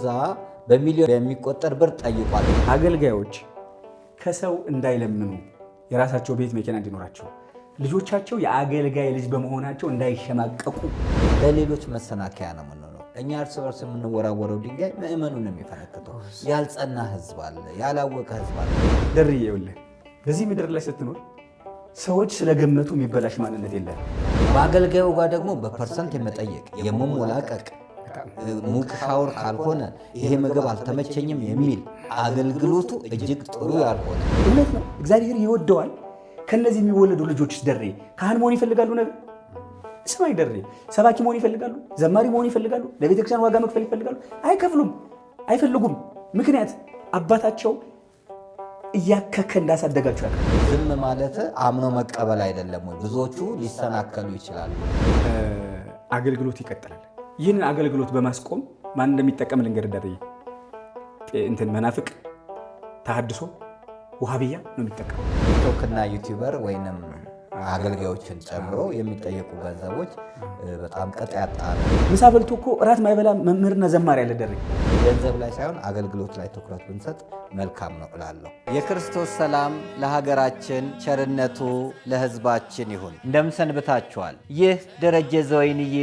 ሎዛ በሚሊዮን የሚቆጠር ብር ጠይቋል። አገልጋዮች ከሰው እንዳይለምኑ የራሳቸው ቤት መኪና እንዲኖራቸው ልጆቻቸው የአገልጋይ ልጅ በመሆናቸው እንዳይሸማቀቁ ለሌሎች መሰናከያ ነው የምንሆነው። እኛ እርስ በርስ የምንወራወረው ድንጋይ ምእመኑን የሚፈነክተው። ያልጸና ህዝብ አለ፣ ያላወቀ ህዝብ አለ። ደርዬ ይኸውልህ በዚህ ምድር ላይ ስትኖር ሰዎች ስለገመቱ የሚበላሽ ማንነት የለም። በአገልጋዩ ጋር ደግሞ በፐርሰንት የመጠየቅ የመሞላቀቅ ሙቅ ሻወር ካልሆነ ይሄ ምግብ አልተመቸኝም የሚል አገልግሎቱ እጅግ ጥሩ ያልሆነ እውነት ነው። እግዚአብሔር ይወደዋል። ከነዚህ የሚወለዱ ልጆችስ ደሬ ካህን መሆን ይፈልጋሉ? ነገር ስማይ ደሬ ሰባኪ መሆን ይፈልጋሉ? ዘማሪ መሆን ይፈልጋሉ? ለቤተክርስቲያን ዋጋ መክፈል ይፈልጋሉ? አይከፍሉም፣ አይፈልጉም። ምክንያት አባታቸው እያከከ እንዳሳደጋቸው ያውቃል። ዝም ማለት አምኖ መቀበል አይደለም ወይ? ብዙዎቹ ሊሰናከሉ ይችላሉ። አገልግሎት ይቀጥላል። ይህንን አገልግሎት በማስቆም ማን እንደሚጠቀም ልንገር ደሬ። መናፍቅ፣ ተሐድሶ፣ ውሃብያ ነው የሚጠቀም። ቲክቶክና ዩቲዩበር ወይንም አገልጋዮችን ጨምሮ የሚጠየቁ ገንዘቦች በጣም ቅጥ ያጣ ነው። ምሳ በልቶ እኮ እራት ማይበላ መምህርና ዘማሪ ያለ ደሬ። ገንዘብ ላይ ሳይሆን አገልግሎት ላይ ትኩረት ብንሰጥ መልካም ነው እላለሁ። የክርስቶስ ሰላም ለሀገራችን፣ ቸርነቱ ለሕዝባችን ይሁን። እንደምሰንብታችኋል። ይህ ደረጀ ዘወይንዬ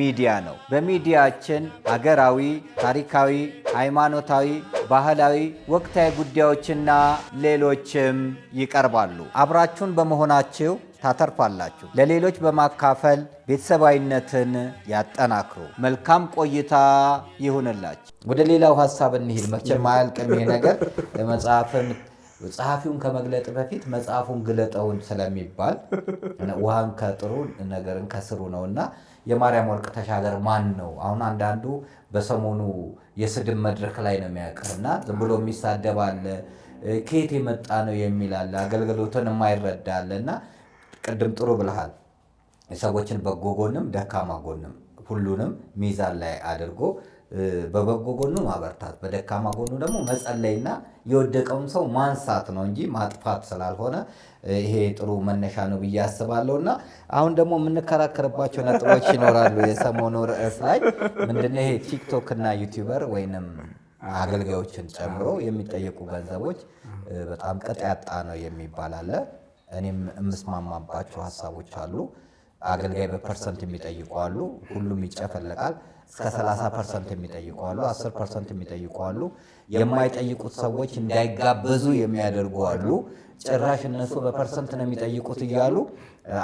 ሚዲያ ነው። በሚዲያችን አገራዊ፣ ታሪካዊ፣ ሃይማኖታዊ፣ ባህላዊ፣ ወቅታዊ ጉዳዮችና ሌሎችም ይቀርባሉ። አብራችሁን በመሆናችሁ ታተርፋላችሁ። ለሌሎች በማካፈል ቤተሰባዊነትን ያጠናክሩ። መልካም ቆይታ ይሁንላችሁ። ወደ ሌላው ሀሳብ እንሂድ። መቼም አያልቅም ይሄ ነገር። ጸሐፊውን ከመግለጥ በፊት መጽሐፉን ግለጠውን ስለሚባል ውሃን ከጥሩ ነገርን ከስሩ ነውና የማርያም ወርቅ ተሻገር ማን ነው? አሁን አንዳንዱ በሰሞኑ የስድብ መድረክ ላይ ነው የሚያውቅና ዝም ብሎ የሚሳደብ አለ፣ ከየት የመጣ ነው የሚል አለ፣ አገልግሎትን የማይረዳ አለ። እና ቅድም ጥሩ ብልሃል። የሰዎችን በጎ ጎንም ደካማ ጎንም ሁሉንም ሚዛን ላይ አድርጎ በበጎ ጎኑ ማበርታት፣ በደካማ ጎኑ ደግሞ መጸለይና የወደቀውን ሰው ማንሳት ነው እንጂ ማጥፋት ስላልሆነ ይሄ ጥሩ መነሻ ነው ብዬ አስባለሁና አሁን ደግሞ የምንከራከርባቸው ነጥቦች ይኖራሉ። የሰሞኑ ርዕስ ላይ ምንድነው ይሄ ቲክቶክ እና ዩቲዩበር ወይንም አገልጋዮችን ጨምሮ የሚጠየቁ ገንዘቦች በጣም ቅጥ ያጣ ነው የሚባል አለ። እኔም የምስማማባቸው ሀሳቦች አሉ። አገልጋይ በፐርሰንት የሚጠይቁ አሉ። ሁሉም ይጨፈለቃል። እስከ 30% የሚጠይቁ አሉ። 10% የሚጠይቁ አሉ። የማይጠይቁት ሰዎች እንዳይጋበዙ የሚያደርጉ አሉ። ጭራሽ እነሱ በፐርሰንት ነው የሚጠይቁት እያሉ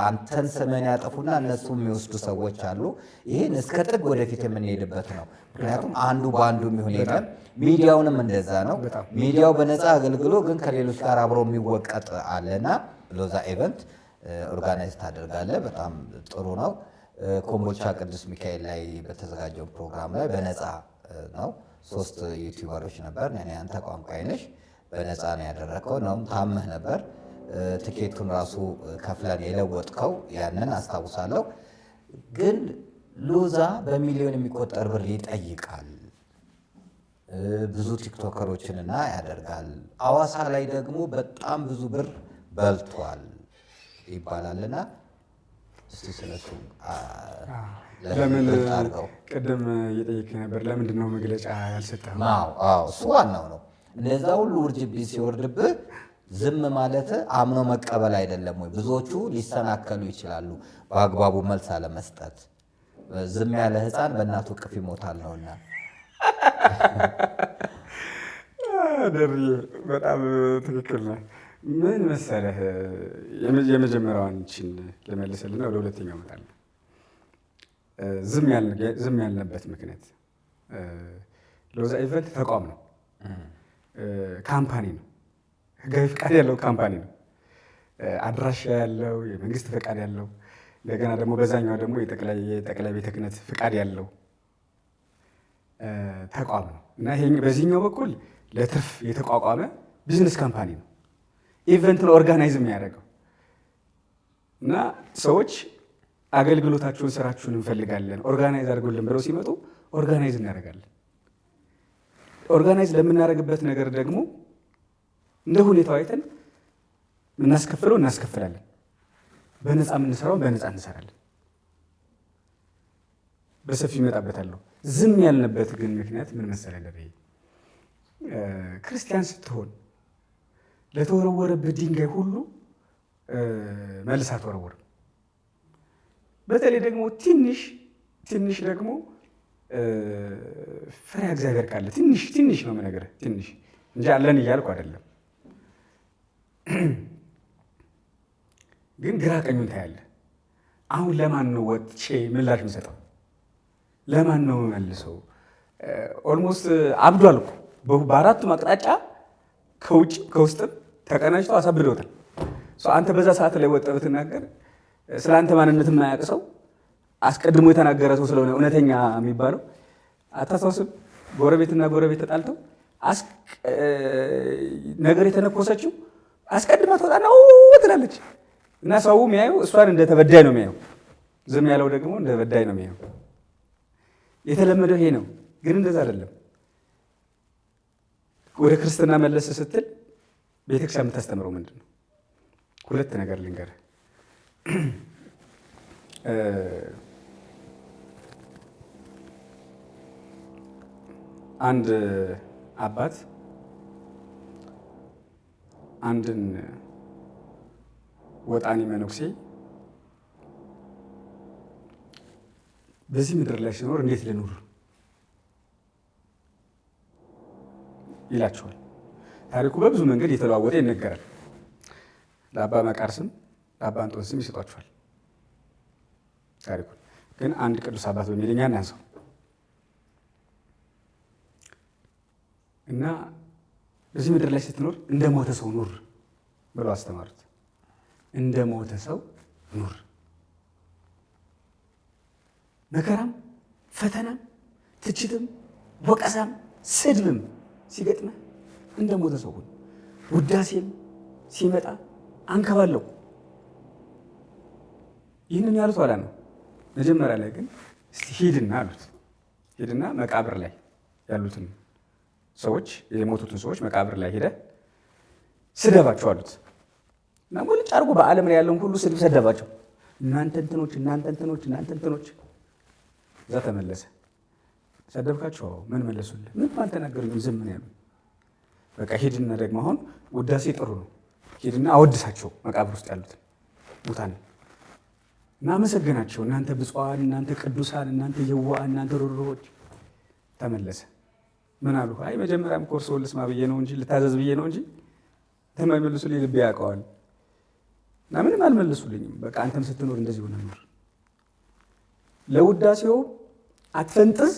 አንተን ስምን ያጠፉና እነሱ የሚወስዱ ሰዎች አሉ። ይህን እስከ ጥግ ወደፊት የምንሄድበት ነው። ምክንያቱም አንዱ በአንዱ የሚሆን የለም። ሚዲያውንም እንደዛ ነው። ሚዲያው በነፃ አገልግሎ ግን ከሌሎች ጋር አብሮ የሚወቀጥ አለና ሎዛ ኢቨንት ኦርጋናይዝ ታደርጋለህ። በጣም ጥሩ ነው። ኮምቦልቻ ቅዱስ ሚካኤል ላይ በተዘጋጀው ፕሮግራም ላይ በነፃ ነው። 3 ዩቲዩበሮች ነበር። እኔ አንተ ቋንቋዬ ነሽ በነፃ ነው ያደረከው። ነው ታመህ ነበር። ትኬቱን ራሱ ከፍለን የለወጥከው ያንን አስታውሳለሁ። ግን ሎዛ በሚሊዮን የሚቆጠር ብር ይጠይቃል። ብዙ ቲክቶከሮችንና ያደርጋል። አዋሳ ላይ ደግሞ በጣም ብዙ ብር በልቷል ይባላልና እስቲ ስለሱ ለምን ቅድም እየጠየቅ ነበር፣ ለምንድን ነው መግለጫ ያልሰጠው? እሱ ዋናው ነው። እነዛ ሁሉ ውርጅብኝ ሲወርድብህ ዝም ማለት አምኖ መቀበል አይደለም ወይ? ብዙዎቹ ሊሰናከሉ ይችላሉ በአግባቡ መልስ አለመስጠት። ዝም ያለ ሕፃን በእናቱ እቅፍ ይሞታል ነውና። በጣም ትክክል ነው። ምን መሰለህ፣ የመጀመሪያዋን ችን ልመልስልና ወደ ሁለተኛው እመጣለሁ። ዝም ያልንበት ምክንያት ሎዛ ኢቨንት ተቋም ነው፣ ካምፓኒ ነው፣ ህጋዊ ፈቃድ ያለው ካምፓኒ ነው፣ አድራሻ ያለው የመንግስት ፈቃድ ያለው፣ እንደገና ደግሞ በዛኛው ደግሞ የጠቅላይ ቤተ ክህነት ፈቃድ ያለው ተቋም ነው እና በዚህኛው በኩል ለትርፍ የተቋቋመ ቢዝነስ ካምፓኒ ነው። ኢቨንትን ኦርጋናይዝ የሚያደርገው እና ሰዎች አገልግሎታችሁን፣ ስራችሁን እንፈልጋለን ኦርጋናይዝ አድርጎልን ብለው ሲመጡ ኦርጋናይዝ እናደርጋለን። ኦርጋናይዝ ለምናደርግበት ነገር ደግሞ እንደ ሁኔታው አይተን የምናስከፍለው እናስከፍላለን። በነፃ የምንሰራውን በነፃ እንሰራለን። በሰፊ ይመጣበታለሁ። ዝም ያልንበት ግን ምክንያት ምን መሰለህ ደረጀ? ክርስቲያን ስትሆን ለተወረወረበት ድንጋይ ሁሉ መልስ አትወረውርም። በተለይ ደግሞ ትንሽ ደግሞ ፍሬሃ እግዚአብሔር ካለ ትንሽ ነው የምነግርህ፣ ትንሽ እንጂ አለን እያልኩ አይደለም። ግን ግራ ቀኙን ታያለህ። አሁን ለማን ነው ወጥቼ ምላሽ የምሰጠው? ለማን ነው የምመልሰው? ኦልሞስት አብዷል እኮ በአራቱም አቅጣጫ ከውጭ ከውስጥም ተቀናጅተው አሳብደውታል። አንተ በዛ ሰዓት ላይ ወጥተህ ብትናገር ስለ አንተ ማንነት የማያውቅ ሰው አስቀድሞ የተናገረ ሰው ስለሆነ እውነተኛ የሚባለው አታስታውስም? ጎረቤትና ጎረቤት ተጣልተው ነገር የተነኮሰችው አስቀድማ ትወጣና ትላለች እና ሰው የሚያየው እሷን እንደ ተበዳይ ነው የሚያየው። ዝም ያለው ደግሞ እንደ በዳይ ነው የሚያየው። የተለመደው ይሄ ነው። ግን እንደዛ አይደለም። ወደ ክርስትና መለስ ስትል ቤተክርስቲያን የምታስተምረው ምንድን ነው? ሁለት ነገር ልንገርህ። አንድ አባት አንድን ወጣኒ መነኩሴ በዚህ ምድር ላይ ሲኖር እንዴት ልኑር ይላቸዋል። ታሪኩ በብዙ መንገድ የተለዋወጠ ይነገራል። ለአባ መቃርስም ለአባ እንጦንስም ይሰጧቸዋል ታሪኩን። ግን አንድ ቅዱስ አባት በሚለኛ እናንሰው እና በዚህ ምድር ላይ ስትኖር እንደ ሞተ ሰው ኑር ብለው አስተማሩት። እንደ ሞተ ሰው ኑር። መከራም ፈተናም ትችትም ወቀሳም ስድብም ሲገጥመህ እንደ ሞተ ሰው ሁን። ውዳሴም ሲመጣ አንከባለው። ይህንን ያሉት ኋላ ነው። መጀመሪያ ላይ ግን እስቲ ሂድና አሉት። ሂድና መቃብር ላይ ያሉትን ሰዎች የሞቱትን ሰዎች መቃብር ላይ ሄደ ስደባቸው አሉት። እና ሙልጭ አድርጎ በዓለም ላይ ያለውን ሁሉ ስድብ ሰደባቸው። እናንተ እንትኖች፣ እናንተ እንትኖች፣ እናንተ እንትኖች። እዛ ተመለሰ። ሰደብካቸው? ምን መለሱልህ? ምን አልተናገሩኝም፣ ዝም ነው ያሉ። በቃ ሂድና ደግሞ አሁን ውዳሴ ጥሩ ነው፣ ሂድና አወድሳቸው መቃብር ውስጥ ያሉትን ሙታን እና አመሰግናቸው። እናንተ ብፁዓን፣ እናንተ ቅዱሳን፣ እናንተ የዋሃን፣ እናንተ ሩሩዎች። ተመለሰ። ምን አሉ? አይ መጀመሪያም ኮርሶ ልስማ ብዬ ነው እንጂ ልታዘዝ ብዬ ነው እንጂ ተመልሱልኝ ልቤ ያውቀዋል። እና ምንም አልመልሱልኝም። በቃ አንተም ስትኖር እንደዚህ ሆነ ኑር። ለውዳሴውም አትፈንጥዝ፣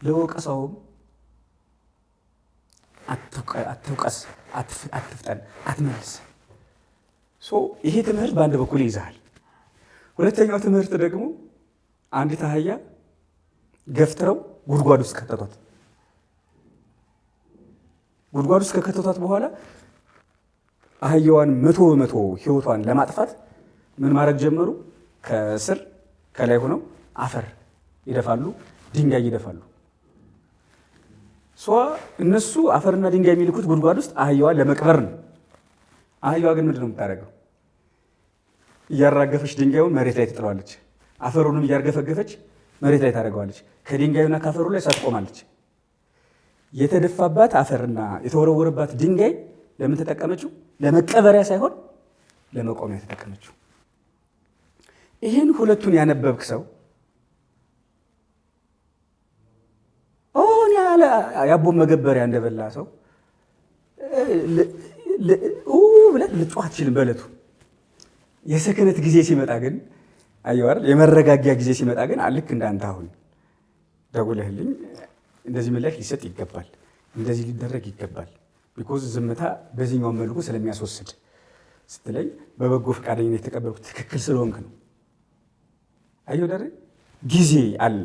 ለወቀሳውም አትውቀስ፣ አትፍጠን፣ አትመልስ። ይሄ ትምህርት በአንድ በኩል ይይዛል። ሁለተኛው ትምህርት ደግሞ አንዲት አህያ ገፍትረው ጉድጓድ ውስጥ ከተቷት። ጉድጓድ ውስጥ ከከተቷት በኋላ አህያዋን 100% ህይወቷን ለማጥፋት ምን ማድረግ ጀመሩ? ከስር ከላይ ሆነው አፈር ይደፋሉ፣ ድንጋይ ይደፋሉ። እነሱ አፈርና ድንጋይ የሚልኩት ጉድጓድ ውስጥ አህያዋን ለመቅበር ነው። አህያዋ ግን ምንድን ነው የምታደርገው? እያራገፈች ድንጋዩን መሬት ላይ ትጥለዋለች። አፈሩንም እያርገፈገፈች መሬት ላይ ታደርገዋለች። ከድንጋዩና ካፈሩ ላይ ሳትቆማለች። የተደፋባት አፈርና የተወረወረባት ድንጋይ ለምን ተጠቀመችው? ለመቀበሪያ ሳይሆን ለመቆሚያ ተጠቀመችው። ይህን ሁለቱን ያነበብክ ሰው ያቦን መገበሪያ እንደበላ ሰው ብለህ ልጮህ አትችልም። በዕለቱ የሰከነት ጊዜ ሲመጣ ግን አየዋር የመረጋጊያ ጊዜ ሲመጣ ግን ልክ እንዳንተ አሁን ደውለህልኝ እንደዚህ ምላሽ ሊሰጥ ይገባል፣ እንደዚህ ሊደረግ ይገባል። ቢኮዝ ዝምታ በዚህኛው መልኩ ስለሚያስወስድ ስትለኝ በበጎ ፈቃደኝነት የተቀበልኩት ትክክል ስለሆንክ ነው። አየሁ ደረ ጊዜ አለ፣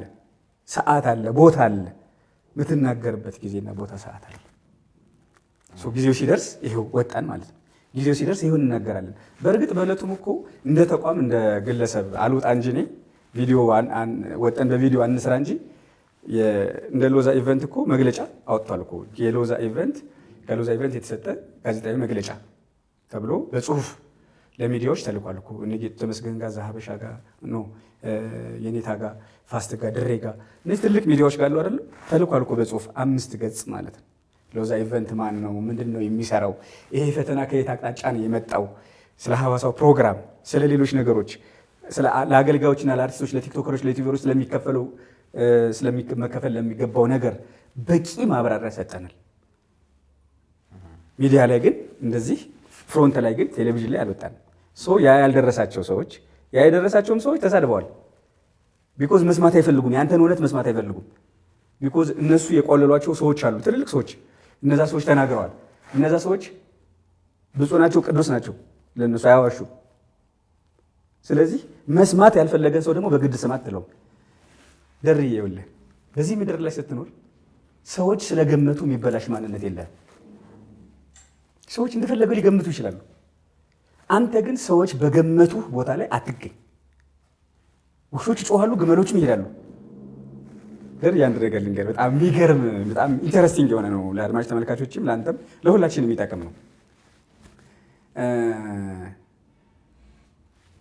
ሰዓት አለ፣ ቦታ አለ። የምትናገርበት ጊዜና ቦታ ሰዓት አለ። ጊዜው ሲደርስ ይሄው ወጣን ማለት ነው። ጊዜው ሲደርስ ይሄው እናገራለን። በእርግጥ በዕለቱም እኮ እንደ ተቋም እንደ ግለሰብ አልወጣ እንጂ እኔ ቪዲዮ ወጠን በቪዲዮ አንስራ እንጂ እንደ ሎዛ ኢቨንት እኮ መግለጫ አወጥቷል እኮ። የሎዛ ኢቨንት ከሎዛ ኢቨንት የተሰጠ ጋዜጣዊ መግለጫ ተብሎ በጽሁፍ ለሚዲያዎች ተልኳል እኮ። እነ ተመስገን ጋር ዛሀበሻ ጋር የኔታ ጋር፣ ፋስት ጋር፣ ድሬ ጋር እነዚህ ትልቅ ሚዲያዎች ጋር አሉ አይደል? ተልኳል እኮ በጽሁፍ 5 ገጽ ማለት ነው። ሎዛ ኢቨንት ማን ነው? ምንድን ነው የሚሰራው? ይሄ ፈተና ከየት አቅጣጫ ነው የመጣው? ስለ ሐዋሳው ፕሮግራም፣ ስለ ሌሎች ነገሮች፣ ለአገልጋዮችና ለአርቲስቶች፣ ለቲክቶከሮች፣ ለዩቲዩበሮች ስለመከፈል ለሚገባው ነገር በቂ ማብራሪያ ሰጠናል። ሚዲያ ላይ ግን እንደዚህ ፍሮንት ላይ ግን ቴሌቪዥን ላይ አልወጣንም። ያ የደረሳቸውም ሰዎች ተሳድበዋል። ቢኮዝ መስማት አይፈልጉም። የአንተን እውነት መስማት አይፈልጉም። ቢኮዝ እነሱ የቆለሏቸው ሰዎች አሉ፣ ትልልቅ ሰዎች። እነዛ ሰዎች ተናግረዋል። እነዛ ሰዎች ብፁዕ ናቸው፣ ቅዱስ ናቸው። ለእነሱ አያዋሹ። ስለዚህ መስማት ያልፈለገ ሰው ደግሞ በግድ ስማት ትለው። ደርዬ ይኸውልህ፣ በዚህ ምድር ላይ ስትኖር ሰዎች ስለገመቱ የሚበላሽ ማንነት የለም። ሰዎች እንደፈለገው ሊገምቱ ይችላሉ። አንተ ግን ሰዎች በገመቱ ቦታ ላይ አትገኝ። ውሾች ይጮሃሉ፣ ግመሎችም ይሄዳሉ። አንድ ነገር ልንገር፣ በጣም የሚገርም በጣም ኢንተረስቲንግ የሆነ ነው። ለአድማጭ ተመልካቾችም ለአንተም ለሁላችንም የሚጠቅም ነው።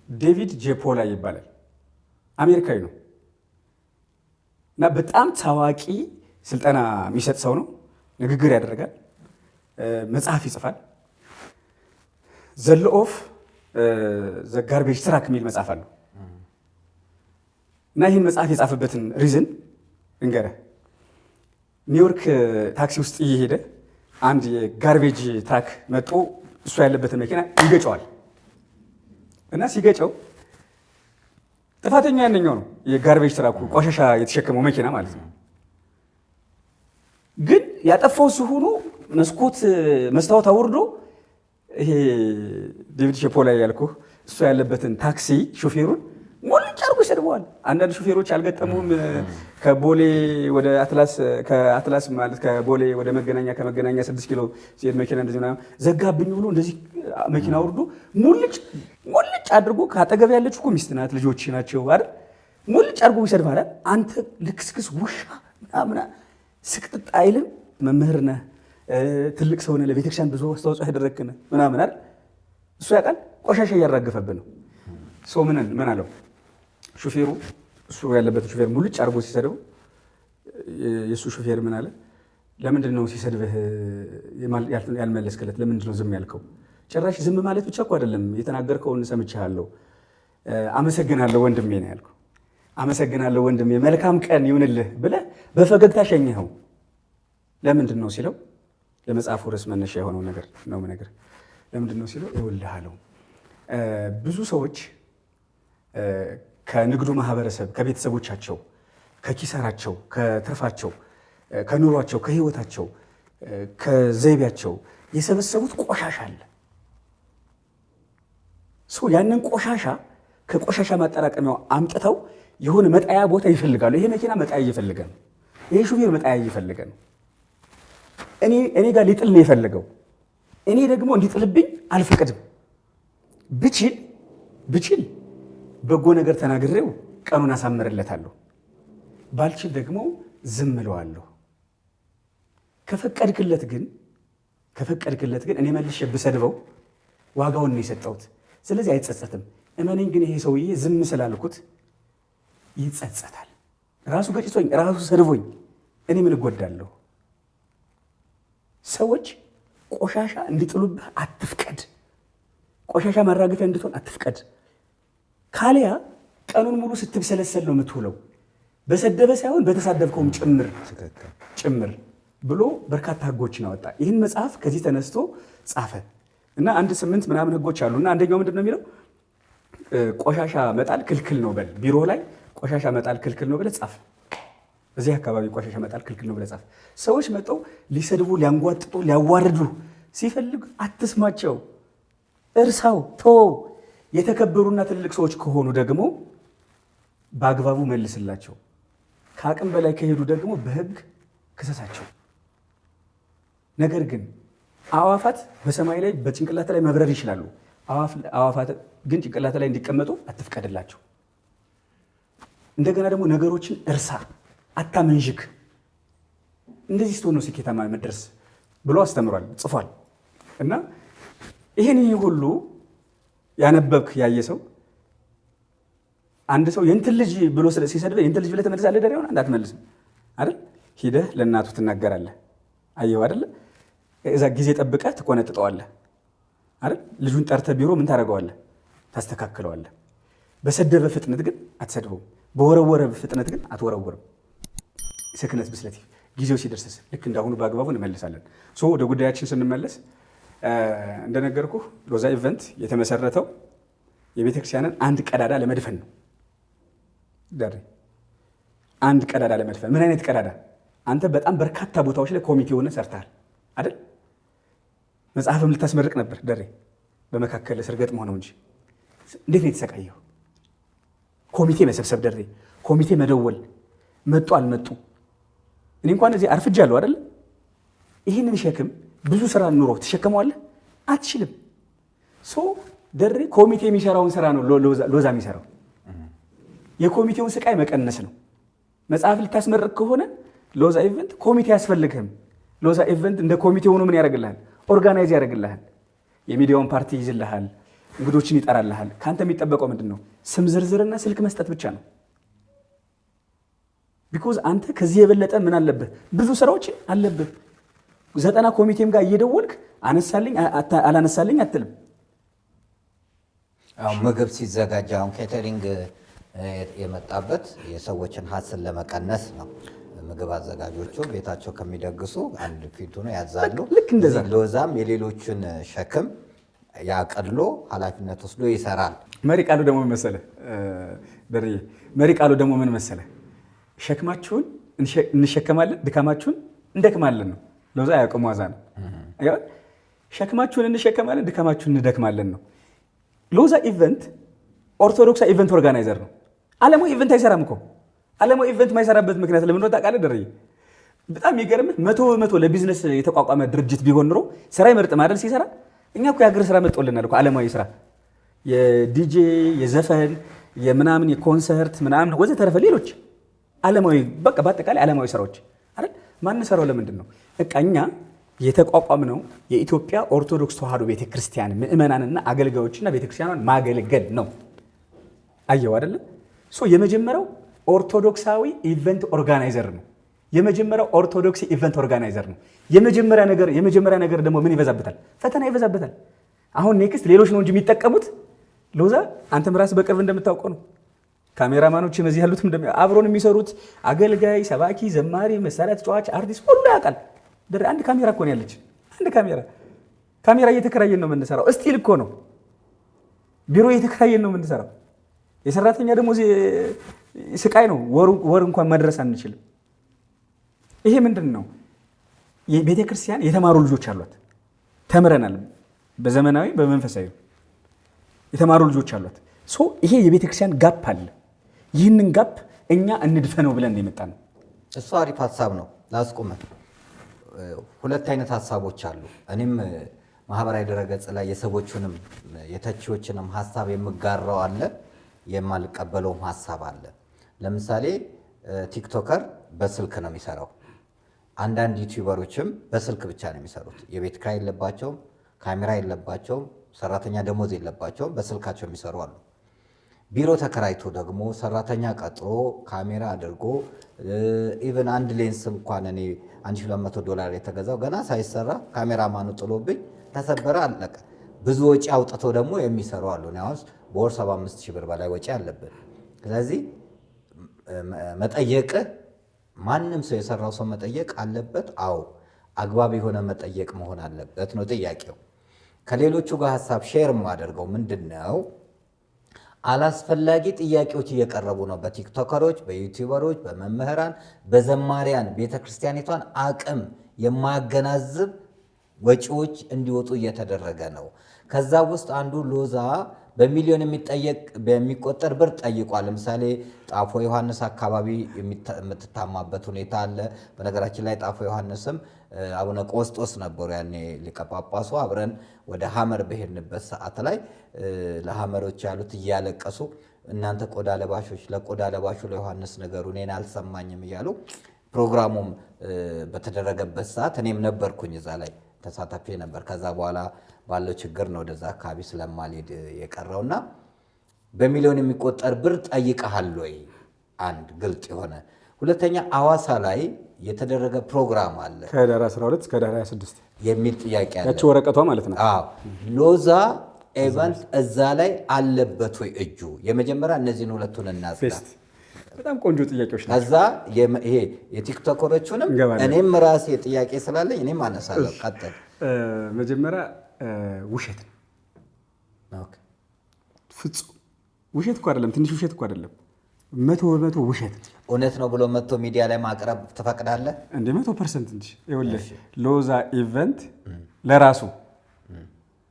ዴቪድ ጄፖላ ይባላል። አሜሪካዊ ነው እና በጣም ታዋቂ ስልጠና የሚሰጥ ሰው ነው። ንግግር ያደርጋል፣ መጽሐፍ ይጽፋል። ዘ ሎው ኦፍ ዘ ጋርቤጅ ትራክ የሚል መጽሐፍ አለው እና ይህን መጽሐፍ የጻፈበትን ሪዝን እንገረህ። ኒውዮርክ ታክሲ ውስጥ እየሄደ አንድ የጋርቤጅ ትራክ መጥቶ እሱ ያለበትን መኪና ይገጨዋል እና ሲገጨው ጥፋተኛ ያንኛው ነው፣ የጋርቤጅ ትራኩ ቆሻሻ የተሸከመው መኪና ማለት ነው። ግን ያጠፋው እሱ ሆኖ መስኮት መስታወት አውርዶ ይሄ ዴቪድ ሼፖላ ያልኩህ እሱ ያለበትን ታክሲ ሾፌሩን ሞልጭ አድርጎ ይሰድበዋል። አንዳንድ ሾፌሮች አልገጠሙም። ከቦሌ ወደ አትላስ፣ ከአትላስ ማለት ከቦሌ ወደ መገናኛ፣ ከመገናኛ 6 ኪሎ ሲሄድ መኪና እንደዚህ ምናምን ዘጋብኝ ብሎ እንደዚህ መኪና አውርዶ ሞልጭ አድርጎ ከአጠገብ ያለች እኮ ሚስት ናት፣ ልጆች ናቸው አይደል? ሞልጭ አድርጎ ይሰድባል። አንተ ልክስክስ ውሻ ምናምን ስቅጥጥ አይልም። መምህር ነህ፣ ትልቅ ሰው ነህ፣ ለቤተክርስቲያን ብዙ አስተዋጽኦ ያደረግክ ነህ ምናምን አይደል? እሱ ያውቃል። ቆሻሻ እያራገፈብን ነው። ሰው ምን አለው ሹፌሩ? እሱ ያለበት ሹፌር ሙልጭ አድርጎ ሲሰድበው የእሱ ሹፌር ምን አለ? ለምንድን ነው ሲሰድብህ ያልመለስክለት? ለምንድን ነው ዝም ያልከው? ጭራሽ ዝም ማለት ብቻ እኮ አይደለም፣ የተናገርከውን ሰምቻለሁ። አመሰግናለሁ ወንድሜ ነው ያልከው። አመሰግናለሁ ወንድሜ፣ መልካም ቀን ይሁንልህ ብለህ በፈገግታ ሸኘኸው። ለምንድን ነው ሲለው፣ ለመጽሐፉ ርዕስ መነሻ የሆነው ነገር ነው ነገር። ለምንድን ነው ሲለው፣ ይኸውልህ አለው ብዙ ሰዎች ከንግዱ ማህበረሰብ፣ ከቤተሰቦቻቸው፣ ከኪሳራቸው፣ ከትርፋቸው፣ ከኑሯቸው፣ ከህይወታቸው፣ ከዘይቤያቸው የሰበሰቡት ቆሻሻ አለ። ያንን ቆሻሻ ከቆሻሻ ማጠራቀሚያው አምጥተው የሆነ መጣያ ቦታ ይፈልጋሉ። ይሄ መኪና መጣያ እየፈለገ ነው። ይሄ ሹፌር መጣያ እየፈለገ ነው። እኔ ጋር ሊጥል ነው የፈለገው። እኔ ደግሞ እንዲጥልብኝ አልፈቅድም። ብችል በጎ ነገር ተናግሬው ቀኑን አሳምርለታለሁ። ባልችል ደግሞ ዝም እለዋለሁ። ከፈቀድክለት ግን እኔ መልሼ ብሰድበው ዋጋውን ነው የሰጠሁት። ስለዚህ አይጸጸትም። እመነኝ። ግን ይሄ ሰውዬ ዝም ስላልኩት ይጸጸታል። ራሱ ገጭቶኝ፣ ራሱ ሰድቦኝ እኔ ምን እጎዳለሁ? ሰዎች ቆሻሻ እንዲጥሉብህ አትፍቀድ። ቆሻሻ ማራገፊያ እንድትሆን አትፍቀድ። ካሊያ ቀኑን ሙሉ ስትብሰለሰል ነው የምትውለው። በሰደበ ሳይሆን በተሳደብከውም ጭምር ብሎ በርካታ ህጎችን አወጣ። ይህን መጽሐፍ ከዚህ ተነስቶ ጻፈ እና 8 ምናምን ህጎች አሉ እና አንደኛው ምንድን ነው የሚለው? ቆሻሻ መጣል ክልክል ነው በል። ቢሮ ላይ ቆሻሻ መጣል ክልክል ነው ብለህ ጻፍ። እዚህ አካባቢ ቆሻሻ መጣል ክልክል ነው ብለህ ጻፍ። ሰዎች መጠው ሊሰድቡ፣ ሊያንጓጥጡ፣ ሊያዋርዱ ሲፈልግ አትስማቸው፣ እርሳው፣ የተከበሩና ትልልቅ ሰዎች ከሆኑ ደግሞ በአግባቡ መልስላቸው። ከአቅም በላይ ከሄዱ ደግሞ በህግ ክሰሳቸው። ነገር ግን አዕዋፋት በሰማይ ላይ በጭንቅላት ላይ መብረር ይችላሉ። አዕዋፋት ግን ጭንቅላት ላይ እንዲቀመጡ አትፍቀድላቸው። እንደገና ደግሞ ነገሮችን እርሳ፣ አታመንዥክ። እንደዚህ ስትሆን ነው ስኬታማ መድረስ ብሎ አስተምሯል፣ ጽፏል። እና ይህን ሁሉ ያነበብክ ያየ ሰው አንድ ሰው የእንትን ልጅ ብሎ ሲሰድብህ የእንትን ልጅ ብለህ ትመልሳለህ? ደሬ ሆነ እንዳትመልስም አይደል? ሂደህ ለእናቱ ትናገራለህ። አየው አይደለ? እዛ ጊዜ ጠብቀህ ትቆነጥጠዋለህ አይደል? ልጁን ጠርተህ ቢሮ ምን ታደርገዋለህ? ታስተካክለዋለህ። በሰደበ ፍጥነት ግን አትሰድበውም። በወረወረ ፍጥነት ግን አትወረውርም። ስክነት ብስለት ጊዜው ሲደርስስ ልክ እንዳሁኑ በአግባቡ እንመልሳለን። ወደ ጉዳያችን ስንመለስ እንደነገርኩህ ሎዛ ኢቨንት የተመሰረተው የቤተክርስቲያንን አንድ ቀዳዳ ለመድፈን ነው። ዳሬ አንድ ቀዳዳ ለመድፈን። ምን አይነት ቀዳዳ? አንተ በጣም በርካታ ቦታዎች ላይ ኮሚቴ ሆነ ሰርተሃል አይደል? መጽሐፍም ልታስመርቅ ነበር ደሬ። በመካከል ስርገጥ መሆነው እንጂ እንዴት ነው የተሰቃየው? ኮሚቴ መሰብሰብ ደሬ፣ ኮሚቴ መደወል፣ መጡ አልመጡ። እኔ እንኳን እዚህ አርፍጃለሁ አይደል? ይህንን ሸክም ብዙ ስራ ኑሮ ትሸከመዋለህ? አትችልም። ደሬ ኮሚቴ የሚሰራውን ስራ ነው ሎዛ የሚሰራው። የኮሚቴውን ስቃይ መቀነስ ነው። መጽሐፍ ልታስመርቅ ከሆነ ሎዛ ኢቨንት ኮሚቴ አያስፈልግህም። ሎዛ ኢቨንት እንደ ኮሚቴ ሆኖ ምን ያደርግልሃል? ኦርጋናይዝ ያደርግልሃል። የሚዲያውን ፓርቲ ይይዝልሃል፣ እንግዶችን ይጠራልሃል። ከአንተ የሚጠበቀው ምንድን ነው? ስም ዝርዝርና ስልክ መስጠት ብቻ ነው። ቢኮዝ አንተ ከዚህ የበለጠ ምን አለብህ? ብዙ ስራዎች አለብህ። 90 ኮሚቴም ጋር እየደወልክ አነሳልኝ አላነሳልኝ አትልም። ምግብ ሲዘጋጅ አሁን ኬተሪንግ የመጣበት የሰዎችን ሀስን ለመቀነስ ነው። ምግብ አዘጋጆቹ ቤታቸው ከሚደግሱ አንድ ፊቱ ነው ያዛሉ። ልክ እንደዛ ሎዛም የሌሎችን ሸክም ያቀሎ ኃላፊነት ወስዶ ይሰራል። መሪ ቃሉ ደግሞ ምን መሰለህ ደርዬ? መሪ ቃሉ ደግሞ ምን መሰለህ? ሸክማችሁን እንሸከማለን፣ ድካማችሁን እንደክማለን ነው። ሎዛ ያውቀው ዋዛ ነው። ሸክማችሁን እንሸከማለን፣ ድካማችሁን እንደክማለን ነው። ሎዛ ኢቨንት ኦርቶዶክስ ኢቨንት ኦርጋናይዘር ነው። ዓለማዊ ኢቨንት አይሰራም እኮ። ዓለማዊ ኢቨንት የማይሰራበት ምክንያት ለምን ነው ታውቃለህ ደርዬ? በጣም የሚገርምህ 100% ለቢዝነስ የተቋቋመ ድርጅት ቢሆን ኑሮ ስራ ይመርጥ ማደል ሲሰራ። እኛ እኮ የሀገር ስራ መጥቶልናል እኮ ዓለማዊ ስራ፣ የዲጄ የዘፈን የምናምን የኮንሰርት ምናምን ወዘተረፈ ሌሎች ዓለማዊ በቃ በአጠቃላይ ዓለማዊ ስራዎች አይደል? ማንሰራው ለምንድን ነው? በቃ እኛ የተቋቋምነው የኢትዮጵያ ኦርቶዶክስ ተዋሕዶ ቤተክርስቲያን ምእመናንና አገልጋዮችና ቤተክርስቲያኗን ማገልገል ነው። አየው አይደለ? የመጀመሪያው ኦርቶዶክሳዊ ኢቨንት ኦርጋናይዘር ነው። የመጀመሪያው ኦርቶዶክስ ኢቨንት ኦርጋናይዘር ነው። የመጀመሪያ ነገር ደግሞ ምን ይበዛበታል? ፈተና ይበዛበታል። አሁን ኔክስት ሌሎች ነው እንጂ የሚጠቀሙት ሎዛ፣ አንተም ራስህ በቅርብ እንደምታውቀው ነው። ካሜራማኖችም እዚህ ያሉትም አብሮን የሚሰሩት አገልጋይ፣ ሰባኪ፣ ዘማሪ፣ መሳሪያ ተጫዋች፣ አርቲስት ሁሉ ያውቃል። አንድ ካሜራ እኮ ነው ያለች። አንድ ካሜራ እየተከራየን ነው የምንሰራው። እስቲል እኮ ነው ቢሮ እየተከራየን ነው የምንሰራው። የሰራተኛ ደግሞ ስቃይ ነው። ወር እንኳን መድረስ አንችልም። ይሄ ምንድን ነው? የቤተ ክርስቲያን የተማሩ ልጆች አሏት። ተምረናል። በዘመናዊ በመንፈሳዊ የተማሩ ልጆች አሏት። ይሄ የቤተ ክርስቲያን ጋፕ አለ። ይህንን ጋፕ እኛ እንድፈነው ብለን የመጣ ነው። እሱ አሪፍ ሀሳብ ነው። ላስቁመ ሁለት አይነት ሀሳቦች አሉ። እኔም ማህበራዊ ድረገጽ ላይ የሰዎቹንም የተቺዎችንም ሀሳብ የምጋራው አለ፣ የማልቀበለውም ሀሳብ አለ። ለምሳሌ ቲክቶከር በስልክ ነው የሚሰራው። አንዳንድ ዩቲዩበሮችም በስልክ ብቻ ነው የሚሰሩት። የቤት ኪራይ የለባቸውም፣ ካሜራ የለባቸውም፣ ሰራተኛ ደሞዝ የለባቸውም፣ በስልካቸው የሚሰሩ አሉ። ቢሮ ተከራይቶ ደግሞ ሰራተኛ ቀጥሮ ካሜራ አድርጎ ኢቨን አንድ ሌንስ እንኳን እኔ $1200 የተገዛው ገና ሳይሰራ ካሜራማኑ ጥሎብኝ ተሰበረ፣ አለቀ። ብዙ ወጪ አውጥቶ ደግሞ የሚሰሩ አሉ። አሁን በወር 75,000 ብር በላይ ወጪ አለብን። ስለዚህ መጠየቅ ማንም ሰው የሰራው ሰው መጠየቅ አለበት። አዎ አግባብ የሆነ መጠየቅ መሆን አለበት ነው ጥያቄው። ከሌሎቹ ጋር ሀሳብ ሼር የማደርገው ምንድን ነው? አላስፈላጊ ጥያቄዎች እየቀረቡ ነው በቲክቶከሮች፣ በዩቲዩበሮች፣ በመምህራን፣ በዘማሪያን። ቤተክርስቲያኒቷን አቅም የማያገናዝብ ወጪዎች እንዲወጡ እየተደረገ ነው። ከዛ ውስጥ አንዱ ሎዛ በሚሊዮን የሚቆጠር ብር ጠይቋል። ለምሳሌ ጣፎ ዮሐንስ አካባቢ የምትታማበት ሁኔታ አለ። በነገራችን ላይ ጣፎ ዮሐንስም አቡነ ቆስጦስ ነበሩ ያኔ ሊቀ ጳጳሱ። አብረን ወደ ሐመር በሄድንበት ሰዓት ላይ ለሐመሮች ያሉት እያለቀሱ እናንተ ቆዳ ለባሾች ለቆዳ ለባሹ ለዮሐንስ ነገሩ እኔን አልሰማኝም እያሉ ፕሮግራሙም በተደረገበት ሰዓት እኔም ነበርኩኝ እዛ ላይ ተሳታፊ ነበር። ከዛ በኋላ ባለው ችግር ነው ወደዛ አካባቢ ስለማልሄድ የቀረውና በሚሊዮን የሚቆጠር ብር ጠይቀሃል ወይ? አንድ ግልጽ የሆነ ሁለተኛ፣ አዋሳ ላይ የተደረገ ፕሮግራም አለ ከህዳር 12 እስከ ህዳር 26 የሚል ጥያቄ አለ። ያቺ ወረቀቷ ማለት ነው። አዎ ሎዛ ኢቨንት እዛ ላይ አለበት ወይ እጁ? የመጀመሪያ እነዚህን ሁለቱን እናጽዳ። በጣም ቆንጆ ጥያቄዎች ናቸው። ከዛ ይሄ የቲክቶከሮቹንም እኔም ራሴ ጥያቄ ስላለኝ እኔም አነሳለሁ። ቀጥል። መጀመሪያ ውሸት ነው። ኦኬ ፍጹም ውሸት እኮ አይደለም፣ ትንሽ ውሸት እኮ አይደለም፣ 100% ውሸት። እውነት ነው ብሎ መጥቶ ሚዲያ ላይ ማቅረብ ትፈቅዳለህ እንዴ? 100% እንጂ ይኸውልህ ሎዛ ኢቨንት ለራሱ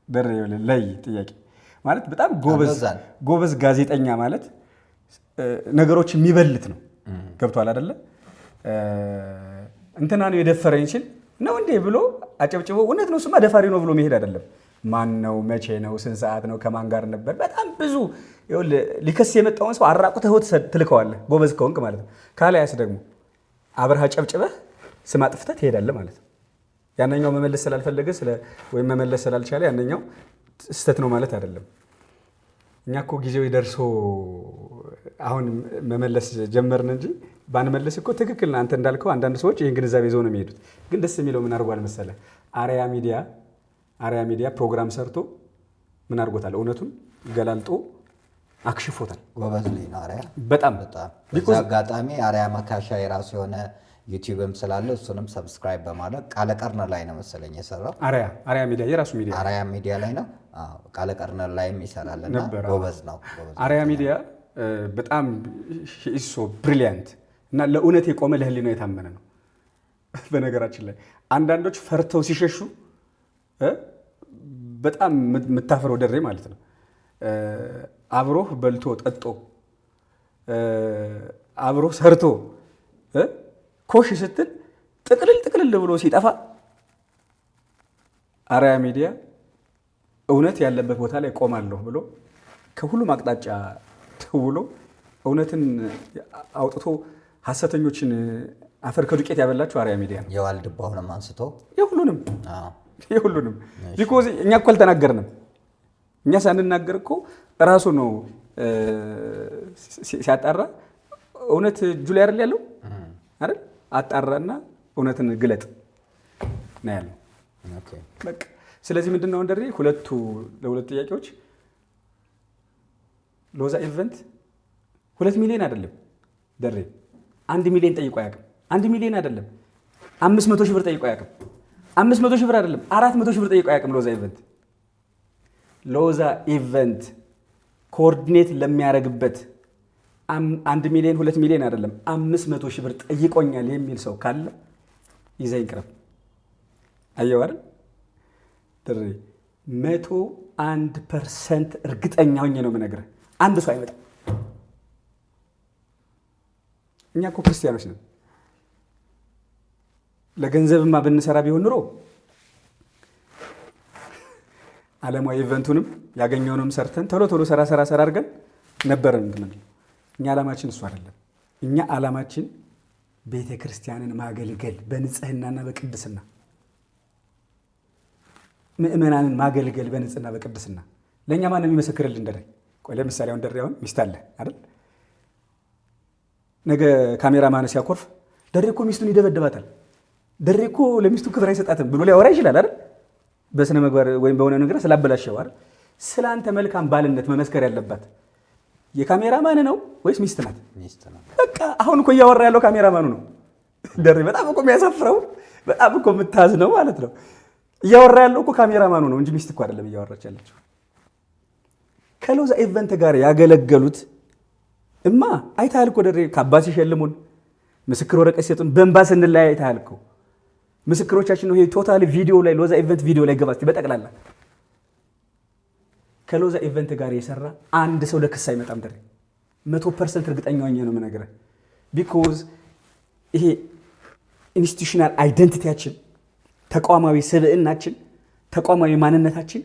ደረ ይኸውልህ ላይ ጥያቄ ማለት በጣም ጎበዝ ጋዜጠኛ ማለት ነገሮች የሚበልት ነው። ገብቷል አይደለ? እንትና ነው የደፈረኝ ሲል ነው እንዴ ብሎ አጨብጭቦ እውነት ነው እሱማ ደፋሪ ነው ብሎ መሄድ አይደለም። ማን ነው? መቼ ነው? ስንት ሰዓት ነው? ከማን ጋር ነበር? በጣም ብዙ ሊከስ የመጣውን ሰው አራቁተህ ትልከዋለህ፣ ጎበዝ ከሆንክ ማለት ነው። ካላያስ ደግሞ አብረሃ ጨብጭበህ ስም አጥፍተህ ትሄዳለህ ማለት ነው። ያነኛው መመለስ ስላልፈለገ ወይም መመለስ ስላልቻለ ያነኛው ስህተት ነው ማለት አይደለም። እኛ እኮ ጊዜው ደርሶ አሁን መመለስ ጀመርን እንጂ ባንመለስ እኮ ትክክል ነው። አንተ እንዳልከው አንዳንድ ሰዎች ይህን ግንዛቤ ይዘው ነው የሚሄዱት። ግን ደስ የሚለው ምን አድርጓል መሰለህ? አርያ ሚዲያ ፕሮግራም ሰርቶ ምን አድርጎታል? እውነቱን ገላልጦ አክሽፎታል። ጎበዝ ልጅ ነው አርያ። በጣም በዚህ አጋጣሚ አርያ መካሻ የራሱ የሆነ ዩቲዩብም ስላለ እሱንም ሰብስክራይብ በማድረግ ቃለ ቀርነ ላይ ነው መሰለኝ የሰራው። አርያ ሚዲያ የራሱ ሚዲያ አርያ ሚዲያ ላይ ነው። ቃለ ቀርነ ላይም ይሰራልና ጎበዝ ነው። አርያ ሚዲያ በጣም ሶ ብሪሊያንት እና ለእውነት የቆመ ለህሊናው የታመነ ነው። በነገራችን ላይ አንዳንዶች ፈርተው ሲሸሹ በጣም የምታፍረው ደሬ ማለት ነው። አብሮህ በልቶ ጠጦ አብሮህ ሰርቶ ኮሽ ስትል ጥቅልል ብሎ ሲጠፋ አርያ ሚዲያ እውነት ያለበት ቦታ ላይ ቆማለሁ ብሎ ከሁሉም አቅጣጫ ተውሎ እውነትን አውጥቶ ሐሰተኞችን አፈር ከዱቄት ያበላቸው አርያ ሚዲያ ነው። የዋልድባውንም አንስቶ የሁሉንም ቢኮዝ እኛ እኮ አልተናገርንም። እኛ ሳንናገር እኮ ራሱ ነው ሲያጣራ እውነት እጁ ላይ አይደል ያለው አይደል? አጣራና እውነትን ግለጥ ነው ያለው። በቃ ስለዚህ ምንድነው እንደሪ ለሁለት ጥያቄዎች ሎዛ ኢቨንት 2 ሚሊዮን አይደለም ደሬ 1 ሚሊዮን ጠይቆ አያውቅም። 1 ሚሊዮን አይደለም 500 ሺህ ብር ጠይቆ አያውቅም። 500 ሺህ ብር አይደለም 400 ሺህ ብር ጠይቆ አያውቅም። ሎዛ ኢቨንት ኮኦርዲኔት ለሚያደርግበት 1 ሚሊዮን 2 ሚሊዮን አይደለም 500 ሺህ ብር ጠይቆኛል የሚል ሰው ካለ ይዘኝ ቅረብ። አየው አይደል ደሬ 101% እርግጠኛ ሆኜ ነው የምነግርህ። አንድ ሰው አይመጣም። እኛ እኮ ክርስቲያኖች ነን። ለገንዘብማ ብንሰራ ቢሆን ኑሮ ዓለማዊ ኢቨንቱንም ያገኘውንም ሰርተን ቶሎ ሰራ አድርገን ነበረን። እኛ ዓላማችን እሱ አይደለም። እኛ ዓላማችን ቤተ ክርስቲያንን ማገልገል በንጽህናና በቅድስና ምእመናንን ማገልገል በንጽህና በቅድስና። ለእኛ ማን የሚመሰክርልን ደሬ? ቆይ ለምሳሌ አሁን ደሬ አሁን ሚስት አለ አይደል? ነገ ካሜራማን ሲያኮርፍ ደሬ እኮ ሚስቱን ይደበድባታል፣ ደሬ እኮ ለሚስቱ ክብር አይሰጣትም ብሎ ሊያወራ ይችላል አይደል? በስነ ምግባር ወይም በሆነ ነገር ስላበላሸው አይደል? ስላንተ መልካም ባልነት መመስከር ያለባት የካሜራማን ነው ወይስ ሚስት ናት? በቃ አሁን እኮ እያወራ ያለው ካሜራማኑ ነው ደሬ። በጣም እኮ የሚያሳፍረው በጣም እኮ የምታዝነው ማለት ነው። እያወራ ያለው እኮ ካሜራማኑ ነው እንጂ ሚስት እኮ አይደለም እያወራች ያለችው። ከሎዛ ኢቨንት ጋር ያገለገሉት እማ አይተሃል እኮ ደሬ። ካባ ሲሸልሙን ምስክር ወረቀት ሲሰጡን በእንባ ስንለያይ አይተሃል እኮ። ምስክሮቻችን ነው። ይሄ ቶታሊ ቪዲዮ ላይ ሎዛ ኢቨንት ቪዲዮ ላይ ገባ እስቲ በጠቅላላ። ከሎዛ ኢቨንት ጋር የሰራ አንድ ሰው ለክስ አይመጣም ደሬ። 100% እርግጠኛ ሆኜ ነው የምነግርህ። ቢኮዝ ይሄ ኢንስቲቱሽናል አይደንቲቲያችን፣ ተቋማዊ ስብዕናችን፣ ተቋማዊ ማንነታችን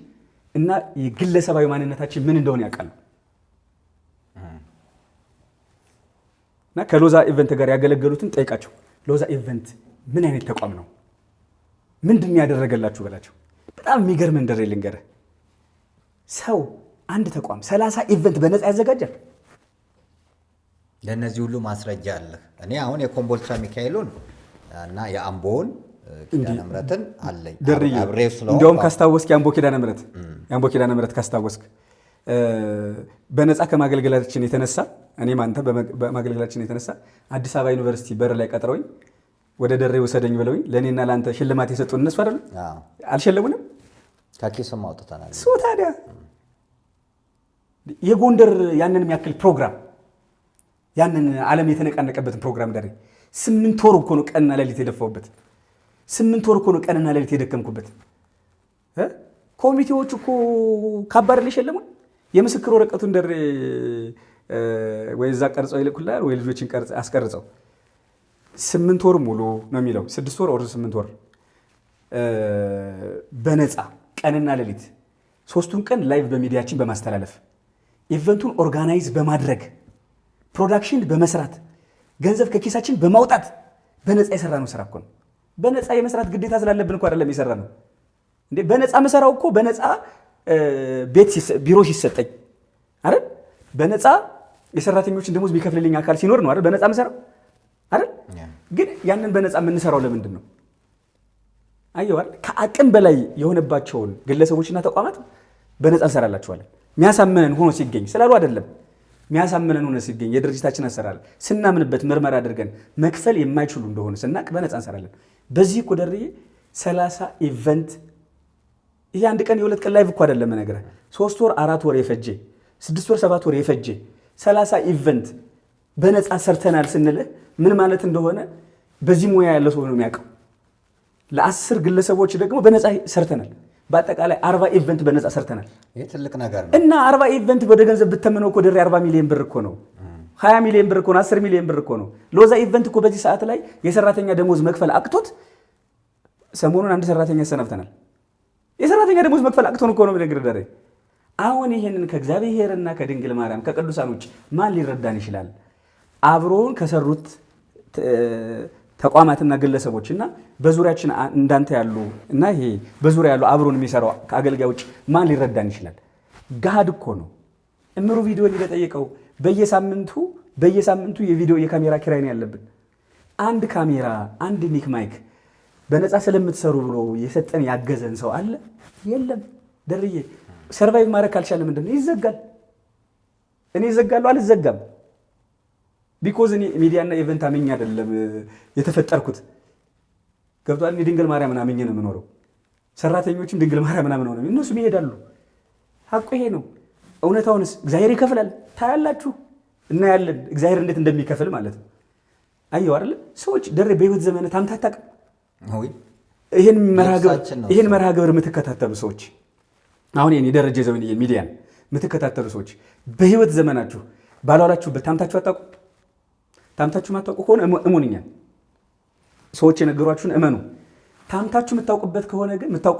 እና የግለሰባዊ ማንነታችን ምን እንደሆነ ያውቃሉ። እና ከሎዛ ኢቨንት ጋር ያገለገሉትን ጠይቃቸው። ሎዛ ኢቨንት ምን አይነት ተቋም ነው? ምንድን ያደረገላችሁ በላቸው። በጣም የሚገርም እንደሬ ልንገርህ። ሰው አንድ ተቋም 30 ኢቨንት በነፃ ያዘጋጃል? ለእነዚህ ሁሉ ማስረጃ አለ። እኔ አሁን የኮምቦልቻ ሚካኤሉን እና የአምቦውን ኪዳነ ምሕረትን አለኝ አብሬው ስለሆነ እንደውም ካስታወስክ የአምቦ ኪዳነ ምሕረት ካስታወስክ በነፃ ከማገልገላችን የተነሳ እኔም አንተ በማገልገላችን የተነሳ አዲስ አበባ ዩኒቨርሲቲ በር ላይ ቀጥረውኝ ወደ ደሬ ወሰደኝ ብለውኝ ለእኔና ለአንተ ሽልማት የሰጡን እነሱ አይደለም? አልሸለሙንም? ከኪስም አውጥተናል። እሱ ታዲያ የጎንደር ያንን የሚያክል ፕሮግራም ያንን ዓለም የተነቃነቀበትን ፕሮግራም ደሬ 8 ወር እኮ ነው ቀንና ሌሊት የደፋውበት። 8 ወር እኮ ነው ቀንና ሌሊት የደከምኩበት። ኮሚቴዎች እኮ ካባር ሊሸለሙን የምስክር ወረቀቱን ደሬ ወይ እዛ ቀርጸው ይልኩላል ወይ ልጆችን አስቀርጸው 8 ወር ሙሉ ነው የሚለው 6 ወር 8 ወር በነፃ ቀንና ሌሊት 3ቱን ቀን ላይቭ በሚዲያችን በማስተላለፍ ኢቨንቱን ኦርጋናይዝ በማድረግ ፕሮዳክሽን በመስራት ገንዘብ ከኪሳችን በማውጣት በነፃ የሰራ ነው ስራ እኮ ነው። በነፃ የመስራት ግዴታ ስላለብን እኮ አይደለም የሰራ ነው እንዴ። በነፃ መሰራው እኮ በነፃ ቤት ቢሮ ሲሰጠኝ አይደል? በነፃ የሰራተኞችን ደሞዝ ቢከፍልልኝ አካል ሲኖር ነው አይደል? በነፃ መሰራው አይደል? ግን ያንን በነፃ የምንሰራው ለምንድን ነው? አየው አይደል? ከአቅም በላይ የሆነባቸውን ግለሰቦችና ተቋማት በነፃ እንሰራላቸዋለን። የሚያሳምነን ሆኖ ሲገኝ ስላሉ አይደለም። የሚያሳምነን ሆኖ ሲገኝ የድርጅታችን አሰራር ስናምንበት ምርመራ አድርገን መክፈል የማይችሉ እንደሆነ ስናቅ በነፃ እንሰራለን። በዚህ እኮ ደርዬ 30 ኢቨንት ይሄ አንድ ቀን የሁለት ቀን ላይቭ እኮ አይደለም ነገር 3 ወር 4 ወር የፈጀ 6 ወር 7 ወር የፈጀ 30 ኢቨንት በነፃ ሰርተናል ስንልህ ምን ማለት እንደሆነ በዚህ ሙያ ያለ ሰው ነው የሚያውቀው። ለ10 ግለሰቦች ደግሞ በነፃ ሰርተናል። በአጠቃላይ 40 ኢቨንት በነፃ ሰርተናል። ይሄ ትልቅ ነገር ነው እና 40 ኢቨንት ወደ ገንዘብ ብትተመነው እኮ ደሬ 40 ሚሊዮን ብር እኮ ነው። 20 ሚሊዮን ብር እኮ ነው። 10 ሚሊዮን ብር እኮ ነው። ለዛ ኢቨንት እኮ በዚህ ሰዓት ላይ የሰራተኛ ደሞዝ መክፈል አቅቶት ሰሞኑን አንድ ሰራተኛ ያሰናብተናል። የሰራተኛ ደሞዝ መክፈል አቅቶን እኮ ነው ብለግር ደሬ። አሁን ይሄንን ከእግዚአብሔርና ከድንግል ማርያም ከቅዱሳኖች ማን ሊረዳን ይችላል? አብሮን ከሰሩት ተቋማትና ግለሰቦችና በዙሪያችን እንዳንተ ያሉ እና ይሄ በዙሪያ ያሉ አብሮን የሚሰራው ከአገልጋዮች ማን ሊረዳን ይችላል? ጋድ እኮ ነው። እምሩ ቪዲዮ ሊጠየቀው በየሳምንቱ የቪዲዮ የካሜራ ኪራይ ነው ያለብን። አንድ ካሜራ አንድ ኒክ ማይክ በነፃ ስለምትሰሩ ብሎ የሰጠን ያገዘን ሰው አለ? የለም። ደርዬ ሰርቫይቭ ማድረግ ካልቻለ ምንድን ነው? ይዘጋል። እኔ ይዘጋለሁ አልዘጋም። ቢኮዝ እኔ ሚዲያና ኢቨንት አመኝ አይደለም የተፈጠርኩት። ገብቷል። እኔ ድንግል ማርያምን አመኝ ነው የምኖረው። ሰራተኞችም ድንግል ማርያምን አመኝ ነው እነሱም ይሄዳሉ። ሐቁ ይሄ ነው። እውነታውንስ እግዚአብሔር ይከፍላል። ታያላችሁ እና ያለን እግዚአብሔር እንዴት እንደሚከፍል ማለት ነው። አየው አይደል? ሰዎች ደሬ በህይወት ዘመን ታምታታቅ ይሄን መርሃ ግብር የምትከታተሉ ሰዎች አሁን የኔ ደረጀ ዘመን ሚዲያን የምትከታተሉ ሰዎች በህይወት ዘመናችሁ ባላላችሁበት ታምታችሁ አታውቁ። ታምታችሁ ማታውቁ ከሆነ እሙንኛል። ሰዎች የነገሯችሁን እመኑ። ታምታችሁ የምታውቁ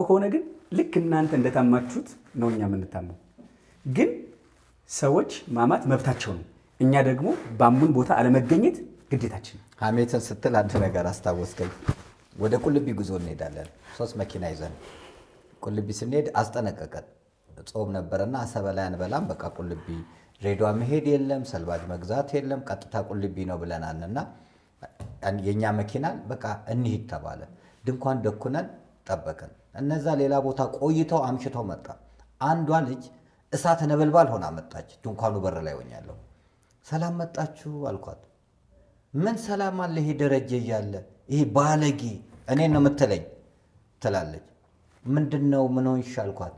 ከሆነ ግን ልክ እናንተ እንደታማችሁት ነው እኛ የምንታመው። ግን ሰዎች ማማት መብታቸው ነው። እኛ ደግሞ ባሙን ቦታ አለመገኘት ግዴታችን። ሐሜትን ስትል አንድ ነገር አስታወስከኝ። ወደ ቁልቢ ጉዞ እንሄዳለን። 3 መኪና ይዘን ቁልቢ ስንሄድ አስጠነቀቀን። ጾም ነበርና አሰበ ላይ አንበላም። በቃ ቁልቢ ድሬዳዋ መሄድ የለም፣ ሰልባጅ መግዛት የለም፣ ቀጥታ ቁልቢ ነው ብለናልና የኛ መኪና በቃ እንሂድ ተባለ። ድንኳን ደኩነን ጠበቅን። እነዛ ሌላ ቦታ ቆይተው አምሽተው መጣ። አንዷ ልጅ እሳት ነበልባል ሆና መጣች። ድንኳኑ በር ላይ ሆኛለሁ። ሰላም መጣችሁ አልኳት። ምን ሰላም አለ ይሄ ደረጀ እያለ ይሄ ባለጌ እኔን ነው የምትለኝ ትላለች። ምንድነው ምን ሆንሽ አልኳት።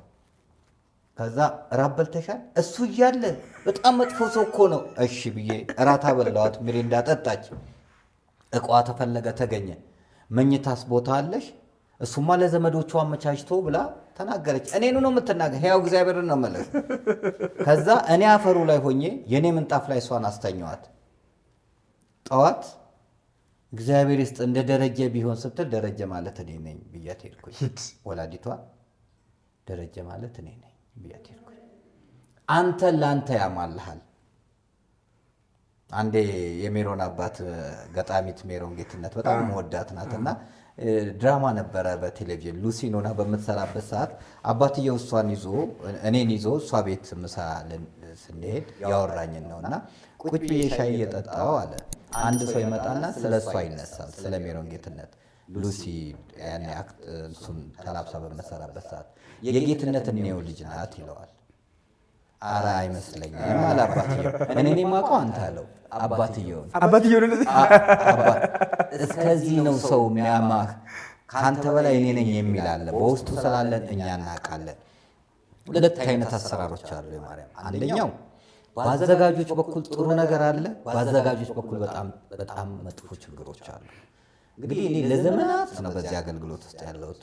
ከዛ እራት በልተሻል? እሱ እያለ በጣም መጥፎ ሰው እኮ ነው። እሺ ብዬ እራት አበላዋት። ሚሪንዳ ጠጣች። እቋ ተፈለገ ተገኘ። መኝታስ ቦታ አለሽ? እሱማ ለዘመዶቿ አመቻችቶ ብላ ተናገረች። እኔኑ ነው የምትናገር። ሕያው እግዚአብሔርን ነው መለስ። ከዛ እኔ አፈሩ ላይ ሆኜ የኔ ምንጣፍ ላይ እሷን አስተኛዋት። ጠዋት እግዚአብሔር ይስጥ እንደ ደረጀ ቢሆን ስትል ደረጀ ማለት እኔ ነኝ ብያት ሄድኩኝ። ወላዲቷ ደረጀ ማለት እኔ ነኝ ብያት ሄድኩኝ። አንተ ለአንተ ያማልሃል። አንዴ የሜሮን አባት ገጣሚት ሜሮን ጌትነት በጣም መወዳት ናትና ድራማ ነበረ በቴሌቪዥን ሉሲ ኖና በምትሰራበት ሰዓት አባትየው እሷን ይዞ እኔን ይዞ እሷ ቤት ምሳ ስንሄድ ያወራኝን ነው እና ቁጭ ብዬ ሻይ እየጠጣሁ አለ አንድ ሰው ይመጣና ስለ እሷ ይነሳል፣ ስለ ሜሮን ጌትነት ሉሲ ያኔ እሱን ተላብሳ በምትሰራበት ሰዓት የጌትነት እኔው ልጅ ናት ይለዋል። ኧረ አይመስለኝም አለ አባትየው። እኔ የማውቀው አንተ አለው አባትየውን እስከዚህ ነው ሰው የሚያማህ ከአንተ በላይ እኔ ነኝ የሚል አለ። በውስጡ ስላለን እኛ እናውቃለን። ሁለት አይነት አሰራሮች አሉ የማርያም። አንደኛው በአዘጋጆች በኩል ጥሩ ነገር አለ፣ በአዘጋጆች በኩል በጣም መጥፎ ችግሮች አሉ። እንግዲህ እኔ ለዘመናት ነው በዚህ አገልግሎት ውስጥ ያለሁት።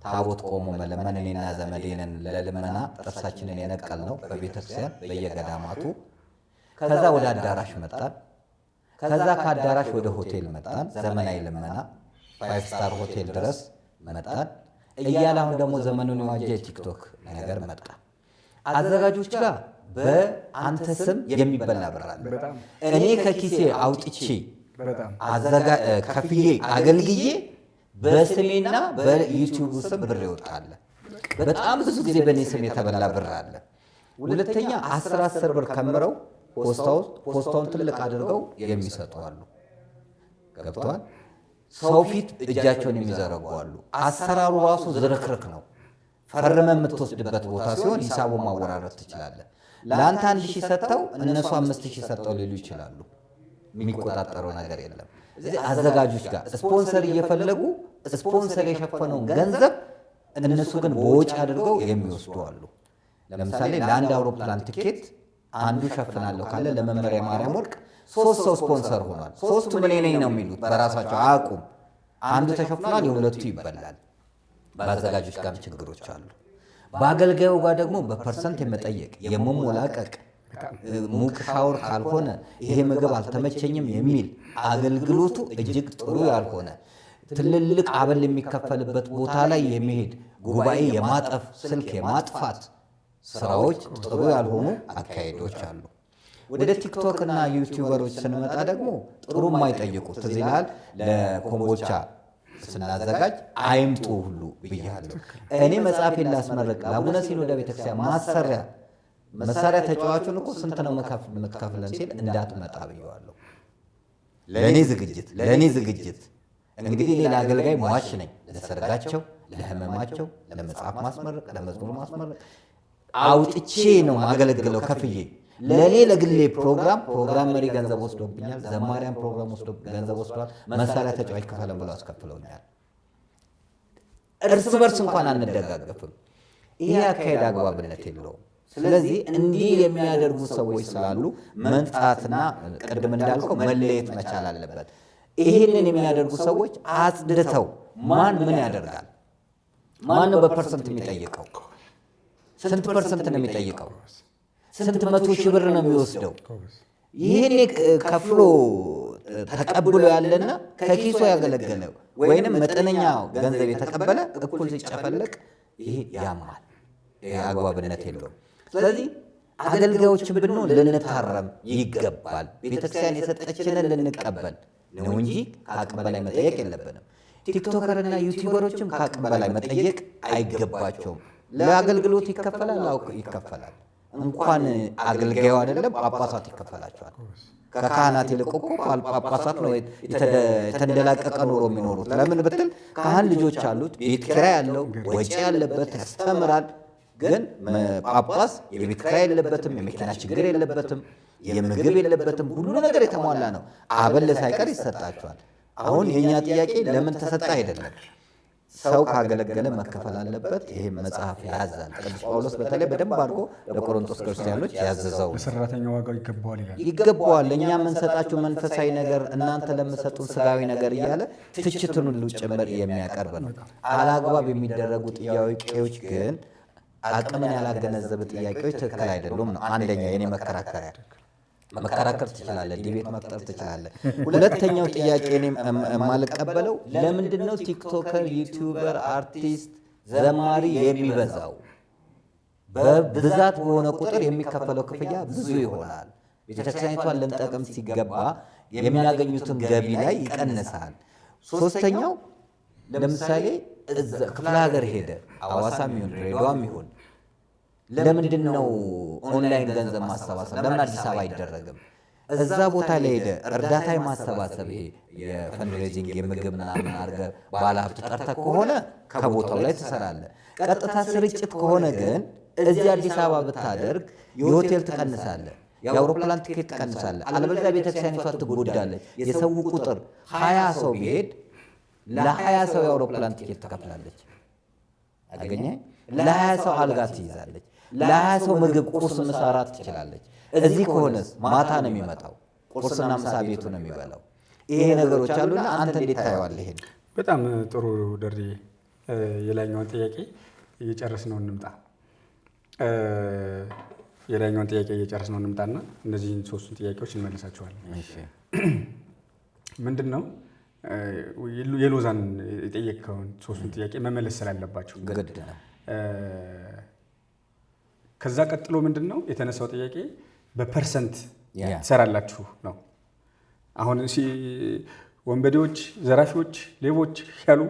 ታቦት ቆሞ መለመን እኔና ዘመዴንን ለልመና ጥርሳችንን የነቀል ነው በቤተክርስቲያን በየገዳማቱ። ከዛ ወደ አዳራሽ መጣን። ከዛ ከአዳራሽ ወደ ሆቴል መጣን፣ ዘመናዊ ልመና 5 ስታር ሆቴል ድረስ መጣን እያለ አሁን ደግሞ ዘመኑን የዋጀ የቲክቶክ ነገር መጣ። አዘጋጆች ጋር በአንተ ስም የሚበላ ብር አለ። እኔ ከኪሴ አውጥቼ ከፍዬ አገልግዬ በስሜና በዩቲዩብ ስም ብር ይወጣል። በጣም ብዙ ጊዜ በእኔ ስም የተበላ ብር አለ። ሁለተኛ 10 ብር ከምረው ፖስታውን ትልቅ አድርገው የሚሰጡ አሉ። ገብተዋል። ሰው ፊት እጃቸውን የሚዘረጉ አሉ። አሰራሩ ራሱ ዝርክርክ ነው። ፈርመ የምትወስድበት ቦታ ሲሆን ሂሳቡን ማወራረድ ትችላለህ። ለአንተ 1000 ሰጥተው እነሱ 5000 ሰጥተው ሊሉ ይችላሉ። የሚቆጣጠረው ነገር የለም። እዚህ አዘጋጆች ጋር ስፖንሰር እየፈለጉ ስፖንሰር የሸፈነውን ገንዘብ እነሱ ግን በወጪ አድርገው የሚወስዱ አሉ። ለምሳሌ ለአንድ አውሮፕላን ቲኬት አንዱ ሸፍናለሁ ካለ ለመመሪያ ማርያም ወርቅ 3 ሰው ስፖንሰር ሆኗል። 3ቱ ምን ነኝ ነው የሚሉት በራሳቸው አያውቁም። አንዱ ተሸፍኗል፣ የሁለቱ ይበላል። በአዘጋጆች ጋር ችግሮች አሉ። በአገልጋዩ ጋር ደግሞ በፐርሰንት የመጠየቅ የመሞላቀቅ ሙቅ ሻወር ካልሆነ ይሄ ምግብ አልተመቸኝም የሚል አገልግሎቱ እጅግ ጥሩ ያልሆነ ትልልቅ አበል የሚከፈልበት ቦታ ላይ የሚሄድ ጉባኤ የማጠፍ ስልክ የማጥፋት ስራዎች ጥሩ ያልሆኑ አካሄዶች አሉ። ወደ ቲክቶክ እና ዩቲዩበሮች ስንመጣ ደግሞ ጥሩ የማይጠይቁ ትዝ ይልሃል፣ ለኮምቦልቻ ስናዘጋጅ አይምጡ ሁሉ ብያለሁ። እኔ መጽሐፌን ላስመረቅ ለአቡነ ሲኖዳ ቤተክርስቲያን መሳሪያ ተጫዋቹን እኮ ስንት ነው የምትከፍለን ሲል እንዳትመጣ ብየዋለሁ። ለእኔ ዝግጅት እንግዲህ እኔ ለአገልጋይ ሟች ነኝ። ለሰርጋቸው፣ ለህመማቸው፣ ለመጽሐፍ ማስመረቅ፣ ለመዝሙር ማስመረቅ አውጥቼ ነው ማገለግለው ከፍዬ። ለእኔ ለግሌ ፕሮግራም መሪ ገንዘብ ወስዶብኛል። ዘማሪያን ፕሮግራም ገንዘብ ወስዷል። መሳሪያ ተጫዋች ክፈለን ብለው አስከፍለውኛል። እርስ በርስ እንኳን አንደጋገፍም። ይሄ አካሄድ አግባብነት የለውም። ስለዚህ እንዲህ የሚያደርጉ ሰዎች ስላሉ መንጣትና ቅድም እንዳልከው መለየት መቻል አለበት። ይህንን የሚያደርጉ ሰዎች አጽድተው ማን ምን ያደርጋል? ማን ነው በፐርሰንት የሚጠይቀው? ስንት ፐርሰንት ነው የሚጠይቀው? ስንት 100 ሺህ ብር ነው የሚወስደው? ይህን ከፍሎ ተቀብሎ ያለና ከኪሶ ያገለገለ ወይንም መጠነኛ ገንዘብ የተቀበለ እኩል ሲጨፈለቅ ይሄ ያማል። ይሄ አግባብነት የለውም። ስለዚህ አገልጋዮችን ብንሆን ልንታረም ይገባል። ቤተክርስቲያን የሰጠችንን ልንቀበል ነው እንጂ ከአቅም በላይ መጠየቅ የለብንም። ቲክቶከርና ዩቲዩበሮችም ከአቅም በላይ መጠየቅ አይገባቸውም። ለአገልግሎት ይከፈላል፣ ይከፈላል። እንኳን አገልጋዩ አይደለም ጳጳሳት ይከፈላቸዋል። ከካህናት ይልቅ እኮ ጳጳሳት ነው የተንደላቀቀ ኑሮ የሚኖሩት። ለምን ብትል ካህን ልጆች አሉት፣ ቤት ኪራይ ያለው፣ ወጪ ያለበት፣ ያስተምራል። ግን ጳጳስ የቤት ኪራይ የለበትም፣ የመኪና ችግር የለበትም፣ የምግብ የለበትም። ሁሉ ነገር የተሟላ ነው። አበል ሳይቀር ይሰጣቸዋል። አሁን የኛ ጥያቄ ለምን ተሰጠ አይደለም። ሰው ካገለገለ መከፈል አለበት። ይሄ መጽሐፍ ያዛል። ቅዱስ ጳውሎስ በተለይ በደንብ አድርጎ ለቆሮንቶስ ክርስቲያኖች ያዘዘው ለሰራተኛ ዋጋው ይገባዋል ይላል። ይገባዋል። እኛ የምንሰጣችሁ መንፈሳዊ ነገር እናንተ ለምትሰጡን ስጋዊ ነገር እያለ ትችትን ሁሉ ጭምር የሚያቀርብ ነው። አላግባብ የሚደረጉ ጥያቄዎች ግን አቅምን ያላገነዘበ ጥያቄዎች ትክክል አይደሉም ነው አንደኛ የኔ መከራከሪያ። መከራከር ትችላለህ፣ ዲቤት መፍጠር ትችላለህ። ሁለተኛው ጥያቄ እኔ የማልቀበለው ለምንድን ነው ቲክቶከር፣ ዩቲዩበር፣ አርቲስት፣ ዘማሪ የሚበዛው? በብዛት በሆነ ቁጥር የሚከፈለው ክፍያ ብዙ ይሆናል። ቤተክርስቲያኒቷን ልንጠቅም ሲገባ የሚያገኙትን ገቢ ላይ ይቀንሳል። ሶስተኛው ለምሳሌ ክፍለ ሀገር ሄደ ሐዋሳም ይሁን ድሬዳዋም ይሁን ለምንድን ነው ኦንላይን ገንዘብ ማሰባሰብ ለምን አዲስ አበባ አይደረግም? እዛ ቦታ ላይ ሄደ እርዳታ የማሰባሰብ ይሄ የፈንድሬዚንግ የምግብ ምናምን አድርገህ ባለሀብት ጠርተህ ከሆነ ከቦታው ላይ ትሰራለህ። ቀጥታ ስርጭት ከሆነ ግን እዚህ አዲስ አበባ ብታደርግ የሆቴል ትቀንሳለህ፣ የአውሮፕላን ቲኬት ትቀንሳለህ። አለበለዚያ ቤተክርስቲያኒቷ ትጎዳለች። የሰው ቁጥር 20 ሰው ቢሄድ ለ20 ሰው የአውሮፕላን ቲኬት ትከፍላለች። አገኘ ለ20 ሰው አልጋ ትይዛለች። ለ20 ሰው ምግብ ቁርስ፣ ምሳ፣ እራት ትችላለች። እዚህ ከሆነስ ማታ ነው የሚመጣው፣ ቁርስና ምሳ ቤቱ ነው የሚበላው። ይሄ ነገሮች አሉና አንተ እንዴት ታየዋለህ? ይሄን በጣም ጥሩ ደሬ። የላይኛውን ጥያቄ እየጨረስነው እንምጣና እነዚህን ሶስቱን ጥያቄዎች እንመልሳቸዋለን። ምንድን ነው የሎዛን የጠየቅከውን ሶስቱን ጥያቄ መመለስ ስላለባቸው ግድ ነው። ከዛ ቀጥሎ ምንድን ነው የተነሳው ጥያቄ በፐርሰንት ትሰራላችሁ ነው። አሁን ወንበዴዎች፣ ዘራፊዎች፣ ሌቦች ያሉ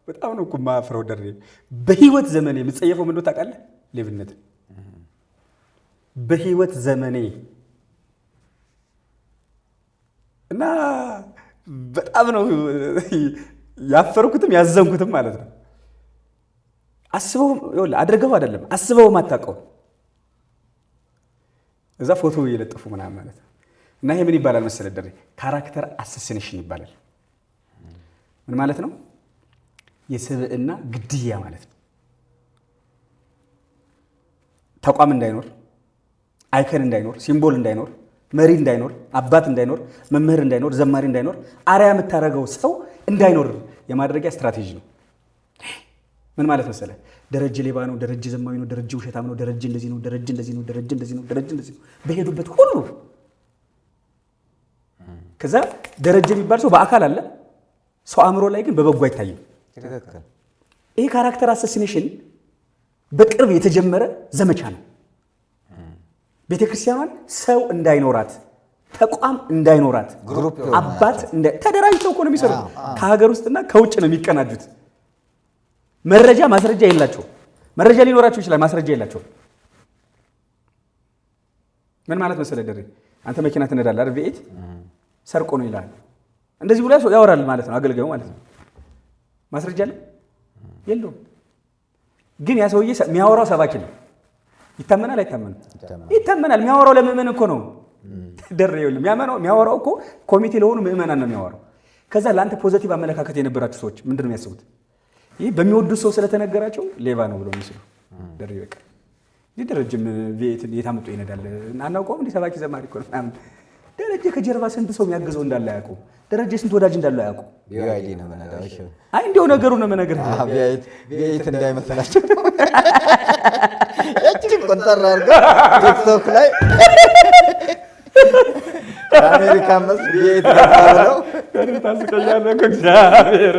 በጣም ነው እኮ የማፍረው ደሬ። በህይወት ዘመኔ የምጸየፈው ምንድን ነው ታውቃለህ? ሌብነትን በህይወት ዘመኔ እና በጣም ነው ያፈርኩትም ያዘንኩትም ማለት ነው። አስበው አድርገው አይደለም አስበው ማታውቀው እዛ ፎቶ እየለጠፉ ምናምን ማለት ነው። እና ይሄ ምን ይባላል መሰለህ ደሬ? ካራክተር አሰሲኔሽን ይባላል። ምን ማለት ነው? የስብዕና ግድያ ማለት ነው። ተቋም እንዳይኖር፣ አይከን እንዳይኖር፣ ሲምቦል እንዳይኖር፣ መሪ እንዳይኖር፣ አባት እንዳይኖር፣ መምህር እንዳይኖር፣ ዘማሪ እንዳይኖር፣ አርአያ የምታደርገው ሰው እንዳይኖር የማድረጊያ ስትራቴጂ ነው። ምን ማለት መሰለህ? ደረጀ ሌባ ነው፣ ደረጀ ዘማዊ ነው፣ ደረጀ ውሸታም ነው፣ ደረጀ እንደዚህ ነው፣ ደረጀ እንደዚህ ነው፣ ደረጀ እንደዚህ ነው፣ ደረጀ እንደዚህ ነው በሄዱበት ሁሉ። ከዛ ደረጀ የሚባል ሰው በአካል አለ፣ ሰው አእምሮ ላይ ግን በበጎ አይታይም። ይሄ ካራክተር አሰሲኔሽን በቅርብ የተጀመረ ዘመቻ ነው። ቤተክርስቲያኗን ሰው እንዳይኖራት፣ ተቋም እንዳይኖራት፣ አባት ተደራጅተው እኮ ነው የሚሰሩት። ከሀገር ውስጥና ከውጭ ነው የሚቀናጁት። መረጃ ማስረጃ የላቸው። መረጃ ሊኖራቸው ይችላል፣ ማስረጃ የላቸው። ምን ማለት መሰለህ ደሬ? አንተ መኪና ትነዳለህ አይደል? ቪኤት ሰርቆ ነው ይላል። እንደዚህ ብሎ ያወራል ማለት ነው፣ አገልጋዩ ማለት ነው። ማስረጃ አለ የለውም። ግን ያ ሰውዬ የሚያወራው ሰባኪ ነው። ይታመናል አይታመንም? ይታመናል። የሚያወራው ለምእመን እኮ ነው ደሬ። ይኸውልህ የሚያወራው እኮ ኮሚቴ ለሆኑ ምእመናን ነው የሚያወራው። ከዛ ለአንተ ፖዘቲቭ አመለካከት የነበራችሁ ሰዎች ምንድን ነው የሚያስቡት? ይህ በሚወዱት ሰው ስለተነገራቸው ሌባ ነው ብሎ የሚስሉ ደሬ። በቃ ይህ ደረጀም ቤት የታመጡ ይነዳል አናውቀውም። እንዲህ ሰባኪ ዘማሪ እኮ ነው ምናምን። ደረጀ ከጀርባ ስንት ሰው የሚያግዘው እንዳለ አያውቁ። ደረጀ ስንት ወዳጅ እንዳለው አያውቁ። ቢዋይዲ ነው መነዳው። እሺ አይ እንዲያው ነገሩ ነው መነገር። ቢዋይዲ እንዳይመስላችሁ እቺ ቆንጠራ አድርጋ ቲክቶክ ላይ አሜሪካ መስ ቢዋይዲ ተባለው ታስቀያለህ ከእግዚአብሔር።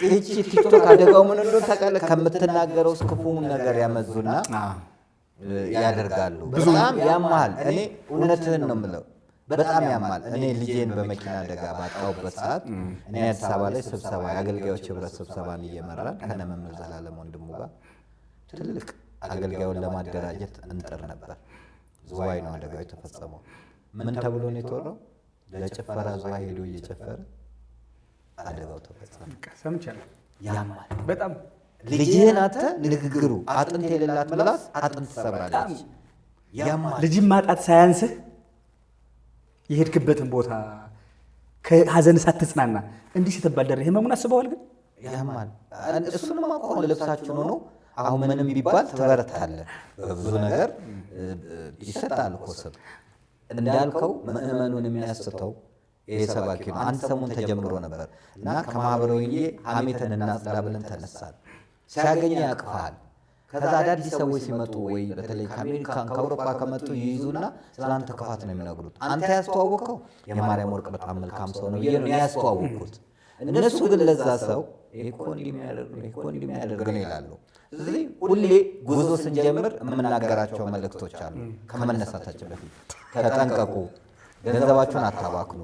እቺ ቲክቶክ አደጋው ምን እንደሆነ ታውቃለህ? ከምትናገረው ክፉውን ነገር ያመዙና ያደርጋሉ። በጣም ያማል። እኔ እውነትህን ነው የምለው፣ በጣም ያማል። እኔ ልጄን በመኪና አደጋ ባጣሁበት ሰዓት እኔ አዲስ አበባ ላይ ስብሰባ የአገልጋዮች ህብረት ስብሰባን እየመራን ከነ መምህር ዘላለም ወንድሙ ጋር ትልቅ አገልጋዩን ለማደራጀት እንጥር ነበር። ዝዋይ ነው አደጋው የተፈጸመው። ምን ተብሎ ነው የተወራው? ለጭፈራ ዝዋይ ሄዶ እየጨፈረ አደጋው ተፈጸመ። ሰምቻለሁ። ያማል በጣም ልጅህን አንተ ንግግሩ አጥንት የሌላት ምላስ አጥንት ትሰብራለች። ያማል። ልጅን ማጣት ሳያንስህ የሄድክበትን ቦታ ከሀዘን ሳትጽናና እንዲህ ስትባል ደሬ ህመሙን አስበዋል። ግን ያማል። እሱንም አሁን ልብሳችን ሆኖ አሁን ምንም ቢባል ትበረታለህ። በብዙ ነገር ይሰጣል እኮ ስም እንዳልከው ምእመኑን የሚያስተው ይሄ ሰባኪ ነው። አንድ ሰሞን ተጀምሮ ነበር እና ከማህበራዊ ሀሜትን እናጽዳ ብለን ተነሳን። ሲያገኘ ያቅፋል። ከዛ አዳዲስ ሰዎች ሲመጡ ወይ በተለይ ከአሜሪካን ከአውሮፓ ከመጡ ይይዙና ስለአንተ ክፋት ነው የሚነግሩት። አንተ ያስተዋወቀው የማርያም ወርቅ በጣም መልካም ሰው ነው ብዬ ነው ያስተዋወቅኩት። እነሱ ግን ለዛ ሰው ይሄ እኮ እንዲህ የሚያደርግ ነው ይላሉ። ስለዚህ ሁሌ ጉዞ ስንጀምር የምናገራቸው መልእክቶች አሉ። ከመነሳታችን በፊት ተጠንቀቁ፣ ገንዘባችሁን አታባክኑ።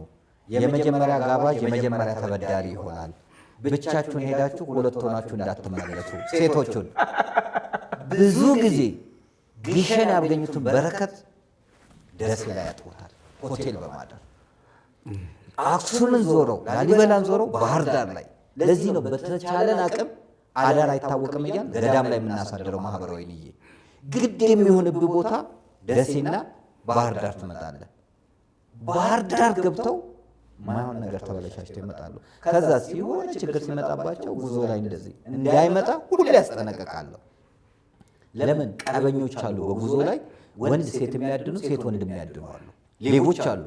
የመጀመሪያ ጋባዥ የመጀመሪያ ተበዳሪ ይሆናል። ብቻችሁን ሄዳችሁ ሁለት ሆናችሁ እንዳትመለሱ። ሴቶቹን ብዙ ጊዜ ግሸን ያገኙትን በረከት ደሴ ላይ ያጥፉታል፣ ሆቴል በማደር አክሱምን ዞረው ላሊበላን ዞረው ባህር ዳር ላይ። ለዚህ ነው በተቻለን አቅም አዳር አይታወቅም እያል ገዳም ላይ የምናሳድረው ማህበራዊ ንዬ ግድ የሚሆንብህ ቦታ ደሴና ባህር ዳር ትመጣለህ። ባህር ዳር ገብተው ማይሆን ነገር ተበለሻሽተው ይመጣሉ። ከዛ ሲሆን ችግር ሲመጣባቸው ጉዞ ላይ እንደዚህ እንዳይመጣ ሁሌ ያስጠነቀቃለሁ። ለምን ቀበኞች አሉ በጉዞ ላይ ወንድ ሴት የሚያድኑ ሴት ወንድ የሚያድኑ አሉ። ሌቦች አሉ።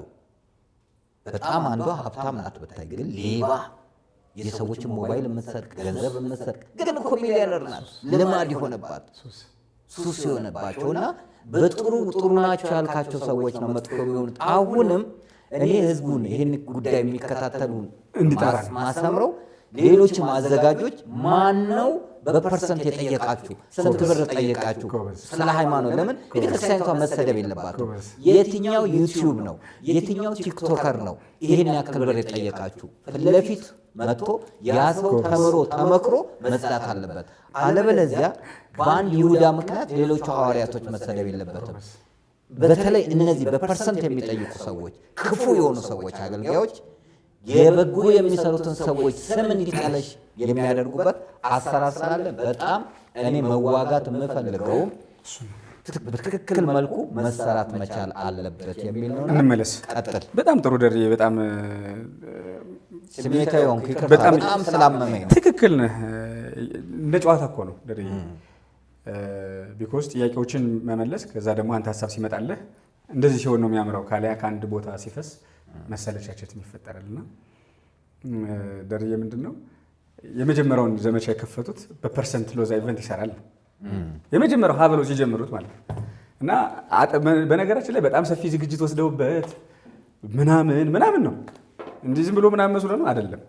በጣም አንዷ ሀብታም ናት ብታይ፣ ግን ሌባ የሰዎችን ሞባይል የምትሰርቅ ገንዘብ የምትሰርቅ ግን እኮ ሚሊዮነር ናት። ልማድ የሆነባት ሱስ የሆነባቸውና በጥሩ ጥሩ ናቸው ያልካቸው ሰዎች ነው መጥፎ የሚሆኑት። አሁንም እኔ ህዝቡን ይህን ጉዳይ የሚከታተሉ ማሰምረው ሌሎችም አዘጋጆች ማነው በፐርሰንት የጠየቃችሁ? ስንት ብር ጠየቃችሁ? ስለ ሃይማኖት ለምን ቤተክርስቲያኒቷ መሰደብ የለባትም? የትኛው ዩቲዩብ ነው የትኛው ቲክቶከር ነው ይህን ያክል ብር የጠየቃችሁ? ፊት ለፊት መጥቶ ያ ሰው ተምሮ ተመክሮ መጽዳት አለበት። አለበለዚያ በአንድ ይሁዳ ምክንያት ሌሎቹ ሐዋርያቶች መሰደብ የለበትም። በተለይ እነዚህ በፐርሰንት የሚጠይቁ ሰዎች፣ ክፉ የሆኑ ሰዎች፣ አገልጋዮች የበጎ የሚሰሩትን ሰዎች ስም እንዲጠለሽ የሚያደርጉበት አሰራር ስላለ በጣም እኔ መዋጋት የምፈልገውም በትክክል መልኩ መሰራት መቻል አለበት የሚል ነው። እንመለስ። ቀጥል። በጣም ጥሩ ደሬ፣ በጣም ስሜታዊ ሆንኩ፣ በጣም ስላመመኝ ነው። ትክክል ነህ። እንደ ጨዋታ እኮ ነው ደሬ። ቢኮዝ ጥያቄዎችን መመለስ ከዛ ደግሞ አንተ ሀሳብ ሲመጣለህ እንደዚህ ሲሆን ነው የሚያምረው። ካሊያ ከአንድ ቦታ ሲፈስ መሰለቻቸት ይፈጠራልና ደርዬ ምንድን ነው የመጀመሪያውን ዘመቻ የከፈቱት በፐርሰንት ሎዛ ኢቨንት ይሰራል የመጀመሪያው ሀብለው ሲጀምሩት ማለት እና በነገራችን ላይ በጣም ሰፊ ዝግጅት ወስደውበት ምናምን ነው እንዲህ ዝም ብሎ ምናምን መስሎ ነው አይደለም።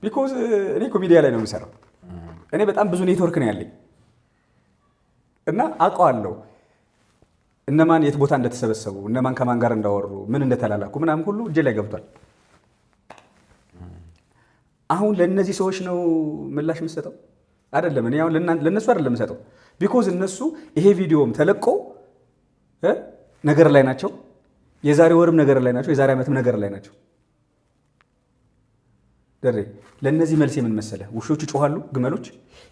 ቢኮዝ እኔ ሚዲያ ላይ ነው የምሰራው። እኔ በጣም ብዙ ኔትወርክ ነው ያለኝ እና አውቀዋለሁ እነማን የት ቦታ እንደተሰበሰቡ እነማን ከማን ጋር እንዳወሩ ምን እንደተላላኩ ምናምን ሁሉ እጄ ላይ ገብቷል። አሁን ለነዚህ ሰዎች ነው ምላሽ የምሰጠው አይደለም። እኔ አሁን ለነሱ አይደለም የምሰጠው። ቢኮዝ እነሱ ይሄ ቪዲዮም ተለቆ ነገር ላይ ናቸው። የዛሬ ወርም ነገር ላይ ናቸው። የዛሬ ዓመትም ነገር ላይ ናቸው። ደሬ ለነዚህ መልስ ምን መሰለ? ውሾች ይጮሃሉ፣ ግመሎች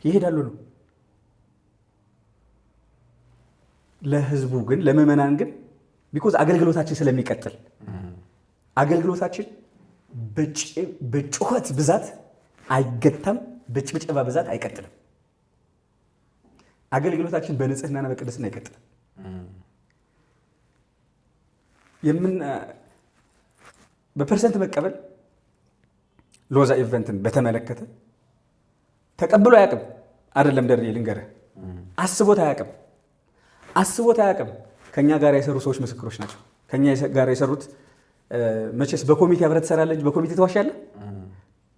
ይሄዳሉ ነው። ለህዝቡ ግን ለምዕመናን ግን ቢኮዝ አገልግሎታችን ስለሚቀጥል አገልግሎታችን በጩኸት ብዛት አይገታም፣ በጭብጨባ ብዛት አይቀጥልም። አገልግሎታችን በንጽህናና በቅድስና ይቀጥላል። በፐርሰንት መቀበል ሎዛ ኢቨንትን በተመለከተ ተቀብሎ አያውቅም። አይደለም ደሬ ልንገርህ፣ አስቦት አያውቅም። ከኛ ጋር የሰሩ ሰዎች ምስክሮች ናቸው። ከኛ ጋር የሰሩት መቼስ በኮሚቴ አብረህ ትሰራለህ እንጂ በኮሚቴ ትዋሻለህ?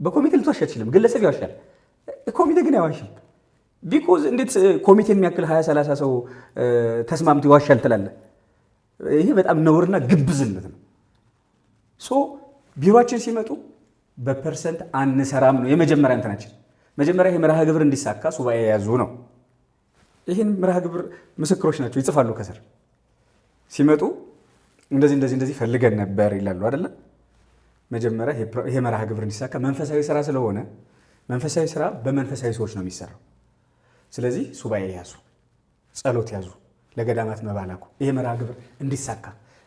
በኮሚቴ ልትዋሽ አትችልም። ግለሰብ ይዋሻል፣ ኮሚቴ ግን አይዋሽም። ቢኮዝ እንዴት ኮሚቴ የሚያክል 20-30 ሰው ተስማምቶ ይዋሻል ትላለህ? ይሄ በጣም ነውርና ግብዝነት ነው። ቢሮአችን ሲመጡ በፐርሰንት አንሰራም ነው የመጀመሪያ እንትናችን። መጀመሪያ ይሄ መርሃ ግብር እንዲሳካ ሱባኤ የያዙ ነው። ይህን መርሃ ግብር ምስክሮች ናቸው፣ ይጽፋሉ ከስር ሲመጡ እንደዚህ ፈልገን ነበር ይላሉ አይደለ? መጀመሪያ ይሄ መርሃ ግብር እንዲሳካ መንፈሳዊ ስራ ስለሆነ መንፈሳዊ ስራ በመንፈሳዊ ሰዎች ነው የሚሰራው። ስለዚህ ሱባኤ ያዙ፣ ጸሎት ያዙ፣ ለገዳማት መባላኩ ይሄ መርሃ ግብር እንዲሳካ።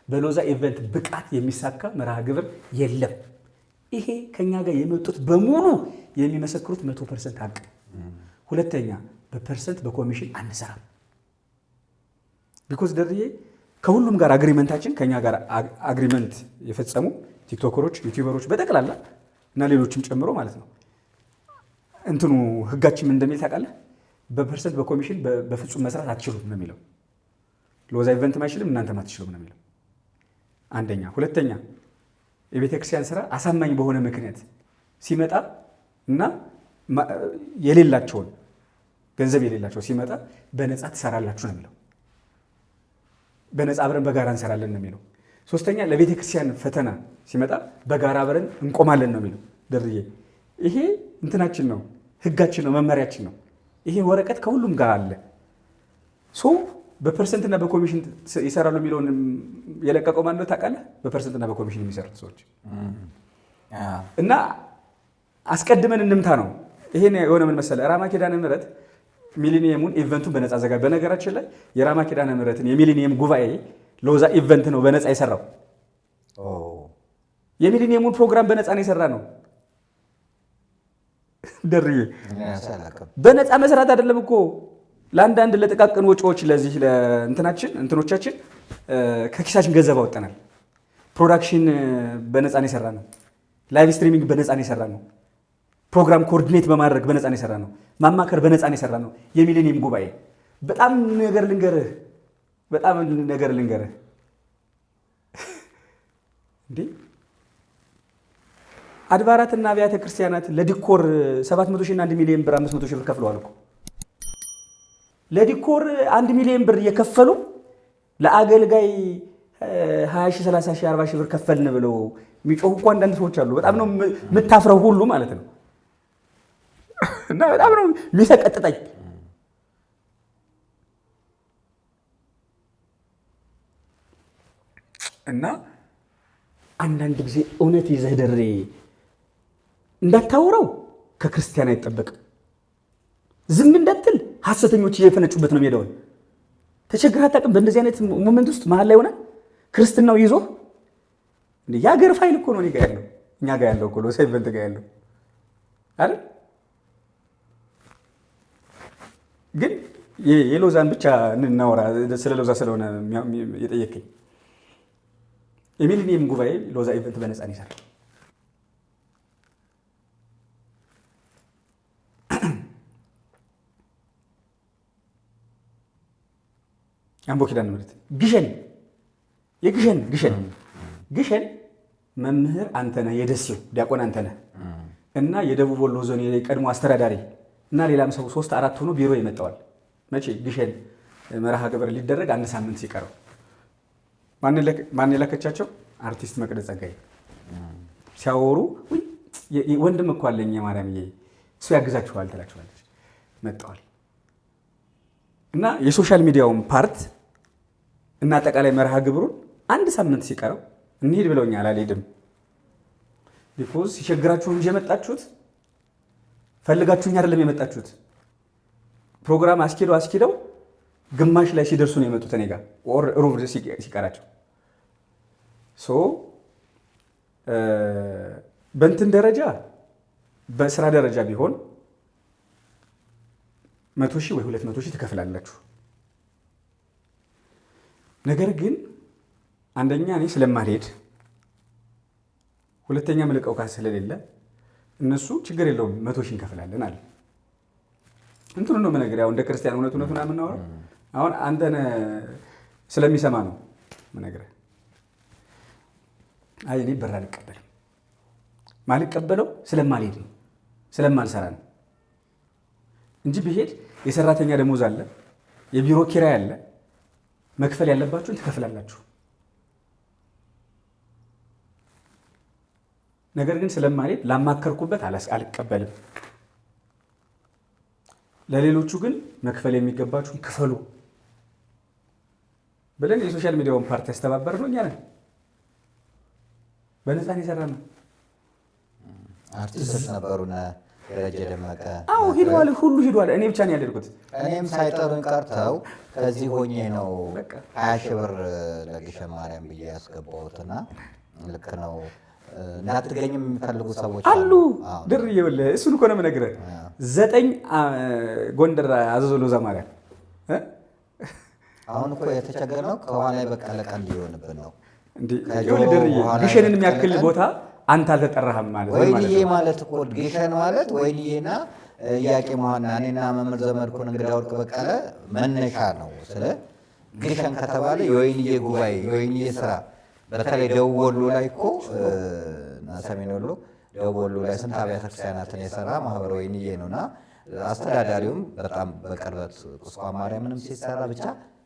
በሎዛ ኢቨንት ብቃት የሚሳካ መርሃ ግብር የለም። ይሄ ከኛ ጋር የመጡት በሙሉ የሚመሰክሩት 100% ሀቅ። ሁለተኛ በፐርሰንት በኮሚሽን አንሰራም። ቢኮዝ ደርዬ ከሁሉም ጋር አግሪመንታችን ከኛ ጋር አግሪመንት የፈጸሙ ቲክቶከሮች፣ ዩቲዩበሮች በጠቅላላ እና ሌሎችም ጨምሮ ማለት ነው እንትኑ ህጋችን ምን እንደሚል ታውቃለህ? በፐርሰንት በኮሚሽን በፍጹም መስራት አትችሉም ነው የሚለው። ሎዛ ኢቨንትም አይችልም እናንተም አትችሉም ነው የሚለው። አንደኛ። ሁለተኛ የቤተክርስቲያን ስራ አሳማኝ በሆነ ምክንያት ሲመጣ እና የሌላቸውን ገንዘብ የሌላቸው ሲመጣ በነፃ ትሰራላችሁ ነው የሚለው። በነፃ አብረን በጋራ እንሰራለን ነው የሚለው። ሶስተኛ ለቤተክርስቲያን ፈተና ሲመጣ በጋራ አብረን እንቆማለን ነው የሚለው። ደርዬ ይሄ እንትናችን ነው፣ ህጋችን ነው፣ መመሪያችን ነው። ይሄ ወረቀት ከሁሉም ጋር አለ። ሶ በፐርሰንትና በኮሚሽን ይሰራሉ የሚለውን የለቀቀው ማን ነው ታውቃለህ? በፐርሰንትና በኮሚሽን የሚሰሩት ሰዎች እና አስቀድመን እንምታ ነው። ይሄን የሆነ ምን መሰለህ ራማ ኪዳነ ምህረት ሚሊኒየሙን ኢቨንቱን በነፃ ዘጋ። በነገራችን ላይ የራማ ኪዳነ ምህረትን የሚሊኒየም ጉባኤ ሎዛ ኢቨንት ነው በነፃ የሰራው። የሚሊኒየሙን ፕሮግራም በነፃ ነው የሰራ ነው። ደርዬ በነፃ መስራት አይደለም እኮ ለአንዳንድ ለጥቃቅን ወጪዎች ለዚህ እንትኖቻችን ከኪሳችን ገንዘብ አወጣናል። ፕሮዳክሽን በነፃ ነው የሰራ ነው። ላይቭ ስትሪሚንግ በነፃ ነው የሰራ ነው። ፕሮግራም ኮኦርዲኔት በማድረግ በነፃ ነው የሰራ ነው። ማማከር በነፃ ነው የሰራ ነው። የሚሊኒየም ጉባኤ በጣም ነገር ልንገርህ እንዴ አድባራትና አብያተ ክርስቲያናት ለዲኮር 700 ሺህ እና 1 ሚሊዮን ብር 500 ሺህ ብር ከፍለዋል እኮ። ለዲኮር 1 ሚሊዮን ብር እየከፈሉ ለአገልጋይ 20 ሺህ 30 ሺህ 40 ሺህ ብር ከፈልን ብለው የሚጮሁ እኮ አንዳንድ ሰዎች አሉ። በጣም ነው የምታፍረው ሁሉ ማለት ነው። እና በጣም ነው የሚሰቀጥጠኝ። እና አንዳንድ ጊዜ እውነት ይዘህ ደሬ እንዳታወራው ከክርስቲያን አይጠበቅም። ዝም እንዳትል ሐሰተኞች እየፈነጩበት ነው ሜዳውን። ተቸግረህ አታውቅም? በእንደዚህ አይነት ሞመንት ውስጥ መሀል ላይ ሆነ ክርስትናው ይዞ የሀገር ፋይል እኮ ነው እኔ ጋ ያለው፣ እኛ ጋ ያለው እኮ ነው ሳይቨንት ጋ ያለው አይደል? ግን የሎዛን ብቻ እናወራ። ስለ ሎዛ ስለሆነ የጠየቀኝ የሚሊኒየም ጉባኤ ሎዛ ኢቨንት በነፃ ነው ይሰራል። አምቦ ኪዳነ ምህረት ግሸን መምህር አንተነህ የደሴው ዲያቆን አንተነህ እና የደቡብ ወሎ ዞን የቀድሞ አስተዳዳሪ እና ሌላም ሰው 3-4 ሆኖ ቢሮ ይመጣዋል። መቼ ግሸን መርሃ ግብር ሊደረግ 1 ሳምንት ሲቀረው ማን የላከቻቸው? አርቲስት መቅደስ ጸጋዬ ሲያወሩ ወንድም እኮ አለኝ የማርያምዬ እሱ ያግዛችኋል ትላችኋለች። መጣዋል እና የሶሻል ሚዲያውን ፓርት እና አጠቃላይ መርሃ ግብሩን 1 ሳምንት ሲቀረው እንሂድ ብለውኛል። አልሄድም። ቢኮዝ ሲቸግራችሁ እንጂ የመጣችሁት ፈልጋችሁኝ አይደለም የመጣችሁት። ፕሮግራም አስኪደው ግማሽ ላይ ሲደርሱ ነው የመጡት እኔ ጋር ሩብ ሲቀራቸው። ሶ በእንትን ደረጃ በስራ ደረጃ ቢሆን 100 ሺህ ወይ 200 ሺህ ትከፍላላችሁ። ነገር ግን አንደኛ እኔ ስለማልሄድ፣ ሁለተኛ ምልቀው ካስ ስለሌለ እነሱ ችግር የለውም 100 ሺህ እንከፍላለን አለ። እንትኑ ነው መነገር ያው እንደ ክርስቲያን እውነቱን የምናወራው። አሁን አንተን ስለሚሰማ ነው መነገር። አይ እኔ ብር አልቀበልም። ማልቀበለው ስለማልሄድ ነው፣ ስለማልሰራ ነው እንጂ ብሄድ የሰራተኛ ደሞዝ አለ፣ የቢሮ ኪራይ አለ፣ መክፈል ያለባችሁን ትከፍላላችሁ። ነገር ግን ስለማልሄድ ላማከርኩበት አልቀበልም። ለሌሎቹ ግን መክፈል የሚገባችሁን ክፈሉ ብለን የሶሻል ሚዲያውን ፓርቲ ያስተባበር ነው እኛ ነን። በነፃ ነው የሰራነው። አርቲስቶች ነበሩና ደረጀ ደመቀ ሂዷል፣ ሁሉ ሂዷል። እኔ ብቻ ነው ያደርኩት። እኔም ሳይጠሩኝ ቀርተው ከዚህ ሆኜ ነው 20 ሺህ ብር ለግሸን ማርያም ብዬ ያስገባሁትና ልክ ነው። እንዳትገኝም የሚፈልጉ ሰዎች አሉ። ድር ይኸውልህ እሱን እኮ ነው የምነግርህ። 9 ጎንደር አዘዞ ሎዛ ማርያም አሁን እኮ የተቸገርነው ከኋላ በቀለ ቀን ሊሆንብን ነው። ግሸንን የሚያክል ቦታ አንተ አልተጠራህም ማለት ነው። ወይንዬ ማለት እኮ ግሸን ማለት ወይንዬና ኢያቄም ሐና እኔና መምህር ዘመድኩን እንግዳ ወርቅ በቀለ መነሻ ነው። ስለ ግሸን ከተባለ የወይንዬ ጉባኤ የወይንዬ ስራ በተለይ ደቡብ ወሎ ላይ እኮ እና ሰሜን ወሎ ደቡብ ወሎ ላይ ስንት አብያተ ክርስቲያናትን የሰራ ማህበረ ወይንዬ ነውና አስተዳዳሪውም በጣም በቅርበት ቁስቋም ማርያምንም ሲሰራ ብቻ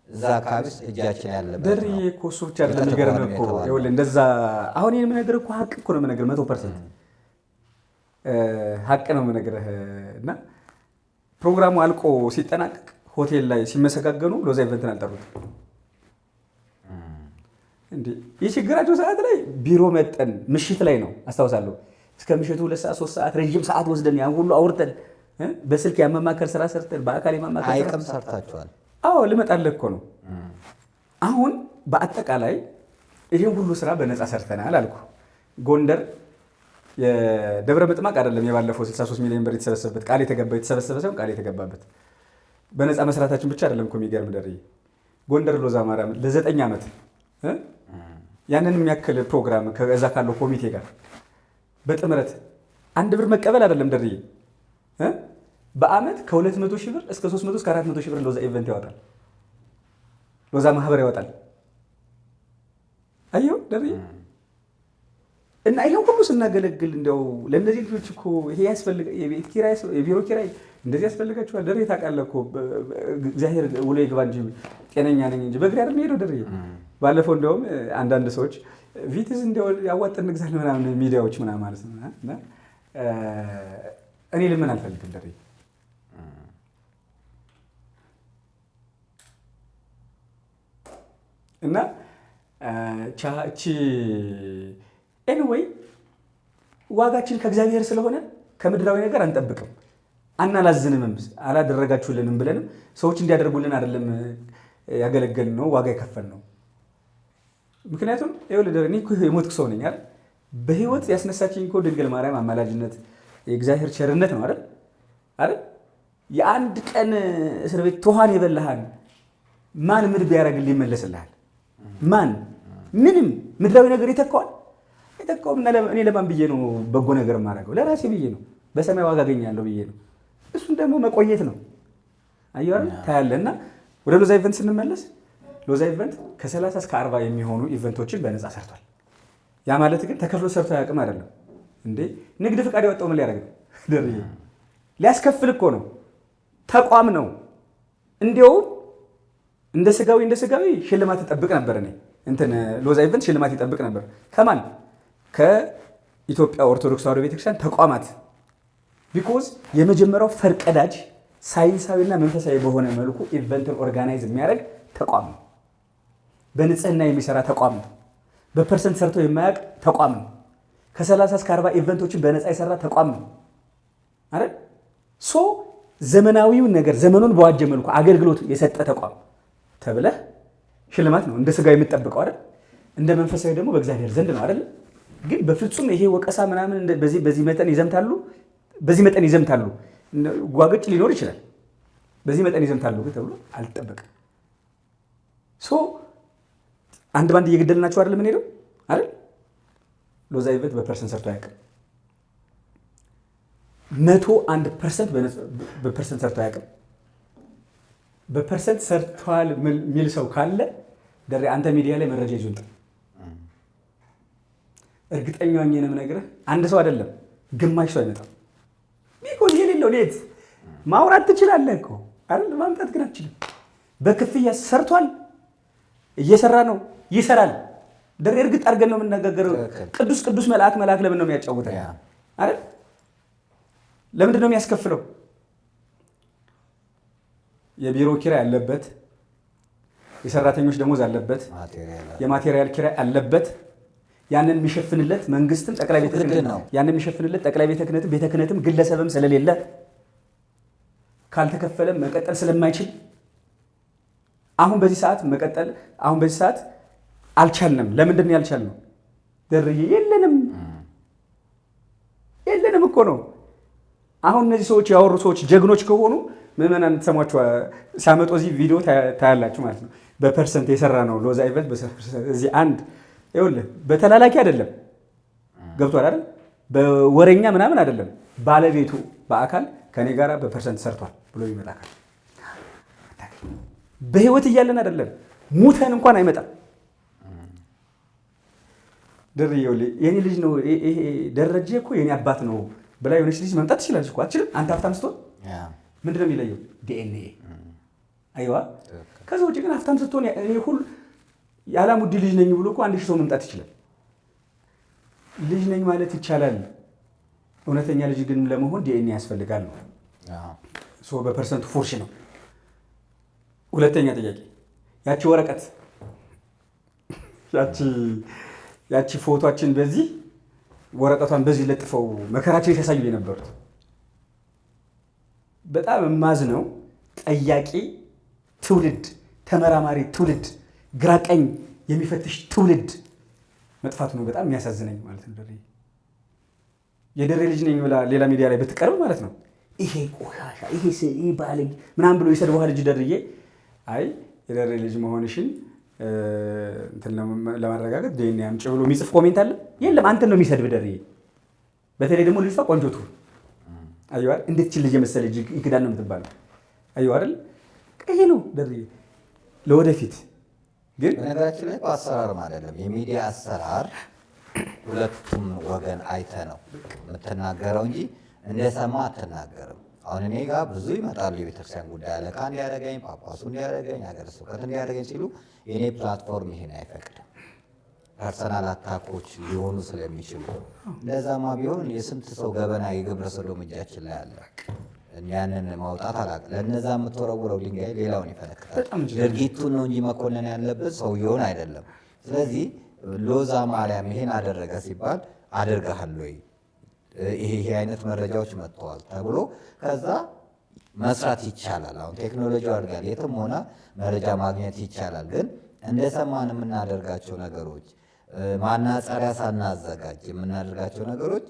እዛ አካባቢ እጃችን ያለበት ደርዬ እኮ እሱ ብቻ አይደለም። የሚገርምህ እኮ ይኸውልህ እንደዛ አሁን የምነግርህ እኮ ሀቅ እኮ ነው የምነግርህ 100%። ሀቅ ነው የምነግርህ። እና ፕሮግራሙ አልቆ ሲጠናቀቅ ሆቴል ላይ ሲመሰጋገኑ ሎዛ ኢቨንትን አልጠሩትም። እንዴ የችግራቸው ሰዓት ላይ ቢሮ መጠን ምሽት ላይ ነው አስታውሳለሁ። እስከ ምሽቱ 2 ሰዓት 3 ሰዓት ረጅም ሰዓት ወስደን ያን ሁሉ አውርተን በስልክ ያመማከር ስራ ሰርተን በአካል የማማከር ስራ አይቀም ሰርታችኋል። አዎ ልመጣልህ እኮ ነው። አሁን በአጠቃላይ ይህን ሁሉ ስራ በነፃ ሰርተናል አልኩ። ጎንደር የደብረ ምጥማቅ አይደለም የባለፈው 63 ሚሊዮን ብር የተሰበሰበበት ቃል የተሰበሰበ ሳይሆን ቃል የተገባበት በነፃ መስራታችን ብቻ አይደለም እኮ የሚገርም ደርዬ። ጎንደር ሎዛ ማርያም ለ9 ዓመት ያንን የሚያክል ፕሮግራም ከዛ ካለው ኮሚቴ ጋር በጥምረት 1 ብር መቀበል አይደለም ደርዬ፣ በአመት ከ200 ሺህ ብር እስከ 300 እስከ 400 ሺህ ብር ሎዛ ኢቨንት ያወጣል፣ ሎዛ ማህበር ያወጣል። አየሁ ደርዬ። እና ይሄን ሁሉ ስናገለግል እንደው ለእነዚህ ልጆች እኮ ይሄ ያስፈልግ የቤት ኪራይ የቢሮ ኪራይ እንደዚህ ያስፈልጋቸዋል። ደርዬ ታውቃለህ እኮ እግዚአብሔር ውሎ ይግባ እንጂ ጤነኛ ነኝ እንጂ በእግሬ አይደል የምሄደው ደርዬ። ባለፈው እንደውም አንዳንድ ሰዎች ቪትዝ እንደው ያዋጣን እንግዛለን ምናምን ሚዲያዎች ምናምን ማለት ነው። እና እኔ ልምን አልፈልግም ደርዬ። እና ቻቺ ኤኒዌይ ዋጋችን ከእግዚአብሔር ስለሆነ ከምድራዊ ነገር አንጠብቅም፣ አናላዝንምም። አላደረጋችሁልንም ብለንም ሰዎች እንዲያደርጉልን አይደለም ያገለገል ነው ዋጋ የከፈል ነው። ምክንያቱም እኔ የሞትኩ ሰው ነኝ አይደል? በህይወት ያስነሳችኝ እኮ ድንግል ማርያም አማላጅነት የእግዚአብሔር ቸርነት ነው አይደል? የአንድ ቀን እስር ቤት ትኋን የበላሃን ማን ምን ቢያደርግልህ ይመለስልሃል? ማን ምንም ምድራዊ ነገር ይተካዋል? አይተካውም። እና እኔ ለማን ብዬ ነው በጎ ነገር የማደርገው? ለራሴ ብዬ ነው። በሰማይ ዋጋ አገኛለሁ ብዬ ነው። እሱን ደግሞ መቆየት ነው። አየሁ አይደል? ታያለህ። እና ወደ ሎዛ ኢቨንት ስንመለስ ሎዛ ኢቨንት ከ30 እስከ 40 የሚሆኑ ኢቨንቶችን በነፃ ሰርቷል። ያ ማለት ግን ተከፍሎ ሰርቶ አያውቅም አይደለም እንዴ። ንግድ ፍቃድ ያወጣው ምን ሊያደርግ ነው ደርዬ? ሊያስከፍል እኮ ነው። ተቋም ነው። እንዲያውም እንደ ስጋዊ ሽልማት ይጠብቅ ነበር። እኔ ሎዛ ኢቨንት ሽልማት ይጠብቅ ነበር። ከማን? ከኢትዮጵያ ኦርቶዶክስ ተዋሕዶ ቤተክርስቲያን ተቋማት። ቢኮዝ የመጀመሪያው ፈርቀዳጅ ሳይንሳዊና መንፈሳዊ በሆነ መልኩ ኢቨንትን ኦርጋናይዝ የሚያደርግ ተቋም ነው። በንጽህና የሚሰራ ተቋም ነው። በፐርሰንት ሰርቶ የማያውቅ ተቋም ነው። ከ30 እስከ 40 ኢቨንቶችን በነፃ የሰራ ተቋም ነው አይደል? ሶ ዘመናዊውን ነገር ዘመኑን በዋጀ መልኩ አገልግሎት የሰጠ ተቋም ተብለህ ሽልማት ነው እንደ ስጋ የምትጠብቀው አይደል? እንደ መንፈሳዊ ደግሞ በእግዚአብሔር ዘንድ ነው አይደል? ግን በፍጹም ይሄ ወቀሳ ምናምን በዚህ መጠን ይዘምታሉ ጓገጭ ሊኖር ይችላል። በዚህ መጠን ይዘምታሉ ተብሎ አልጠበቅም። ሶ አንድ ባንድ እየገደልናቸው አይደል ምን ሄደው አይደል? ሎዛ ኢቨንት በፐርሰንት ሰርቶ አያውቅም። 101% በፐርሰንት ሰርቶ አያውቅም። በፐርሰንት ሰርቷል የሚል ሰው ካለ ደሬ አንተ ሚዲያ ላይ መረጃ ይዞ እንጣ። እርግጠኛ ነኝ የምነግርህ አንድ ሰው አይደለም ግማሽ ሰው አይመጣም። ቢኮዝ የሌለው ሌት ማውራት ትችላለህ እኮ አይደል? ማምጣት ግን አትችልም። በክፍያ ሰርቷል፣ እየሰራ ነው፣ ይሰራል። ደሬ እርግጥ አድርገን ነው የምንነጋገረው። ቅዱስ መልአክ ለምን ነው የሚያጫውተው አይደል? ለምንድን ነው የሚያስከፍለው? የቢሮ ኪራይ አለበት፣ የሰራተኞች ደሞዝ አለበት፣ የማቴሪያል ኪራይ አለበት። ያንን የሚሸፍንለት መንግስትም ጠቅላይ ቤተ ክህነት ነው። ያንን የሚሸፍንለት ጠቅላይ ቤተ ክህነትም ቤተ ክህነትም ግለሰብም ስለሌለ ካልተከፈለም መቀጠል ስለማይችል አሁን በዚህ ሰዓት አልቻልንም። ለምንድን ነው ያልቻልነው? ደርዬ የለንም እኮ ነው። አሁን እነዚህ ሰዎች ያወሩ ሰዎች ጀግኖች ከሆኑ ምዕመናን ተሰሟቸው ሲያመጡ እዚህ ቪዲዮ ታያላችሁ ማለት ነው። በፐርሰንት የሰራ ነው ሎዛ ኢቨንት እዚህ አንድ ይኸውልህ፣ በተላላኪ አይደለም ገብቷል አይደል? በወረኛ ምናምን አይደለም። ባለቤቱ በአካል ከኔ ጋር በፐርሰንት ሰርቷል ብሎ ይመጣል። በህይወት እያለን አይደለም ሙተን እንኳን አይመጣም። ደርዬ የኔ ልጅ ነው ይሄ ደረጀ እኮ የኔ አባት ነው ብላ የሆነች ልጅ መምጣት ትችላለች እኮ አትችልም? አንተ ሀብታም ስትሆን ምንድን ነው የሚለየው? ዲኤንኤ አይዋ። ከዛ ውጭ ግን ሀብታም ስትሆን ሁሉ የአላሙዲ ልጅ ነኝ ብሎ እኮ 1000 ሰው መምጣት ይችላል። ልጅ ነኝ ማለት ይቻላል። እውነተኛ ልጅ ግን ለመሆን ዲኤንኤ ያስፈልጋል ነው። በፐርሰንቱ ፉርሽ ነው። ሁለተኛ ጥያቄ ያቺ ወረቀት ያቺ ፎቶችን በዚህ ወረቀቷን በዚህ ለጥፈው መከራቸው የተሳዩ የነበሩት በጣም የማዝነው ጠያቂ ትውልድ፣ ተመራማሪ ትውልድ፣ ግራቀኝ የሚፈትሽ ትውልድ መጥፋቱ ነው በጣም የሚያሳዝነኝ ማለት ነው። ደሬ የደሬ ልጅ ነኝ ብላ ሌላ ሚዲያ ላይ ብትቀርብ ማለት ነው ይሄ ቆሻሻ ይሄ ባለጌ ምናምን ብሎ የሰድበዋል ልጅ ደርዬ አይ የደሬ ልጅ መሆንሽን እንትን ለማረጋገጥ ዲኤንኤ አምጪ ብሎ የሚጽፍ ኮሜንት አለ? የለም። አንተን ነው የሚሰድብ ደርዬ። በተለይ ደግሞ ልጅቷ ቆንጆ ትሁን አየሁ አይደል? እንዴት ልጅ የመሰለ ልጅ ይክዳል ነው የምትባለው። አየሁ አይደል? ይሄ ነው ደርዬ ለወደፊት ግን በነገራችን ላይ አሰራርም አይደለም የሚዲያ አሰራር ሁለቱም ወገን አይተ ነው የምትናገረው እንጂ እንደሰማ አትናገርም። አሁን እኔ ጋር ብዙ ይመጣሉ የቤተክርስቲያን ጉዳይ አለቃ እንዲያደርገኝ፣ ጳጳሱ እንዲያደርገኝ፣ ሀገረ ስብከት እንዲያደርገኝ ሲሉ የእኔ ፕላትፎርም ይሄን አይፈቅድም። ፐርሰናል አታኮች ሊሆኑ ስለሚችሉ እንደዛማ ቢሆን የስንት ሰው ገበና የግብረ ሰዶም እጃችን ላይ አለ። ያንን ማውጣት አላውቅም። ለእነዛ የምትወረውረው ድንጋይ ሌላውን ይፈነክታል። ድርጊቱን ነው እንጂ መኮንን ያለበት ሰውየውን አይደለም። ስለዚህ ሎዛ ማርያም ይሄን አደረገ ሲባል አድርገሃል ወይ ይሄ አይነት መረጃዎች መጥተዋል ተብሎ ከዛ መስራት ይቻላል። አሁን ቴክኖሎጂው አድርጋል፣ የትም ሆነ መረጃ ማግኘት ይቻላል። ግን እንደሰማን የምናደርጋቸው ነገሮች ማናጸሪያ ሳናዘጋጅ የምናደርጋቸው ነገሮች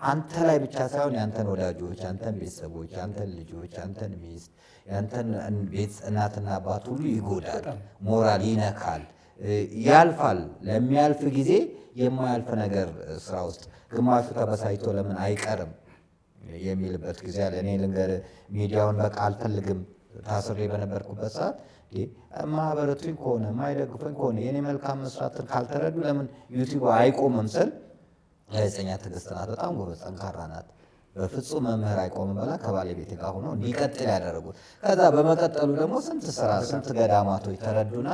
አንተ ላይ ብቻ ሳይሆን ያንተን ወዳጆች፣ ያንተን ቤተሰቦች፣ ያንተን ልጆች፣ ያንተን ሚስት፣ ያንተን ቤት እናትና አባት ሁሉ ይጎዳል፣ ሞራል ይነካል፣ ያልፋል። ለሚያልፍ ጊዜ የማያልፍ ነገር ስራ ውስጥ ግማሹ ተበሳይቶ ለምን አይቀርም የሚልበት ጊዜ አለ። እኔ ልንገርህ ሚዲያውን በቃ አልፈልግም ታስሬ በነበርኩበት ሰዓት ማህበረቱኝ ከሆነ የማይደግፈኝ ከሆነ የኔ መልካም መስራትን ካልተረዱ ለምን ዩቲዩብ አይቆምም ስል ጋዜጠኛ ትዕግስት ናት፣ በጣም ጎበዝ ጠንካራ ናት። በፍጹም መምህር አይቆምም ብላ ከባለቤቴ ጋር ሆኖ እንዲቀጥል ያደረጉት። ከዛ በመቀጠሉ ደግሞ ስንት ስራ ስንት ገዳማቶች ተረዱና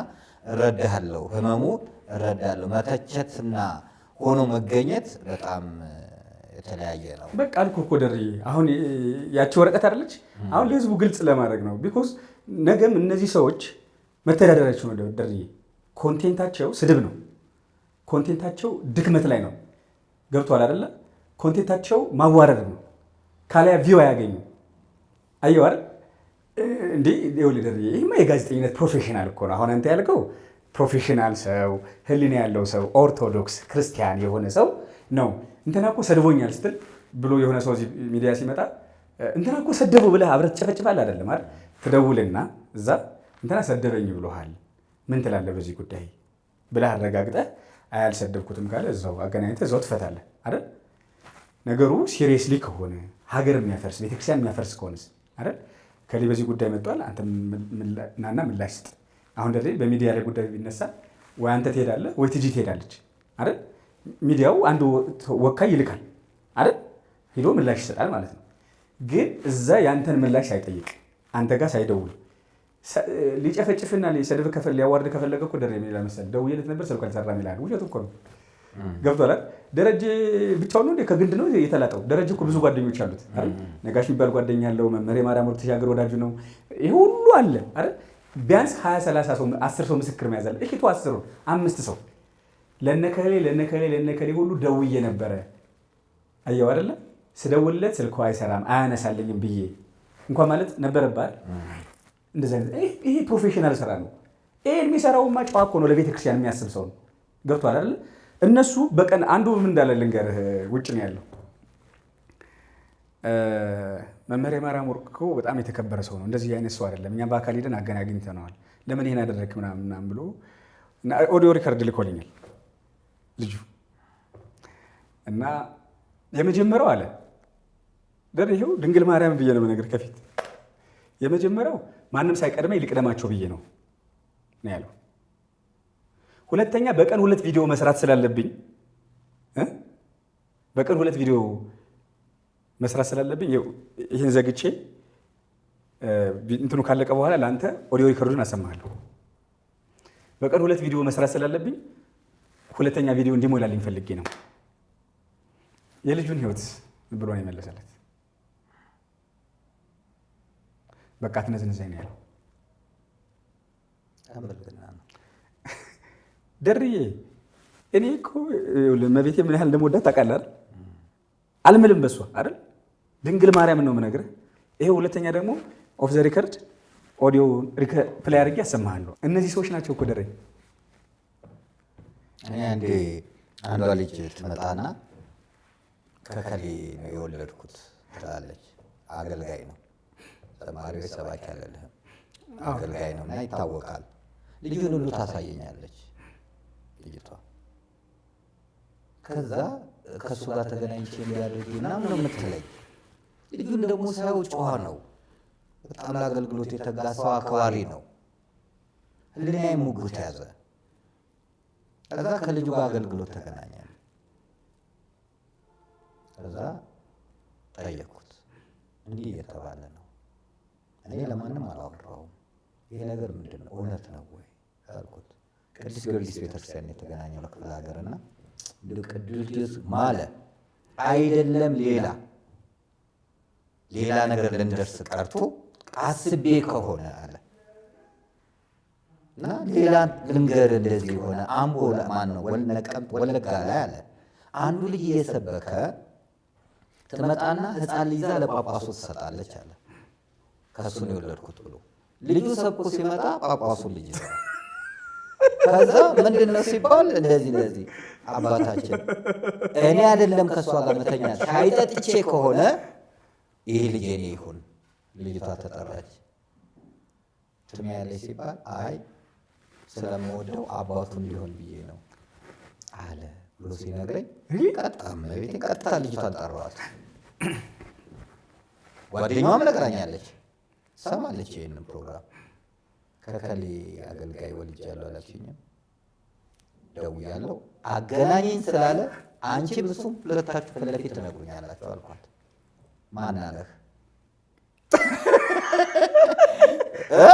እረዳለሁ፣ ህመሙ እረዳለሁ። መተቸትና ሆኖ መገኘት በጣም የተለያየ ነው። በቃ አልኩህ እኮ ደርዬ፣ አሁን ያቺ ወረቀት አይደለች አሁን ለህዝቡ ግልጽ ለማድረግ ነው። ቢኮዝ ነገም እነዚህ ሰዎች መተዳደራቸው ነው ደርዬ። ኮንቴንታቸው ስድብ ነው፣ ኮንቴንታቸው ድክመት ላይ ነው። ገብቷል አይደለ? ኮንቴንታቸው ማዋረድ ነው። ካሊያ ቪው አያገኙ። አየሁ አይደል እንዴ? ይኸውልህ ደርዬ፣ ይሄማ የጋዜጠኝነት ፕሮፌሽናል እኮ ነው። አሁን አንተ ያልከው ፕሮፌሽናል ሰው፣ ህሊና ያለው ሰው፣ ኦርቶዶክስ ክርስቲያን የሆነ ሰው ነው። እንትና እኮ ሰድቦኛል ስትል ብሎ የሆነ ሰው እዚህ ሚዲያ ሲመጣ እንትና እኮ ሰደቡ ብለህ አብረህ ትጨፈጭፋለህ አይደለም አይደል? ትደውልና እዛ እንትና ሰደበኝ ብሎሃል ምን ትላለህ በዚህ ጉዳይ ብለህ አረጋግጠህ አያልሰደብኩትም ካለ እዛው አገናኝተህ እዛው ትፈታለህ አይደል? ነገሩ ሲሪየስሊ ከሆነ ሀገር የሚያፈርስ ቤተክርስቲያን የሚያፈርስ ከሆነስ አይደል? ከሌ በዚህ ጉዳይ መጥቷል፣ አንተ ናና ምላሽ ስጥ። አሁን ደግሞ በሚዲያ ላይ ጉዳይ ቢነሳ ወይ አንተ ትሄዳለህ ወይ ትጂ ትሄዳለች አይደል? ሚዲያው አንዱ ወካይ ይልካል አይደል? ሄዶ ምላሽ ይሰጣል ማለት ነው። ግን እዛ ያንተን ምላሽ ሳይጠይቅ አንተ ጋር ሳይደውል ሊጨፈጭፍና ሊሰድብ ሊያዋርድ ከፈለገ እኮ ደረጀ የሚል መሰለህ ደውዬለት ነበር ስልኩ አልሰራም ይላል። ውሸቱ እኮ ነው። ገብቶሃል? ደረጀ ብቻውን ነው እንዴ? ከግንድ ነው የተላጠው? ደረጀ እኮ ብዙ ጓደኞች አሉት አይደል? ነጋሽ የሚባል ጓደኛ አለው። መምህር ማርያም ወርቅ ተሻገር ወዳጁ ነው። ይሄ ሁሉ አለ አይደል? ቢያንስ 20 30 ሰው 10 ሰው ምስክር መያዝ አለ። እሺ ተው 10 5 ሰው ለነከሌ ሁሉ ደውዬ ነበረ። አየው አይደለ? ስደውልለት ስልኩ አይሰራም አያነሳልኝም ብዬ እንኳን ማለት ነበረባል። እንደዛ ይሄ ፕሮፌሽናል ስራ ነው። ይሄ የሚሰራውማ ጨዋ እኮ ነው። ለቤተ ክርስቲያን የሚያስብ ሰው ነው። ገብቶሃል አይደለ? እነሱ በቀን አንዱ ምን እንዳለ ልንገርህ። ውጭ ነው ያለው መምህር ማርያም ወርቅ እኮ በጣም የተከበረ ሰው ነው። እንደዚህ አይነት ሰው አይደለም። እኛም በአካል ሄደን አገናኝተነዋል። ለምን ይሄን አደረግክ ምናምን ብሎ ኦዲዮ ሪከርድ ልኮልኛል ልጁ እና የመጀመሪያው አለ ይኸው ድንግል ማርያም ብዬ ነው ነገር ከፊት የመጀመሪያው ማንም ሳይቀድመኝ ልቅደማቸው ብዬ ነው ያለው። ሁለተኛ በቀን 2 ቪዲዮ መስራት ስላለብኝ ይህን ዘግቼ እንትኑ ካለቀ በኋላ ለአንተ ኦዲዮ ሪከርዱን አሰማሃለሁ። በቀን 2 ቪዲዮ መስራት ስላለብኝ ሁለተኛ ቪዲዮ እንዲሞላልኝ ፈልጌ ነው። የልጁን ህይወት ብሎ ነው የመለሰለት። በቃ ትነዝንዘኝ ነው ያለው። ደርዬ እኔ እኮ መቤቴ ምን ያህል እንደምወዳት ታውቃለህ አይደል? አልምልም በሷ አይደል? ድንግል ማርያም ነው የምነግርህ። ይሄ ሁለተኛ ደግሞ ኦፍ ዘ ሪከርድ ኦዲዮ ፕሌይ አድርጌ ያሰማሃለሁ። እነዚህ ሰዎች ናቸው እኮ ደሬ። እኔ አንዴ አንዷ ልጅ ትመጣና ከከሌ ነው የወለድኩት ትላለች። አገልጋይ ነው፣ ዘማሪዎች ሰባኪ አይደለም፣ አገልጋይ ነው እና ይታወቃል። ልጁን ሁሉ ታሳየኛለች ልጅቷ። ከዛ ከእሱ ጋር ተገናኝቼ እንዲያደርግ ምናምን ነው የምትለኝ። ልጁን ደግሞ ሳየው ጨዋ ነው፣ በጣም ለአገልግሎት የተጋ ሰው አክባሪ ነው። ህሊናዬ ሙግት ያዘ። ከዛ ከልጁ ጋር አገልግሎት ተገናኛል። ከዛ ጠየቅኩት፣ እንዲህ እየተባለ ነው፣ እኔ ለማንም አላወራሁም፣ ይሄ ነገር ምንድን ነው እውነት ነው ወይ አልኩት። ቅዱስ ጊዮርጊስ ቤተክርስቲያን የተገናኘው ለክፍለ ሀገርና ቅዱስ ማለ አይደለም ሌላ ነገር ልንደርስ ቀርቶ አስቤ ከሆነ አለ እና ሌላ ልንገር እንደዚህ የሆነ አምቦ ማን ነው ወለጋ ላይ አለ አንዱ ልጅ እየሰበከ ትመጣና ህፃን ልጅ ይዛ ለጳጳሱ ትሰጣለች አለ። ከሱ ነው የወለድኩት ብሎ ልጁ ሰብኮ ሲመጣ ጳጳሱን ልጅ ይዘዋል። ከዛ ምንድነው ሲባል እንደዚህ አባታችን እኔ አይደለም ከሷ ጋር መተኛት ሻይ ጠጥቼ ከሆነ ይሄ ልጅ እኔ ይሁን። ልጅቷ ተጠራች። ትሚያለች ሲባል አይ ስለምወደው አባቱ እንዲሆን ብዬ ነው አለ ብሎ ሲነግረኝ ቀጥታ ልጅቷን ጠራዋት። ጓደኛዋም ነግራኛለች፣ ሰማለች ይሄንን ፕሮግራም። ከከሌ አገልጋይ ወልጃለሁ አላችኝም፣ ደውያለሁ አገናኘኝ ስላለ አንቺም እሱም ሁለታችሁ ፊት ለፊት ትነግሩኛላችሁ አልኳት። ማን አለህ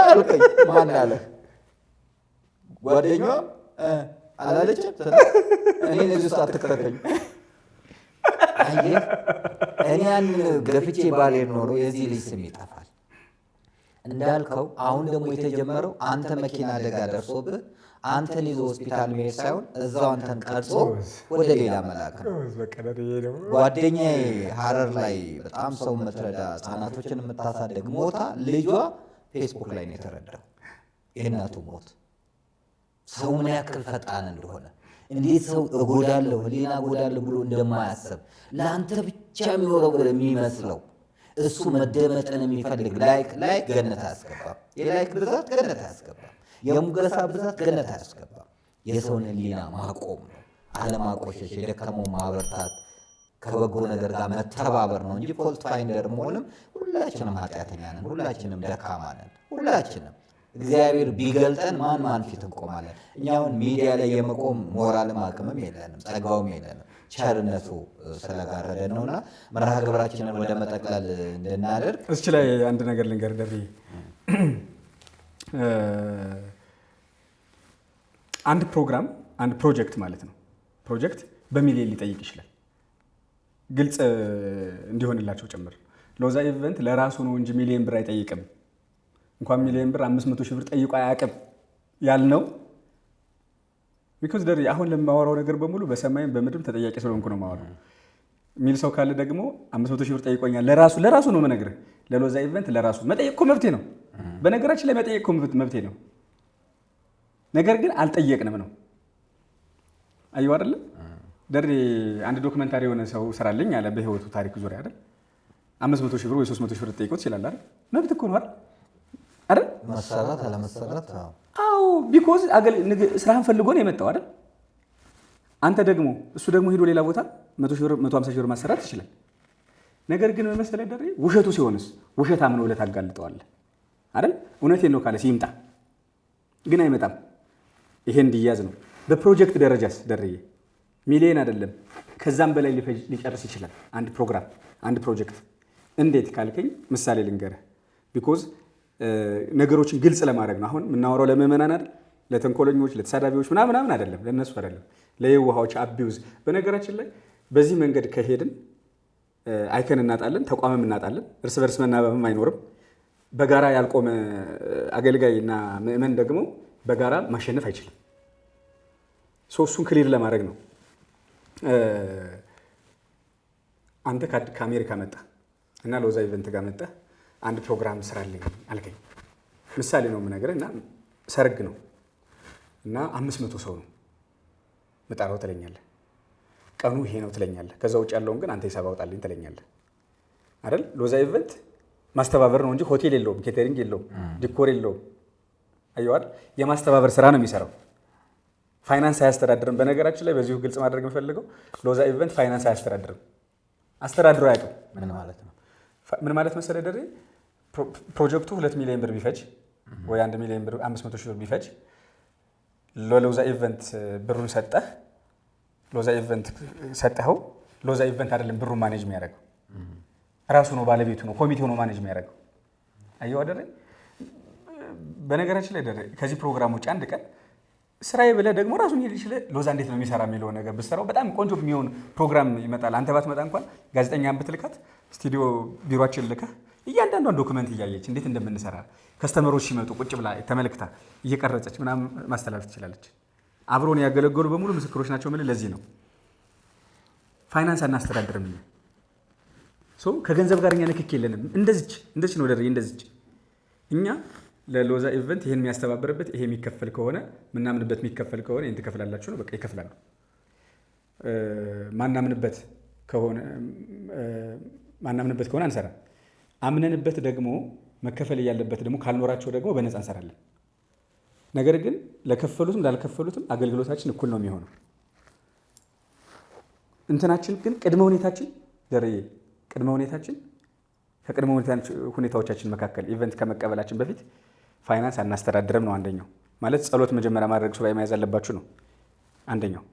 አልከኝ። ማን አለህ? ጓደኛዋ አላለችም። እኔ እዚህ ውስጥ አትክተተኝ። አየህ እኔ ያን ገፍቼ ባልሄድ ኖሮ የዚህ ልጅ ስም ይጠፋል። እንዳልከው አሁን ደግሞ የተጀመረው አንተ መኪና አደጋ ደርሶብህ አንተን ይዞ ሆስፒታል መሄድ ሳይሆን እዛው አንተን ቀርጾ ወደ ሌላ መላክ ነው። ጓደኛዬ ሀረር ላይ በጣም ሰው የምትረዳ ህፃናቶችን የምታሳደግ ሞታ ልጇ ፌስቡክ ላይ ነው የተረዳው። የእናቱ ሞት ሰው ምን ያክል ፈጣን እንደሆነ፣ እንዴት ሰው እጎዳለሁ ህሊና እጎዳለሁ ብሎ እንደማያስብ ለአንተ ብቻ የሚወረውር የሚመስለው እሱ መደመጥን የሚፈልግ ላይክ ገነት አያስገባም። የላይክ ብዛት ገነት አያስገባም። የሙገሳ ብዛት ገነት አያስገባም። የሰውን ህሊና ማቆም ነው፣ አለማቆሸሽ፣ የደከመው ማበርታት፣ ከበጎ ነገር ጋር መተባበር ነው እንጂ ፎልት ፋይንደር መሆንም ሁላችንም ኃጢአተኛ ነን፣ ሁላችንም ደካማ ነን። ሁላችንም እግዚአብሔር ቢገልጠን ማን ፊት እንቆማለን? እኛውን ሚዲያ ላይ የመቆም ሞራልም አቅምም የለንም፣ ጸጋውም የለንም። ቸርነቱ ስለጋረደን ነውና መርሃ ግብራችንን ወደ መጠቅለል እንድናደርግ እስኪ ላይ አንድ ነገር ልንገር ደሬ። አንድ ፕሮግራም አንድ ፕሮጀክት ማለት ነው። ፕሮጀክት በሚሊዮን ሊጠይቅ ይችላል። ግልጽ እንዲሆንላቸው ጭምር ሎዛ ኢቨንት ለራሱ ነው እንጂ ሚሊዮን ብር አይጠይቅም። እንኳን ሚሊዮን ብር 500 ሺህ ብር ጠይቆ አያውቅም ያልነው ቢኮዝ ደሬ አሁን ለማወራው ነገር በሙሉ በሰማይም በምድርም ተጠያቂ ስለሆንኩ ነው ማወራው። ሚል ሰው ካለ ደግሞ 500 ሺህ ብር ጠይቆኛል ለራሱ ነው የምነግርህ። ለሎዛ ኢቨንት ለራሱ መጠየቅ እኮ መብቴ ነው። በነገራችን ላይ መጠየቅ እኮ መብቴ ነው። ነገር ግን አልጠየቅንም ነው። አየሁ አይደለ ደሬ አንድ ዶክመንታሪ የሆነ ሰው ስራልኝ አለ በህይወቱ ታሪክ ዙሪያ አይደል 500 ሺህ ብር ወይ 300 ሺህ ብር ጠይቆት ይችላል አይደል? መብት እኮ ነው አይደል? መሰራት አለመሰራት አዎ ቢኮዝ ስራህን ፈልጎ ነው የመጣው አይደል? አንተ ደግሞ እሱ ደግሞ ሄዶ ሌላ ቦታ 100 ሺህ ብር 150 ሺህ ብር ማሰራት ይችላል። ነገር ግን መሰለህ ደሬ ውሸቱ ሲሆንስ ውሸታም ነው ብለህ ታጋልጠዋለህ አይደል? እውነቴን ነው ካለ ሲምጣ ግን አይመጣም። ይሄ እንዲያዝ ነው። በፕሮጀክት ደረጃስ ደርዬ ሚሊዮን አይደለም ከዛም በላይ ሊጨርስ ይችላል አንድ ፕሮግራም አንድ ፕሮጀክት። እንዴት ካልከኝ ምሳሌ ልንገርህ። ቢኮዝ ነገሮችን ግልጽ ለማድረግ ነው። አሁን የምናወራው ለምዕመናን አይደል? ለተንኮለኞች ለተሳዳቢዎች ምናምን አይደለም፣ ለነሱ አይደለም፣ ለየዋሃዎች አቢውዝ። በነገራችን ላይ በዚህ መንገድ ከሄድን አይከን እናጣለን፣ ተቋምም እናጣለን፣ እርስ በርስ መናበብም አይኖርም። በጋራ ያልቆመ አገልጋይና ምእመን ደግሞ በጋራ ማሸነፍ አይችልም። እሱን ክሊር ለማድረግ ነው። አንተ ከአሜሪካ መጣ እና ሎዛ ኢቨንት ጋር መጣ አንድ ፕሮግራም ስራልኝ አልከኝ። ምሳሌ ነው የምነግርህ እና ሰርግ ነው እና 500 ሰው ነው መጣራው ትለኛለህ። ቀኑ ይሄ ነው ትለኛለህ። ከዛ ውጭ ያለውን ግን አንተ ሂሳብ አውጣልኝ ትለኛለህ አይደል? ሎዛ ኢቨንት ማስተባበር ነው እንጂ ሆቴል የለውም፣ ኬተሪንግ የለውም፣ ዲኮር የለውም። አየዋል የማስተባበር ስራ ነው የሚሰራው። ፋይናንስ አያስተዳድርም። በነገራችን ላይ በዚሁ ግልጽ ማድረግ የምፈልገው ሎዛ ኢቨንት ፋይናንስ አያስተዳድርም። አስተዳድሮ አያውቅም። ምን ማለት ነው? ምን ማለት መሰለህ ደሬ፣ ፕሮጀክቱ 2 ሚሊዮን ብር ቢፈጅ ወይ 1 ሚሊዮን ብር 500 ሺህ ብር ቢፈጅ ለሎዛ ኢቨንት ብሩን ሰጠህ። ሎዛ ኢቨንት ሰጠኸው። ሎዛ ኢቨንት አይደለም ብሩን ማኔጅ የሚያደርገው ራሱ ነው፣ ባለቤቱ ነው፣ ኮሚቴው ነው ማኔጅ የሚያደርገው። አየው አይደል? በነገራችን ላይ ደሬ ከዚህ ፕሮግራም ውጭ አንድ ቀን ስራዬ ብለህ ደግሞ ራሱን ይችላል ሎዛ እንዴት ነው የሚሰራ የሚለው ነገር ብትሰራው በጣም ቆንጆ የሚሆን ፕሮግራም ይመጣል። አንተ ባትመጣ እንኳን ጋዜጠኛን ብትልካት ስቱዲዮ ቢሮአችን ልከህ እያንዳንዷን ዶክመንት እያየች እንዴት እንደምንሰራ ከስተመሮች ሲመጡ ቁጭ ብላ ተመልክታ እየቀረጸች ምናምን ማስተላለፍ ትችላለች። አብሮን ያገለገሉ በሙሉ ምስክሮች ናቸው። ምን ለዚህ ነው ፋይናንስ አናስተዳድርም። ከገንዘብ ጋር እኛ ንክክ የለንም። እንደዚህ ነው ደረይ እንደዚች እኛ ለሎዛ ኢቨንት ይሄን የሚያስተባብርበት ይሄ የሚከፈል ከሆነ ምናምንበት የሚከፈል ከሆነ ይሄን ትከፍላላችሁ ነው በቃ ይከፍላሉ። ማናምንበት ከሆነ አንሰራ። አምነንበት ደግሞ መከፈል ያለበት ደግሞ ካልኖራቸው ደግሞ በነፃ እንሰራለን። ነገር ግን ለከፈሉትም ላልከፈሉትም አገልግሎታችን እኩል ነው የሚሆነው። እንትናችን ግን ቅድመ ሁኔታችን ከቅድመ ሁኔታዎቻችን መካከል ኢቨንት ከመቀበላችን በፊት ፋይናንስ አናስተዳድርም ነው አንደኛው። ማለት ጸሎት መጀመሪያ ማድረግ ሱባኤ መያዝ አለባችሁ ነው አንደኛው።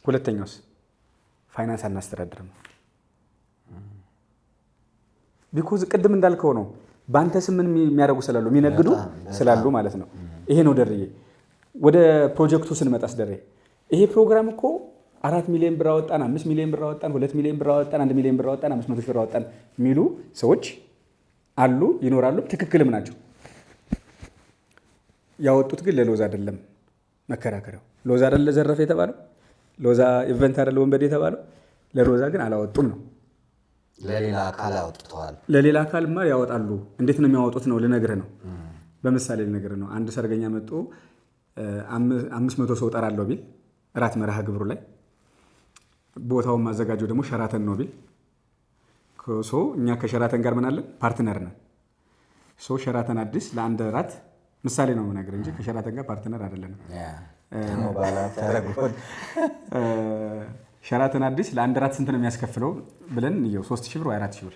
ሁለተኛውስ ፋይናንስ አናስተዳድርም ነው። ቢኮዝ ቅድም እንዳልከው ነው በአንተ ስም ምን የሚያደርጉ ስላሉ የሚነግዱ ስላሉ ማለት ነው። ይሄ ነው ደርዬ። ወደ ፕሮጀክቱ ስንመጣስ ደርዬ ይሄ ፕሮግራም እኮ 4 ሚሊዮን ብር አወጣን፣ 5 ሚሊዮን ብር አወጣን፣ 2 ሚሊዮን ብር አወጣን፣ 1 ሚሊዮን ብር አወጣን፣ 500 ሺህ ብር አወጣን የሚሉ ሰዎች አሉ፣ ይኖራሉ። ትክክልም ናቸው። ያወጡት ግን ለሎዛ አይደለም። መከራከሪያው ሎዛ አይደለ ዘረፈ የተባለው፣ ሎዛ ኢቨንት አይደለ ወንበዴ የተባለው፣ ለሎዛ ግን አላወጡም ነው። ለሌላ አካል አውጥተዋል። ለሌላ አካልማ ያወጣሉ። እንዴት ነው የሚያወጡት ነው ልነግርህ ነው። በምሳሌ ልነግርህ ነው። አንድ ሰርገኛ መጥቶ 500 ሰው እጠራለሁ ቢል እራት መርሃ ግብሩ ላይ ቦታውን ማዘጋጀው ደግሞ ሸራተን ነው ቢል እኛ ከሸራተን ጋር ምን አለን? ፓርትነር ነን። ሸራተን አዲስ ለአንድ እራት ምሳሌ ነው የምነግርህ እንጂ ከሸራተን ጋር ፓርትነር አይደለንም። ሸራተን አዲስ ለአንድ እራት ስንት ነው የሚያስከፍለው ብለን እንየው። 3000 ብር ወይ 4000 ብር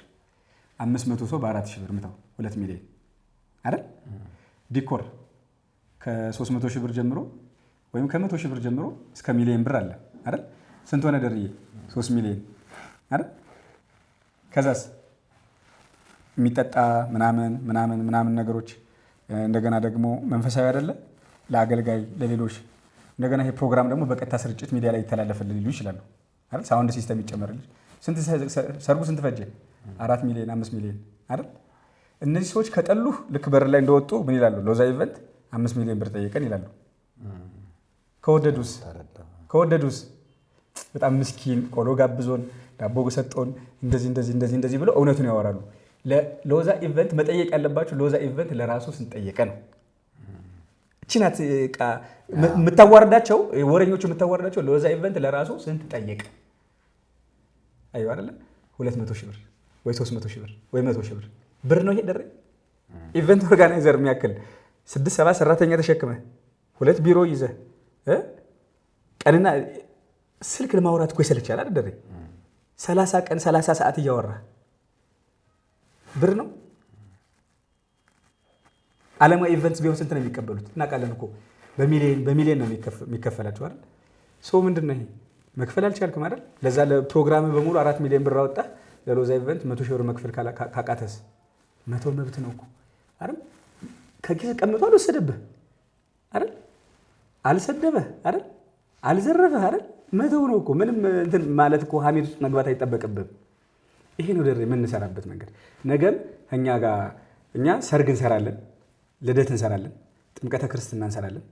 500 ሰው በ4000 ብር ምታው 2 ሚሊዮን አይደል? ዲኮር ከ300 ሺህ ብር ጀምሮ ወይም ከ100 ሺህ ብር ጀምሮ እስከ ሚሊዮን ብር አለ አይደል? ስንት ሆነ ደርዬ? 3 ሚሊዮን አይደል? ከዛስ የሚጠጣ ምናምን ነገሮች እንደገና ደግሞ መንፈሳዊ አይደለ ለአገልጋይ ለሌሎች እንደገና ይሄ ፕሮግራም ደግሞ በቀጥታ ስርጭት ሚዲያ ላይ ይተላለፍልህ ሊሉ ይችላሉ አይደል? ሳውንድ ሲስተም ይጨመርልህ። ሰርጉ ስንት ፈጀ? 4 ሚሊዮን 5 ሚሊዮን አይደል? እነዚህ ሰዎች ከጠሉህ ልክ በር ላይ እንደወጡ ምን ይላሉ? ሎዛ ኢቨንት 5 ሚሊዮን ብር ጠየቀን ይላሉ። ከወደዱስ በጣም ምስኪን ቆሎ ጋብዞን ዳቦ ሰጦን እንደዚህ ብለው እውነቱን ያወራሉ። ለሎዛ ኢቨንት መጠየቅ ያለባችሁ ሎዛ ኢቨንት ለራሱ ስንት ጠየቀ ነው። እቺ ናት የምታዋርዳቸው ወረኞቹ የምታዋርዳቸው። ሎዛ ኢቨንት ለራሱ ስንት ጠየቀ? አዩ አይደለ 200 ሺህ ብር ወይ 300 ሺህ ብር ወይ 100 ሺህ ብር ነው። ይሄ ደረ ኢቨንት ኦርጋናይዘር የሚያክል 6-7 ሰራተኛ ተሸክመ 2 ቢሮ ይዘ ቀንና ስልክ ለማውራት እኮ ይሰለቻል አይደል ደረ 30 ቀን 30 ሰዓት እያወራ ብር ነው። ዓለማዊ ኢቨንትስ ቢሆን ስንት ነው የሚቀበሉት? እናውቃለን እኮ በሚሊዮን ነው የሚከፈላቸው አይደል? ሰው ምንድን ነው ይሄ መክፈል አልቻልክም አይደል? ለዛ ለፕሮግራም በሙሉ 4 ሚሊዮን ብር አወጣ። ለሎዛ ኢቨንት 100 ሺህ ብር መክፈል ካቃተስ መተው መብት ነው እኮ አይደል? ከጊዜ ቀምጦ አልወሰደብህ አይደል? አልሰደበህ አይደል? አልዘረፈህ አይደል? መተው ነው እኮ ምንም እንትን ማለት እኮ ሀሜት ውስጥ መግባት አይጠበቅብህም። ይሄ ነው ደሬ የምንሰራበት መንገድ። ነገም እኛ ሰርግ እንሰራለን፣ ልደት እንሰራለን፣ ጥምቀተ ክርስትና እንሰራለን፣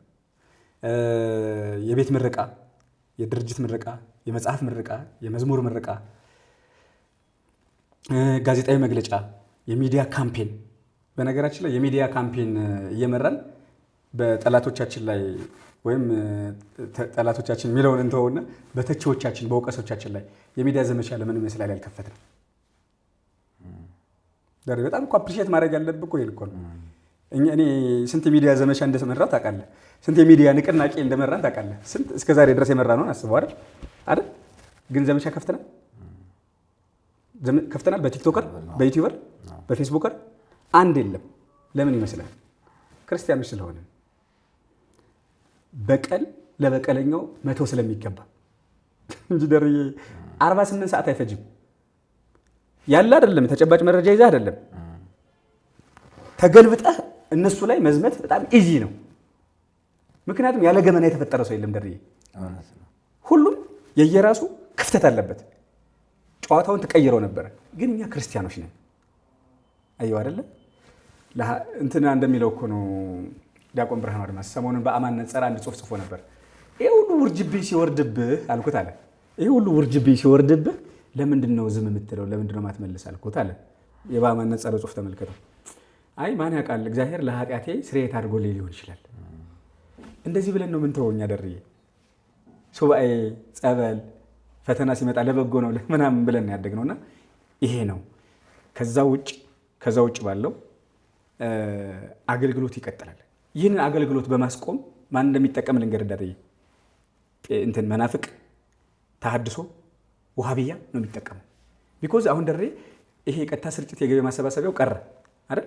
የቤት ምረቃ፣ የድርጅት ምረቃ፣ የመጽሐፍ ምረቃ፣ የመዝሙር ምረቃ፣ ጋዜጣዊ መግለጫ፣ የሚዲያ ካምፔን። በነገራችን ላይ የሚዲያ ካምፔን እየመራን በጠላቶቻችን ላይ ወይም ጠላቶቻችን የሚለውን እንተውና በተቺዎቻችን በወቀሶቻችን ላይ የሚዲያ ዘመቻ ለምን ይመስላል ያልከፈትነው? በጣም እኮ አፕሪሼት ማድረግ ያለብህ እኮ ይሄን እኮ ነው። እኔ ስንት የሚዲያ ዘመቻ እንደመራ ታውቃለህ? ስንት የሚዲያ ንቅናቄ እንደመራ ታውቃለህ? ስንት እስከ ዛሬ ድረስ የመራ ነውን አስበው አይደል? ግን ዘመቻ ከፍተናል። በቲክቶከር፣ በዩቲዩበር፣ በፌስቡከር አንድ የለም። ለምን ይመስላል? ክርስቲያኖች ስለሆነ በቀል ለበቀለኛው መተው ስለሚገባ እንጂ ደርዬ 48 ሰዓት አይፈጅም። ያለ አይደለም ተጨባጭ መረጃ ይዘህ አይደለም ተገልብጠህ እነሱ ላይ መዝመት በጣም ኢዚ ነው። ምክንያቱም ያለ ገመና የተፈጠረ ሰው የለም ደርዬ። ሁሉም የየራሱ ክፍተት አለበት። ጨዋታውን ተቀይረው ነበረ። ግን እኛ ክርስቲያኖች ነን። አየው አይደለም እንትና እንደሚለው እኮ ነው ዲያቆን ብርሃኑ አድማስ ሰሞኑን በአማን ነጸራ አንድ ጽሑፍ ጽፎ ነበር። ይሄ ሁሉ ውርጅብኝ ሲወርድብህ አልኩት አለ። ይሄ ሁሉ ውርጅብኝ ሲወርድብህ ለምንድን ነው ዝም የምትለው? ለምንድን ነው ማትመልስ አልኩት አለ። የበአማን ነጸራ ጽሑፍ ተመልከተው። አይ ማን ያውቃል እግዚአብሔር ለኃጢአቴ ስርየት አድርጎልኝ ሊሆን ይችላል። እንደዚህ ብለን ነው ምን ተወኛ ደርዬ። ሱባኤ፣ ጸበል፣ ፈተና ሲመጣ ለበጎ ነው ምናምን ብለን ያደግነውና ይሄ ነው። ከዛ ውጭ ባለው አገልግሎት ይቀጥላል። ይህንን አገልግሎት በማስቆም ማን እንደሚጠቀም ልንገርህ ደርዬ። እንትን መናፍቅ፣ ተሐድሶ፣ ውሃብያ ነው የሚጠቀመው። ቢኮዝ አሁን ደርዬ ይሄ የቀጥታ ስርጭት የገቢ ማሰባሰቢያው ቀረ አይደል?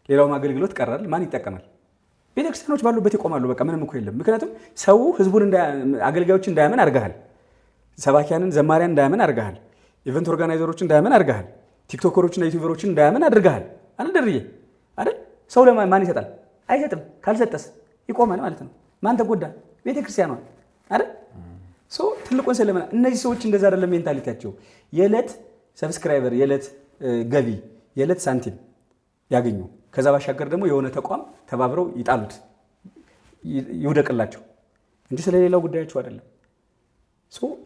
ሌላውም አገልግሎት ቀራል። ማን ይጠቀማል? ቤተክርስቲያኖች ባሉበት ይቆማሉ። በቃ ምንም እኮ የለም። ምክንያቱም ሰው ህዝቡን አገልጋዮችን እንዳያምን አድርገሃል። ሰባኪያንን ዘማሪያን እንዳያምን አድርገሃል። ኢቨንት ኦርጋናይዘሮችን እንዳያምን አድርገሃል። ቲክቶከሮችና ዩቲዩበሮችን እንዳያምን አድርገሃል። አይደል ደርዬ? አይደል? ሰው ለማን ይሰጣል? አይሰጥም። ካልሰጠስ ይቆማል ማለት ነው። ማን ተጎዳ? ቤተክርስቲያኗ አይደል? ትልቁን ስለምን እነዚህ ሰዎች እንደዛ አይደለም ሜንታሊቲያቸው። የዕለት ሰብስክራይበር፣ የዕለት ገቢ፣ የዕለት ሳንቲም ያገኙ። ከዛ ባሻገር ደግሞ የሆነ ተቋም ተባብረው ይጣሉት ይውደቅላቸው እንጂ ስለሌላው ጉዳያቸው አይደለም።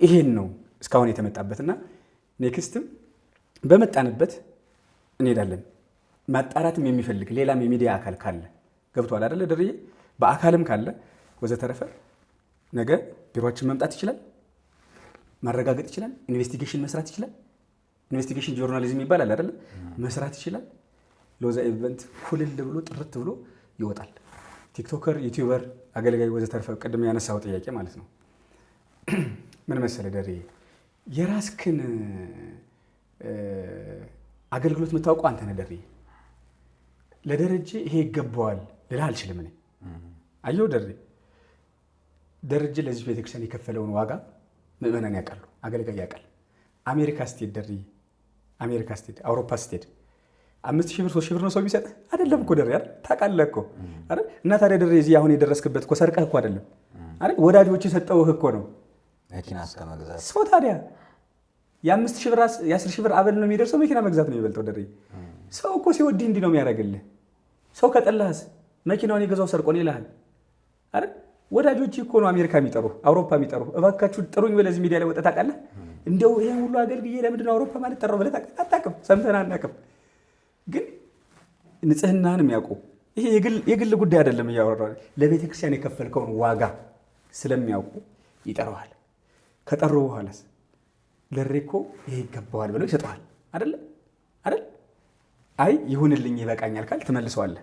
ይሄን ነው እስካሁን የተመጣበትና ኔክስትም በመጣንበት እንሄዳለን። ማጣራትም የሚፈልግ ሌላም የሚዲያ አካል ካለ ገብቷል አይደለ ደርዬ? በአካልም ካለ ወዘተረፈ ነገ ቢሮአችን መምጣት ይችላል፣ ማረጋገጥ ይችላል፣ ኢንቨስቲጌሽን መስራት ይችላል። ኢንቨስቲጌሽን ጆርናሊዝም ይባላል አይደለ? መስራት ይችላል። ሎዛ ኢቨንት ኩልል ብሎ ጥርት ብሎ ይወጣል። ቲክቶከር፣ ዩቲዩበር፣ አገልጋይ ወዘተረፈ ቅድም ያነሳው ጥያቄ ማለት ነው። ምን መሰለ ደርዬ፣ የራስክን አገልግሎት የምታውቀው አንተ ነህ ደርዬ። ለደረጀ ይሄ ይገባዋል ልልህ አልችልም እኔ። አየው ደረጀ ለዚህ ቤተክርስቲያን የከፈለውን ዋጋ ምዕመናን ያውቃሉ፣ አገልጋይ ያውቃል። አሜሪካ ስትሄድ ደርዬ፣ አሜሪካ ስትሄድ፣ አውሮፓ ስትሄድ 5,000 ብር 3,000 ብር ነው ሰው ቢሰጥ አይደለም እኮ ደርዬ አይደል? ታውቃለህ እኮ አይደል? እና ታዲያ ደርዬ እዚህ አሁን የደረስክበት እኮ ሰርቀህ እኮ አይደለም አይደል? ወዳጆች የሰጠውህ እኮ ነው መኪና እስከመግዛት። ሰው ታዲያ የ5,000 ብር 10,000 ብር አበል ነው የሚደርሰው፣ መኪና መግዛት ነው የሚበልጠው ደርዬ። ሰው እኮ ሲወድህ እንዲህ ነው የሚያደርግልህ። ሰው ከጠላህስ መኪናውን የገዛው ሰርቆ ነው ይልሃል አይደል? ወዳጆች እኮ ነው አሜሪካ የሚጠሩ አውሮፓ የሚጠሩ እባካችሁ ጥሩኝ ብለህ እዚህ ሚዲያ ላይ ወጥተህ ታውቃለህ? እንደው ይሄን ሁሉ አገልግዬ ለምንድን ነው አውሮፓ ማለት ጠራው ብለህ አታውቅም? ሰምተን አናውቅም። ግን ንጽህናህን የሚያውቁ ይሄ የግል ጉዳይ አይደለም እያወራሁ ለቤተ ክርስቲያን የከፈልከውን ዋጋ ስለሚያውቁ ይጠራዋል። ከጠሩ በኋላስ ለሬ እኮ ይሄ ይገባዋል ብለው ይሰጠዋል አይደል? አይ ይሁንልኝ ይበቃኛል ካል ትመልሰዋለህ።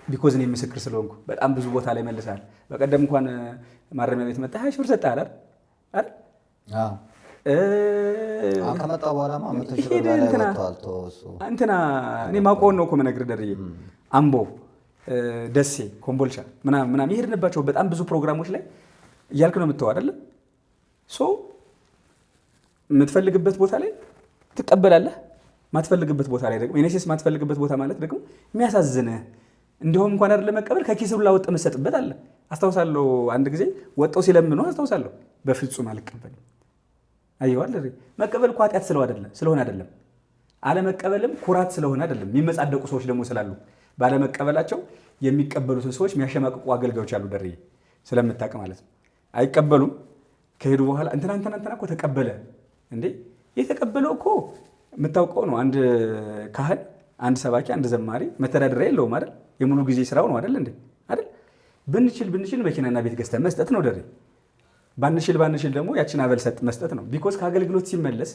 ቢኮዝ እኔ ምስክር ስለሆንኩ በጣም ብዙ ቦታ ላይ መልሰሃል። በቀደም እንኳን ማረሚያ ቤት መጣ 20,000 ብር ሰጥሃል አይደል? ከመጣ በኋላማ 100,000 ብር ላይ ወጥቷል። እንትና እኔ ማውቀውን ነው እኮ የምነግርህ ደርዬ። አምቦ፣ ደሴ፣ ኮምቦልቻ ምናምን የሄድንባቸው በጣም ብዙ ፕሮግራሞች ላይ እያልክ ነው የምትተው አይደለም? የምትፈልግበት ቦታ ላይ ትቀበላለህ፣ ማትፈልግበት ቦታ ላይ ደግሞ ኢኔሴስ ማትፈልግበት ቦታ ማለት ደግሞ የሚያሳዝንህ እንዲሁም እንኳን አይደለም መቀበል ከኪስ ብላ ወጥ መሰጥበት አለ። አስታውሳለሁ አንድ ጊዜ ወጣው ሲለምኑ አስታውሳለሁ። በፍጹም አልቀበልም አየዋል። መቀበል እኮ ኃጢአት ስለሆነ አይደለም። አለመቀበልም ኩራት ስለሆነ አይደለም። የሚመጻደቁ ሰዎች ደግሞ ስላሉ ባለመቀበላቸው የሚቀበሉትን ሰዎች የሚያሸማቅቁ አገልጋዮች አሉ። ደርዬ ስለምታውቅ ማለት ነው። አይቀበሉም። ከሄዱ በኋላ እንትና እኮ ተቀበለ እንዴ! የተቀበለው እኮ የምታውቀው ነው። አንድ ካህን፣ አንድ ሰባኪ፣ አንድ ዘማሪ መተዳደሪያ የለውም አይደል? የሙሉ ጊዜ ስራው ነው አይደል እንዴ? አይደል? ብንችል መኪናና ቤት ገዝተን መስጠት ነው ደርዬ። ባንችል ደግሞ ያችን አበል ሰጥ መስጠት ነው። ቢኮዝ ከአገልግሎት ሲመለስ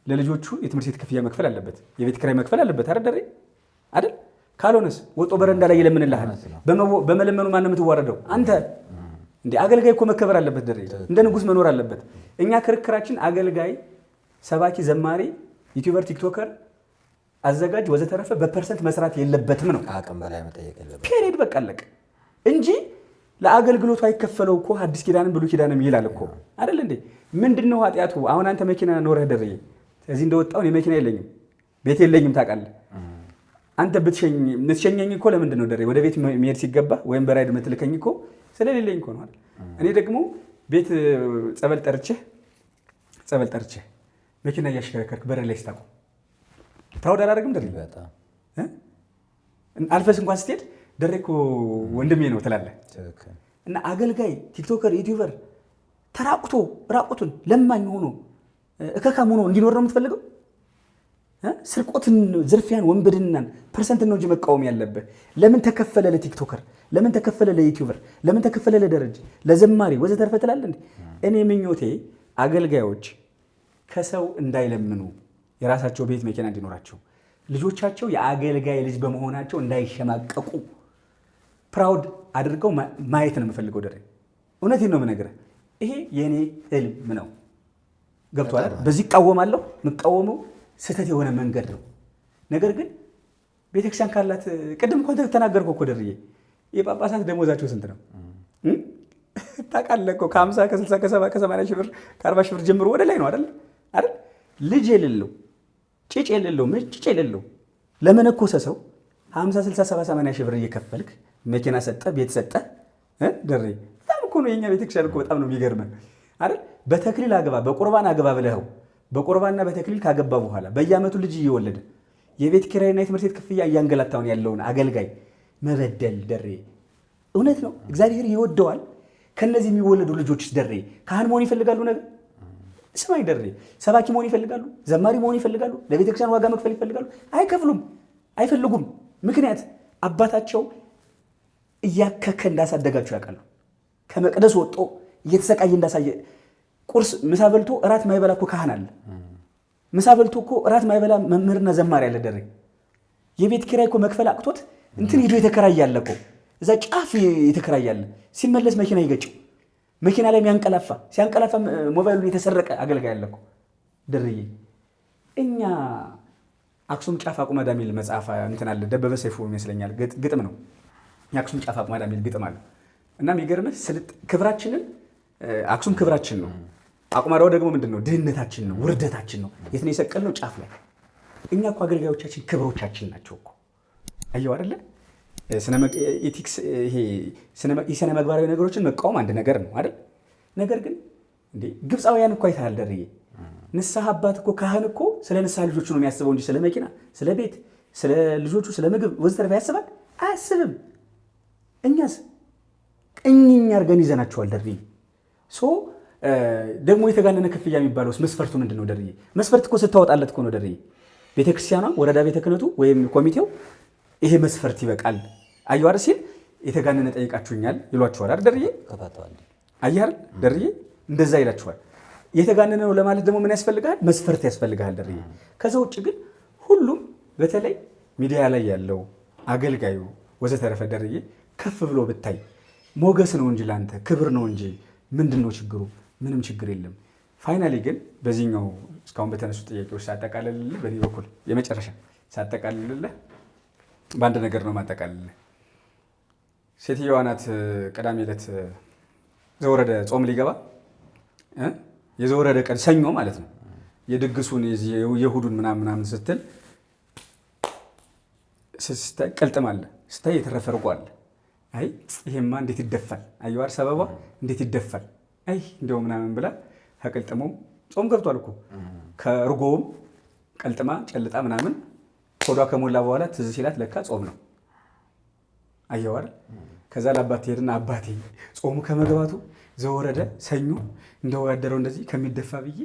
ለልጆቹ የትምህርት ቤት ክፍያ መክፈል አለበት፣ የቤት ኪራይ መክፈል አለበት አይደል? ካልሆነስ ወጦ በረንዳ ላይ ይለምንልሃል። በመለመኑ ማን ነው የምትዋረደው? አንተ። እንዴ አገልጋይ እኮ መከበር አለበት ደሬ፣ እንደ ንጉስ መኖር አለበት። እኛ ክርክራችን አገልጋይ፣ ሰባኪ፣ ዘማሪ፣ ዩቲዩበር፣ ቲክቶከር፣ አዘጋጅ ወዘተረፈ በፐርሰንት መስራት የለበትም ነው። አቅም በላይ መጠየቅ የለበትም። ፔሬድ በቃ አለቀ እንጂ ለአገልግሎቱ አይከፈለው እኮ ሐዲስ ኪዳንም ብሉይ ኪዳንም ይላል እኮ አይደል እንዴ? ምንድነው ኃጢአቱ? አሁን አንተ መኪና ኖረህ ደርዬ እዚህ እንደወጣው እኔ መኪና የለኝም ቤት የለኝም ታውቃለህ። አንተ የምትሸኘኝ እኮ ለምንድን ነው ደሬ? ወደ ቤት መሄድ ሲገባ ወይም በራይድ የምትልከኝ እኮ ስለሌለኝ እኮ ነው አይደል? እኔ ደግሞ ቤት ጸበል ጠርቼ መኪና እያሽከረከርክ በር ላይ ስታቆም ፕራውድ አላደርግም ደሬ? አልፈስ እንኳን ስትሄድ ደሬ እኮ ወንድሜ ነው ትላለህ። እና አገልጋይ፣ ቲክቶከር፣ ዩቲዩበር ራቁቱን ለማኝ ሆኖ እከካም ሆኖ እንዲኖር ነው የምትፈልገው? ስርቆትን፣ ዝርፊያን፣ ወንበድናን ፐርሰንት ነው እንጂ መቃወም ያለብህ። ለምን ተከፈለ ለቲክቶከር? ለምን ተከፈለ ለዩቲዩበር? ለምን ተከፈለ ለደረጀ፣ ለዘማሪ ወዘተርፈ ትላለህ እንዴ? እኔ ምኞቴ አገልጋዮች ከሰው እንዳይለምኑ፣ የራሳቸው ቤት መኪና እንዲኖራቸው፣ ልጆቻቸው የአገልጋይ ልጅ በመሆናቸው እንዳይሸማቀቁ ፕራውድ አድርገው ማየት ነው የምፈልገው ደሬ። እውነቴን ነው የምነግርህ። ይሄ የኔ ህልም ነው። ገብቶሃል? በዚህ እቃወማለሁ። የምቃወመው ስህተት የሆነ መንገድ ነው። ነገር ግን ቤተክርስቲያን ካላት ቅድም እንኳን ተናገርኩ እኮ ደርዬ፣ የጳጳሳት ደሞዛቸው ስንት ነው ታውቃለህ እኮ? ከ50 ከ60 ከ70 ከ80 ሺህ ብር ከ40 ሺህ ብር ጀምሮ ወደ ላይ ነው አይደል? ልጅ የሌለው ጭጭ የሌለው ምጭጭ የሌለው ለመነኮሰ ሰው 50 60 70 80 ሺህ ብር እየከፈልክ መኪና ሰጠ፣ ቤት ሰጠ ደሬ። በጣም እኮ ነው የኛ ቤተክርስቲያን እኮ በጣም ነው የሚገርመን አይደል? በተክሊል አግባ፣ በቁርባን አግባ ብለኸው በቁርባንና በተክሊል ካገባ በኋላ በየዓመቱ ልጅ እየወለደ የቤት ኪራይና የትምህርት ቤት ክፍያ እያንገላታውን ያለውን አገልጋይ መበደል ደሬ እውነት ነው። እግዚአብሔር ይወደዋል። ከነዚህ የሚወለዱ ልጆች ደሬ ካህን መሆን ይፈልጋሉ? ነገር ስማኝ ደሬ፣ ሰባኪ መሆን ይፈልጋሉ? ዘማሪ መሆን ይፈልጋሉ? ለቤተክርስቲያን ዋጋ መክፈል ይፈልጋሉ? አይከፍሉም፣ አይፈልጉም። ምክንያት አባታቸው እያከከ እንዳሳደጋቸው ያውቃሉ። ከመቅደስ ወጦ እየተሰቃየ እንዳሳየ ቁርስ ምሳ በልቶ እራት ማይበላ እኮ ካህን አለ። ምሳ በልቶ እኮ እራት ማይበላ መምህርና ዘማሪ አለ ደሬ። የቤት ኪራይ እኮ መክፈል አቅቶት እንትን ሄዶ የተከራያለ እኮ እዛ ጫፍ የተከራያለ ሲመለስ መኪና ይገጨው፣ መኪና ላይ የሚያንቀላፋ ሲያንቀላፋ ሞባይሉን የተሰረቀ አገልጋይ አለ እኮ ደርዬ። እኛ አክሱም ጫፍ አቁመዳ የሚል መጽሐፍ እንትን አለ፣ ደበበ ሰይፉ ይመስለኛል ግጥም ነው። የአክሱም ጫፍ አቁመዳ የሚል ግጥም አለ እና የሚገርምህ ክብራችንን አክሱም ክብራችን ነው። አቁማዳው ደግሞ ምንድን ነው? ድህነታችን ነው፣ ውርደታችን ነው። የት ነው የሰቀልነው? ጫፍ ላይ። እኛ እኮ አገልጋዮቻችን ክብሮቻችን ናቸው እኮ። አየው አይደለ? ኤቲክስ፣ ይሄ የሥነ ምግባራዊ ነገሮችን መቃወም አንድ ነገር ነው አይደል? ነገር ግን እንዴ ግብፃውያን እኮ አይተሃል ደርዬ። ንስሐ አባት እኮ ካህን እኮ ስለ ንስሐ ልጆቹ ነው የሚያስበው እንጂ ስለ መኪና፣ ስለ ቤት፣ ስለ ልጆቹ፣ ስለ ምግብ ወዘተረፈ ያስባል? አያስብም። እኛስ እኛ አድርገን ይዘናቸዋል ደርዬ። ደግሞ የተጋነነ ክፍያ የሚባለው መስፈርቱ ምንድን ነው ደርዬ? መስፈርት እኮ ስታወጣለት እኮ ነው ደርዬ። ቤተክርስቲያኗ፣ ወረዳ ቤተ ክህነቱ ወይም ኮሚቴው ይሄ መስፈርት ይበቃል አየሁ አይደል ሲል የተጋነነ ጠይቃችሁኛል ይሏችኋል አይደል ደርዬ? አየህ አይደል ደርዬ? እንደዛ ይላችኋል። የተጋነነ ነው ለማለት ደግሞ ምን ያስፈልጋል? መስፈርት ያስፈልጋል ደርዬ። ከዛ ውጭ ግን ሁሉም በተለይ ሚዲያ ላይ ያለው አገልጋዩ ወዘተረፈ ደርዬ ከፍ ብሎ ብታይ ሞገስ ነው እንጂ ላንተ ክብር ነው እንጂ ምንድን ነው ችግሩ? ምንም ችግር የለም። ፋይናሊ ግን በዚህኛው እስካሁን በተነሱ ጥያቄዎች ሳጠቃልልልህ፣ በዚህ በኩል የመጨረሻ ሳጠቃልልልህ በአንድ ነገር ነው ማጠቃልልህ። ሴትዮዋ ናት ቅዳሜ ዕለት ዘወረደ ጾም ሊገባ የዘወረደ ቀን ሰኞ ማለት ነው የድግሱን የሁዱን ምናምን ስትል ስታይ ቅልጥም አለ፣ ስታይ የተረፈ እርጎ አለ። አይ ይሄማ እንዴት ይደፋል፣ አየዋር ሰበቧ እንዴት ይደፋል፣ አይ እንደው ምናምን ብላ ከቅልጥሙ ጾም ገብቷል እኮ ከእርጎውም ቀልጥማ ጨልጣ ምናምን ሆዷ ከሞላ በኋላ ትዝ ሲላት ለካ ጾም ነው። አየሁ አይደል? ከዛ ለአባቴ ሄድና አባቴ ጾሙ ከመግባቱ ዘወረደ ሰኞ እንደው ያደረው እንደዚህ ከሚደፋ ብዬ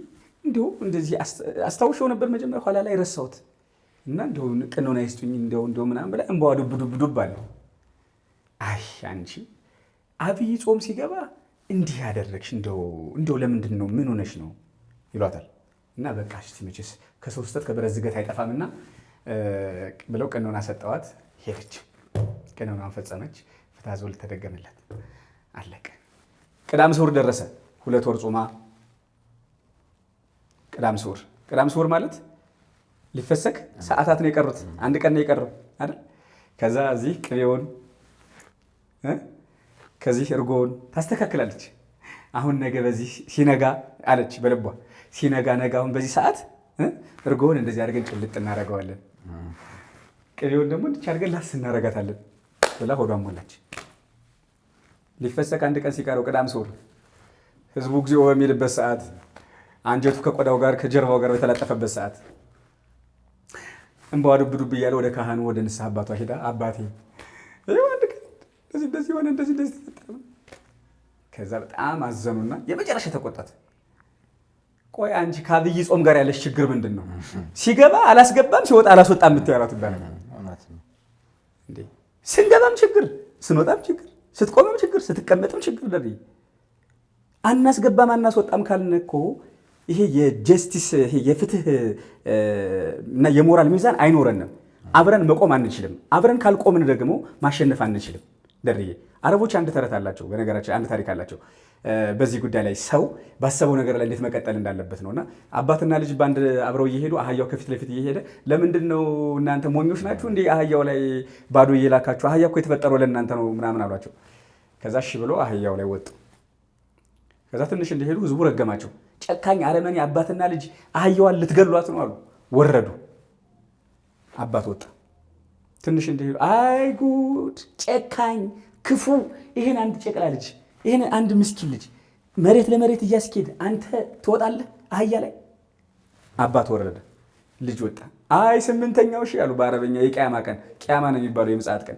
እንደው እንደዚህ አስታውሻው ነበር መጀመሪያ፣ ኋላ ላይ ረሳሁት እና እንደው ቀኖና ይስጡኝ እንደው ምናምን ብላ እንባዋ ዱብ አለ። አይ አንቺ አብይ ጾም ሲገባ እንዲህ ያደረግሽ እንደው ለምንድን ነው ምን ሆነሽ ነው ይሏታል። እና በቃ እስቲ መቼስ ከሰው ስተት ከብረት ዝገት አይጠፋምና ብለው ቀኖና ሰጠዋት። ሄደች፣ ቀኖናን ፈጸመች። ፍትሐ ዘወልድ ተደገመላት፣ አለቀ። ቅዳም ስዑር ደረሰ። 2 ወር ጾማ ቅዳም ስዑር ማለት ሊፈሰክ ሰዓታት ነው የቀሩት፣ 1 ቀን ነው የቀረው አይደል? ከዛ እዚህ ቅቤውን ከዚህ እርጎውን ታስተካክላለች። አሁን ነገ በዚህ ሲነጋ አለች በልቧ፣ ሲነጋ ነገ አሁን በዚህ ሰዓት እርጎውን እንደዚህ አድርገን ጭልጥ እናደርገዋለን፣ ቅቤውን ደግሞ እንዲህ አድርገን ላስ እናደርጋታለን ብላ ሆዷን ሞላች። ሊፈሰክ 1 ቀን ሲቀረው ቅዳም ስዑር ህዝቡ እግዚኦ በሚልበት ሰዓት፣ አንጀቱ ከቆዳው ጋር ከጀርባው ጋር በተላጠፈበት ሰዓት እንባዋ ዱብ እያለ ወደ ካህኑ ወደ ንስሐ አባቷ ሄዳ አባቴ እንደዚህ ሆነ እንደዚህ ተፈጠረ። ከዛ በጣም አዘኑና የመጨረሻ ተቆጣት። ቆይ አንቺ ከአብይ ጾም ጋር ያለሽ ችግር ምንድን ነው? ሲገባ አላስገባም ሲወጣ አላስወጣም የምትያራት ይባላል እንዴ? ስንገባም ችግር፣ ስንወጣም ችግር፣ ስትቆምም ችግር፣ ስትቀመጥም ችግር። ለኔ አናስገባም አናስወጣም ካልን እኮ ይሄ የጀስቲስ ይሄ የፍትህ እና የሞራል ሚዛን አይኖረንም። አብረን መቆም አንችልም። አብረን ካልቆምን ደግሞ ማሸነፍ አንችልም። ደርዬ አረቦች አንድ ተረት አላቸው። በነገራችን አንድ ታሪክ አላቸው በዚህ ጉዳይ ላይ ሰው ባሰበው ነገር ላይ እንዴት መቀጠል እንዳለበት ነውና አባትና ልጅ ባንድ አብረው እየሄዱ አህያው ከፊት ለፊት እየሄደ ለምንድን ነው እናንተ ሞኞች ናችሁ እንዴ አህያው ላይ ባዶ እየላካችሁ? አህያ እኮ የተፈጠረው ለእናንተ ነው ምናምን አሏቸው። ከዛ እሺ ብሎ አህያው ላይ ወጡ። ከዛ ትንሽ እንደሄዱ ህዝቡ ረገማቸው። ጨካኝ አረመኔ አባትና ልጅ አህያዋን ልትገሏት ነው አሉ። ወረዱ። አባት ወጣ። ትንሽ እንደሄዱ አይ ጉድ ጨካኝ ክፉ፣ ይሄን አንድ ጨቅላ ልጅ ይሄን አንድ ምስኪን ልጅ መሬት ለመሬት እያስኬድ አንተ ትወጣለህ አህያ ላይ። አባት ወረደ፣ ልጅ ወጣ። አይ 8ኛው ሺህ ያሉ በአረበኛ የቂያማ ቀን፣ ቂያማ ነው የሚባለው የምጽአት ቀን።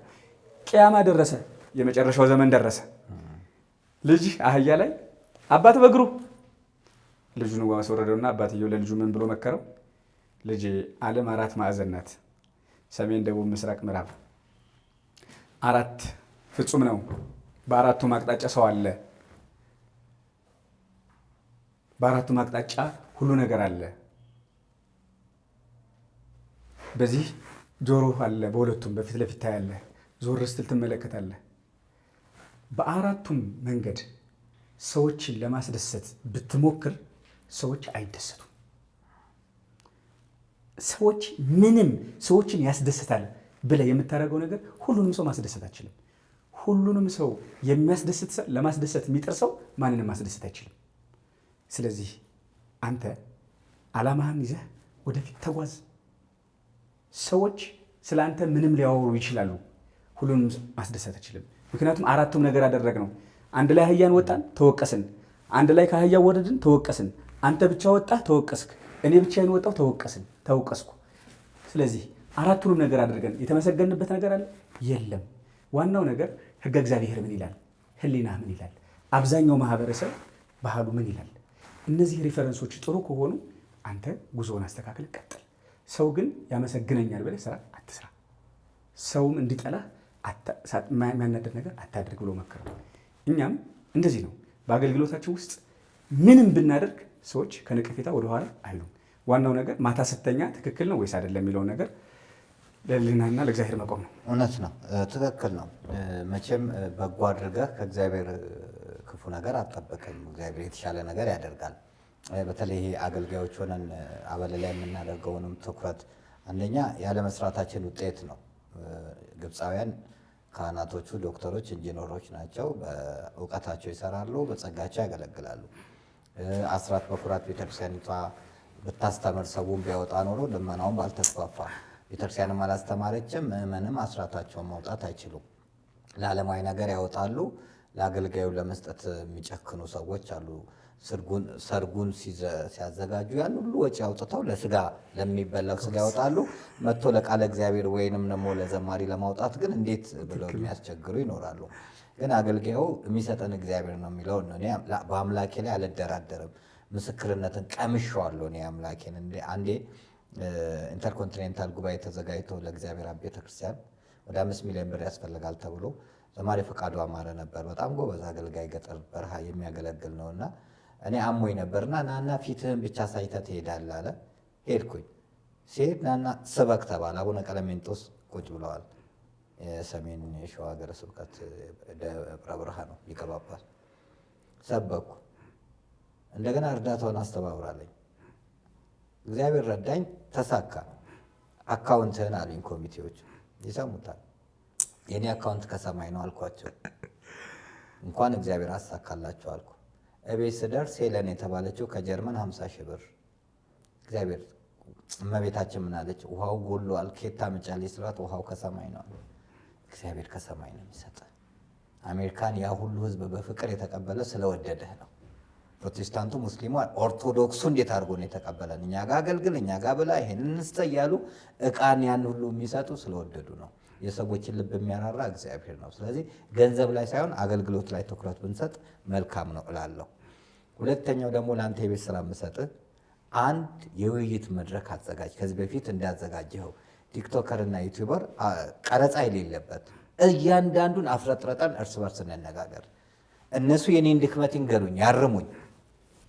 ቂያማ ደረሰ፣ የመጨረሻው ዘመን ደረሰ። ልጅ አህያ ላይ፣ አባት በእግሩ። ልጁን ማስወረደውና አባትየው ለልጁ ምን ብሎ መከረው? ልጅ ዓለም 4 ማዕዘን ናት፣ ሰሜን፣ ደቡብ፣ ምስራቅ፣ ምዕራብ 4 ፍጹም ነው። በ4ቱም አቅጣጫ ሰው አለ። በ4ቱም አቅጣጫ ሁሉ ነገር አለ። በዚህ ጆሮ አለ፣ በሁለቱም በፊት ለፊት ታያለህ፣ ዞር ስትል ትመለከታለህ። በ4ቱም መንገድ ሰዎችን ለማስደሰት ብትሞክር ሰዎች አይደሰቱም። ሰዎች ምንም ሰዎችን ያስደስታል ብለህ የምታደርገው ነገር ሁሉንም ሰው ማስደሰት አትችልም። ሁሉንም ሰው የሚያስደስት ሰው ለማስደሰት የሚጥር ሰው ማንንም ማስደሰት አይችልም። ስለዚህ አንተ ዓላማህን ይዘህ ወደፊት ተጓዝ። ሰዎች ስለ አንተ ምንም ሊያወሩ ይችላሉ፣ ሁሉንም ማስደሰት አይችልም። ምክንያቱም 4ቱም ነገር አደረግነው። አንድ ላይ አህያን ወጣን ተወቀስን፣ አንድ ላይ ከአህያ ወረድን ተወቀስን፣ አንተ ብቻ ወጣህ ተወቀስክ፣ እኔ ብቻዬን ወጣሁ ተወቀስኩ። ስለዚህ 4ቱንም ነገር አድርገን የተመሰገንበት ነገር አለ የለም። ዋናው ነገር ሕገ እግዚአብሔር ምን ይላል? ሕሊናህ ምን ይላል? አብዛኛው ማህበረሰብ ባህሉ ምን ይላል? እነዚህ ሪፈረንሶች ጥሩ ከሆኑ አንተ ጉዞውን አስተካክል ቀጥል። ሰው ግን ያመሰግነኛል ብለህ ስራ አትስራ። ሰውም እንዲጠላህ የሚያናደድ ነገር አታድርግ ብሎ መከረው። እኛም እንደዚህ ነው። በአገልግሎታችን ውስጥ ምንም ብናደርግ ሰዎች ከነቀፌታ ወደኋላ አይሉም። ዋናው ነገር ማታ ስተኛ ትክክል ነው ወይስ አይደለም የሚለውን ነገር ለሕሊናና ለእግዚአብሔር መቆም ነው። እውነት ነው፣ ትክክል ነው። መቼም በጎ አድርገህ ከእግዚአብሔር ክፉ ነገር አትጠብቅም። እግዚአብሔር የተሻለ ነገር ያደርጋል። በተለይ አገልጋዮች ሆነን አበል ላይ የምናደርገውንም ትኩረት አንደኛ ያለመስራታችን ውጤት ነው። ግብፃውያን ካህናቶቹ ዶክተሮች፣ ኢንጂነሮች ናቸው። በእውቀታቸው ይሰራሉ፣ በጸጋቸው ያገለግላሉ። አስራት በኩራት ቤተክርስቲያኒቷ ብታስተምር ሰውን ቢያወጣ ኖሮ ልመናውን ባልተስፋፋ። ቤተክርስቲያንም አላስተማረችም። ምዕመንም አስራታቸውን ማውጣት አይችሉም። ለዓለማዊ ነገር ያወጣሉ፣ ለአገልጋዩ ለመስጠት የሚጨክኑ ሰዎች አሉ። ሰርጉን ሲያዘጋጁ ያን ሁሉ ወጪ አውጥተው ለስጋ ለሚበላው ስጋ ያወጣሉ። መጥቶ ለቃለ እግዚአብሔር ወይንም ደግሞ ለዘማሪ ለማውጣት ግን እንዴት ብለው የሚያስቸግሩ ይኖራሉ። ግን አገልጋዩ የሚሰጠን እግዚአብሔር ነው የሚለውን እኔ በአምላኬ ላይ አልደራደርም። ምስክርነትን ቀምሼዋለሁ። እኔ አምላኬን አንዴ ኢንተርኮንቲኔንታል ጉባኤ ተዘጋጅቶ ለእግዚአብሔር አብ ቤተክርስቲያን ወደ 5 ሚሊዮን ብር ያስፈልጋል ተብሎ ዘማሪ ፈቃዱ አማረ ነበር። በጣም ጎበዝ አገልጋይ ገጠር በረሃ የሚያገለግል ነውና እኔ አሞኝ ነበርና ናና ፊትህን ብቻ ሳይተህ ትሄዳለህ አለ። ሄድኩኝ። ሲሄድ ናና ስበክ ተባለ። አቡነ ቀለሜንጦስ ቁጭ ብለዋል። የሰሜን የሸዋ ሀገረ ስብከት ደብረ ብርሃን ነው ሊቀ ጳጳስ። ሰበኩ። እንደገና እርዳታውን አስተባብራለኝ። እግዚአብሔር ረዳኝ፣ ተሳካ። አካውንትህን አሉኝ ኮሚቴዎች ይሰሙታል። የኔ አካውንት ከሰማይ ነው አልኳቸው። እንኳን እግዚአብሔር አሳካላቸው አልኩ። እቤት ስደርስ ሄለን የተባለችው ከጀርመን 50 ሺህ ብር እግዚአብሔር እመቤታችን ምን አለች? ውሃው ጎሏል ኬታ ምጫለች ስላት ውሃው ከሰማይ ነው አለ። እግዚአብሔር ከሰማይ ነው የሚሰጥ። አሜሪካን ያ ሁሉ ህዝብ በፍቅር የተቀበለ ስለወደደህ ነው። ፕሮቴስታንቱ፣ ሙስሊሙ፣ ኦርቶዶክሱ እንዴት አድርጎ ነው የተቀበለን? እኛ ጋር አገልግል፣ እኛ ጋር ብላ፣ ይሄንን እንስተ እያሉ እቃን ያን ሁሉ የሚሰጡ ስለወደዱ ነው። የሰዎችን ልብ የሚያራራ እግዚአብሔር ነው። ስለዚህ ገንዘብ ላይ ሳይሆን አገልግሎት ላይ ትኩረት ብንሰጥ መልካም ነው እላለሁ። ሁለተኛው ደግሞ ለአንተ የቤት ስራ የምሰጥህ አንድ የውይይት መድረክ አዘጋጅ። ከዚህ በፊት እንዳዘጋጀኸው ቲክቶከር እና ዩቲዩበር ቀረጻ የሌለበት እያንዳንዱን አፍረጥረጠን እርስ በርስ እንነጋገር። እነሱ የኔን ድክመት ይንገሩኝ፣ ያርሙኝ፣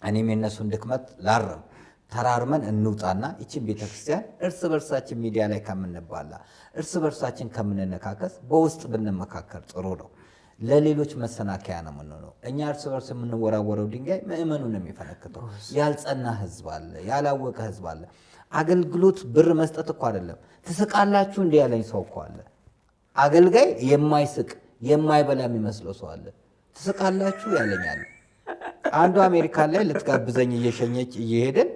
እኔም የእነሱን ድክመት ላርም። ተራርመን እንውጣና ይችን ቤተክርስቲያን እርስ በርሳችን ሚዲያ ላይ ከምንባላ እርስ በርሳችን ከምንነካከስ በውስጥ ብንመካከር ጥሩ ነው። ለሌሎች መሰናከያ ነው የምንሆነው። እኛ እርስ በርስ የምንወራወረው ድንጋይ ምእመኑን የሚፈነክተው። ያልጸና ህዝብ አለ፣ ያላወቀ ህዝብ አለ። አገልግሎት ብር መስጠት እኮ አይደለም። ትስቃላችሁ እንዲህ ያለኝ ሰው እኮ አለ። አገልጋይ የማይስቅ የማይበላ የሚመስለው ሰው አለ። ትስቃላችሁ ያለኛል። አንዱ አሜሪካን ላይ ልትጋብዘኝ እየሸኘች እየሄደን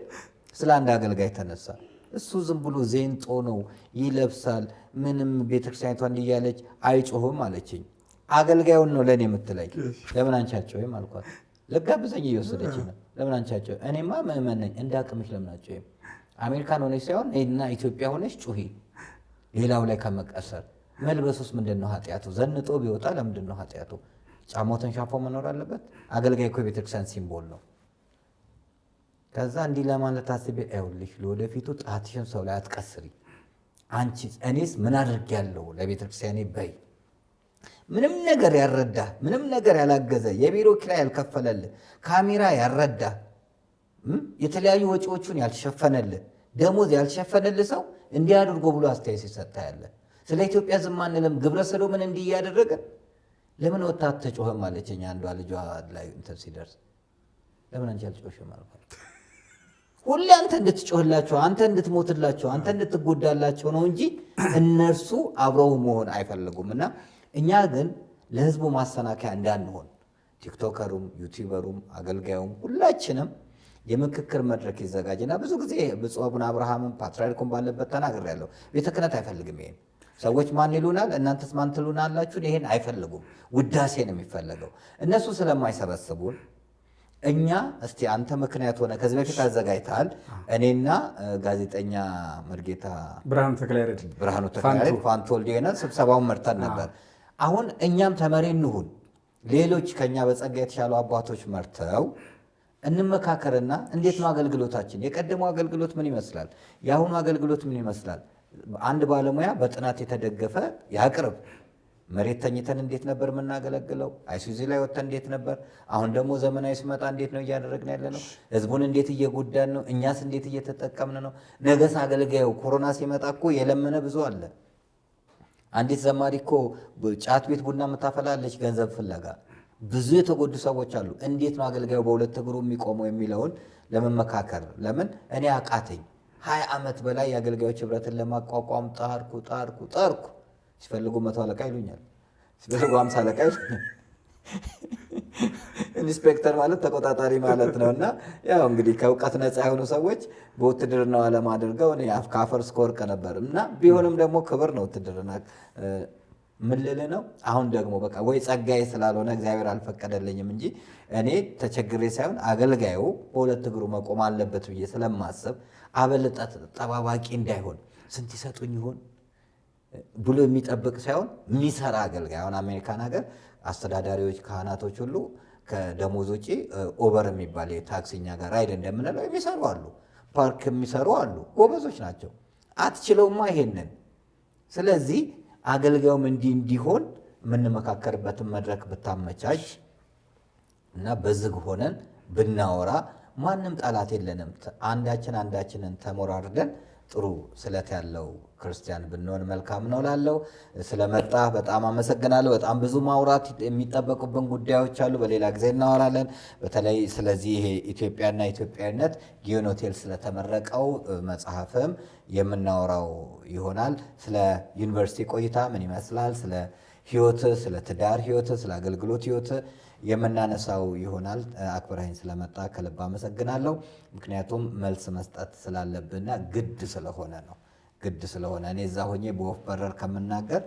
ስለ አንድ አገልጋይ ተነሳ። እሱ ዝም ብሎ ዜንጦ ነው ይለብሳል፣ ምንም ቤተክርስቲያኒቷ እንዲያለች አይጮህም አለችኝ። አገልጋዩን ነው ለእኔ የምትለኝ። ለምን አንቻቸውም አልኳት። ልጋብዘኝ እየወሰደች ነው። ለምን አንቻቸው? እኔማ ምእመን ነኝ፣ እንዳቅምሽ ለምን አትጮይም? አሜሪካን ሆነች ሳይሆን እና ኢትዮጵያ ሆነች ጩሂ። ሌላው ላይ ከመቀሰር መልበሱስ ምንድን ነው ኃጢአቱ? ዘንጦ ቢወጣ ለምንድን ነው ኃጢአቱ? ጫማው ተንሻፎ መኖር አለበት? አገልጋይ እኮ የቤተክርስቲያን ሲምቦል ነው። ከዛ እንዲህ ለማለት አስቤ አይውልሽ ለወደፊቱ ጣትሽን ሰው ላይ አትቀስሪ። አንቺ እኔስ ምን አድርጌያለሁ ለቤተክርስቲያኔ በይ። ምንም ነገር ያልረዳ፣ ምንም ነገር ያላገዘ፣ የቢሮ ኪራይ ያልከፈለልህ፣ ካሜራ ያልረዳ፣ የተለያዩ ወጪዎቹን ያልሸፈነልህ፣ ደሞዝ ያልሸፈነልህ ሰው እንዲህ አድርጎ ብሎ አስተያየት ሲሰጥ ያለ። ስለ ኢትዮጵያ ዝም አንልም። ግብረ ሰዶምን እንዲህ እያደረገ ለምን ወጣት ተጮኸም አለችኝ። አንዷ ልጇ ላይ እንትን ሲደርስ ለምን አንቺ አልጮሽም አልኳት። ሁሌ አንተ እንድትጮህላቸው፣ አንተ እንድትሞትላቸው፣ አንተ እንድትጎዳላቸው ነው እንጂ እነርሱ አብረው መሆን አይፈልጉም። እና እኛ ግን ለህዝቡ ማሰናከያ እንዳንሆን ቲክቶከሩም፣ ዩቲዩበሩም፣ አገልጋዩም ሁላችንም የምክክር መድረክ ይዘጋጅና ብዙ ጊዜ ብፁዕ አቡነ አብርሃምም ፓትርያርኩም ባለበት ተናግሬያለሁ። ቤተ ክህነት አይፈልግም ይሄን። ሰዎች ማን ይሉናል፣ እናንተስ ማን ትሉናላችሁ? ይሄን አይፈልጉም። ውዳሴ ነው የሚፈለገው። እነሱ ስለማይሰበስቡን እኛ እስቲ አንተ ምክንያት ሆነ። ከዚህ በፊት አዘጋጅተሃል። እኔና ጋዜጠኛ መርጌታ ብርሃኑ ተክለያሬድ ፋንቱ ወልዴና ስብሰባውን መርተን ነበር። አሁን እኛም ተመሪ እንሁን። ሌሎች ከኛ በጸጋ የተሻሉ አባቶች መርተው እንመካከርና እንዴት ነው አገልግሎታችን? የቀደመው አገልግሎት ምን ይመስላል? የአሁኑ አገልግሎት ምን ይመስላል? አንድ ባለሙያ በጥናት የተደገፈ ያቅርብ። መሬት ተኝተን እንዴት ነበር የምናገለግለው? አይሱዚ ላይ ወጥተን እንዴት ነበር? አሁን ደግሞ ዘመናዊ ሲመጣ እንዴት ነው እያደረግን ያለ ነው? ህዝቡን እንዴት እየጎዳን ነው? እኛስ እንዴት እየተጠቀምን ነው? ነገስ አገልጋዩ ኮሮና ሲመጣ እኮ የለመነ ብዙ አለ። አንዲት ዘማሪ እኮ ጫት ቤት ቡና የምታፈላለች ገንዘብ ፍለጋ። ብዙ የተጎዱ ሰዎች አሉ። እንዴት ነው አገልጋዩ በሁለት እግሩ የሚቆመው የሚለውን ለመመካከር። ለምን እኔ አቃተኝ። 20 ዓመት በላይ የአገልጋዮች ህብረትን ለማቋቋም ጣርኩ። ሲፈልጉ 100 አለቃ ይሉኛል፣ ሲፈልጉ 50 አለቃ ይሉኛል። ኢንስፔክተር ማለት ተቆጣጣሪ ማለት ነው። እና ያው እንግዲህ ከእውቀት ነፃ የሆኑ ሰዎች በውትድርናው ዓለም አድርገው ከአፈር እስከ ወርቅ ነበር። እና ቢሆንም ደግሞ ክብር ነው ውትድርና። ምን ልል ነው? አሁን ደግሞ በቃ ወይ ጸጋዬ ስላልሆነ እግዚአብሔር አልፈቀደልኝም እንጂ እኔ ተቸግሬ ሳይሆን አገልጋዩ በሁለት እግሩ መቆም አለበት ብዬ ስለማስብ አበልጠት ጠባባቂ እንዳይሆን ስንት ይሰጡኝ ይሆን ብሎ የሚጠብቅ ሳይሆን የሚሰራ አገልጋይ። አሁን አሜሪካን ሀገር አስተዳዳሪዎች፣ ካህናቶች ሁሉ ከደሞዝ ውጪ ኦቨር የሚባል የታክሲኛ ጋር ራይድ እንደምንለው የሚሰሩ አሉ። ፓርክ የሚሰሩ አሉ። ጎበዞች ናቸው። አትችለውማ ይሄንን። ስለዚህ አገልጋዩም እንዲሆን የምንመካከርበትን መድረክ ብታመቻች እና በዝግ ሆነን ብናወራ ማንም ጠላት የለንም። አንዳችንን ተሞራርደን ጥሩ ስለት ያለው ክርስቲያን ብንሆን መልካም ነው ላለው። ስለመጣ በጣም አመሰግናለሁ። በጣም ብዙ ማውራት የሚጠበቁብን ጉዳዮች አሉ። በሌላ ጊዜ እናወራለን። በተለይ ስለዚህ ይሄ ኢትዮጵያና ኢትዮጵያዊነት ጊዮን ሆቴል ስለተመረቀው መጽሐፍም የምናወራው ይሆናል። ስለ ዩኒቨርሲቲ ቆይታ ምን ይመስላል፣ ስለ ህይወት፣ ስለ ትዳር ህይወት፣ ስለ አገልግሎት ህይወት የምናነሳው ይሆናል። አክብረኸኝ ስለመጣ ከልብ አመሰግናለሁ። ምክንያቱም መልስ መስጠት ስላለብንና ግድ ስለሆነ እኔ እዛ ሆኜ በወፍ በረር ከምናገር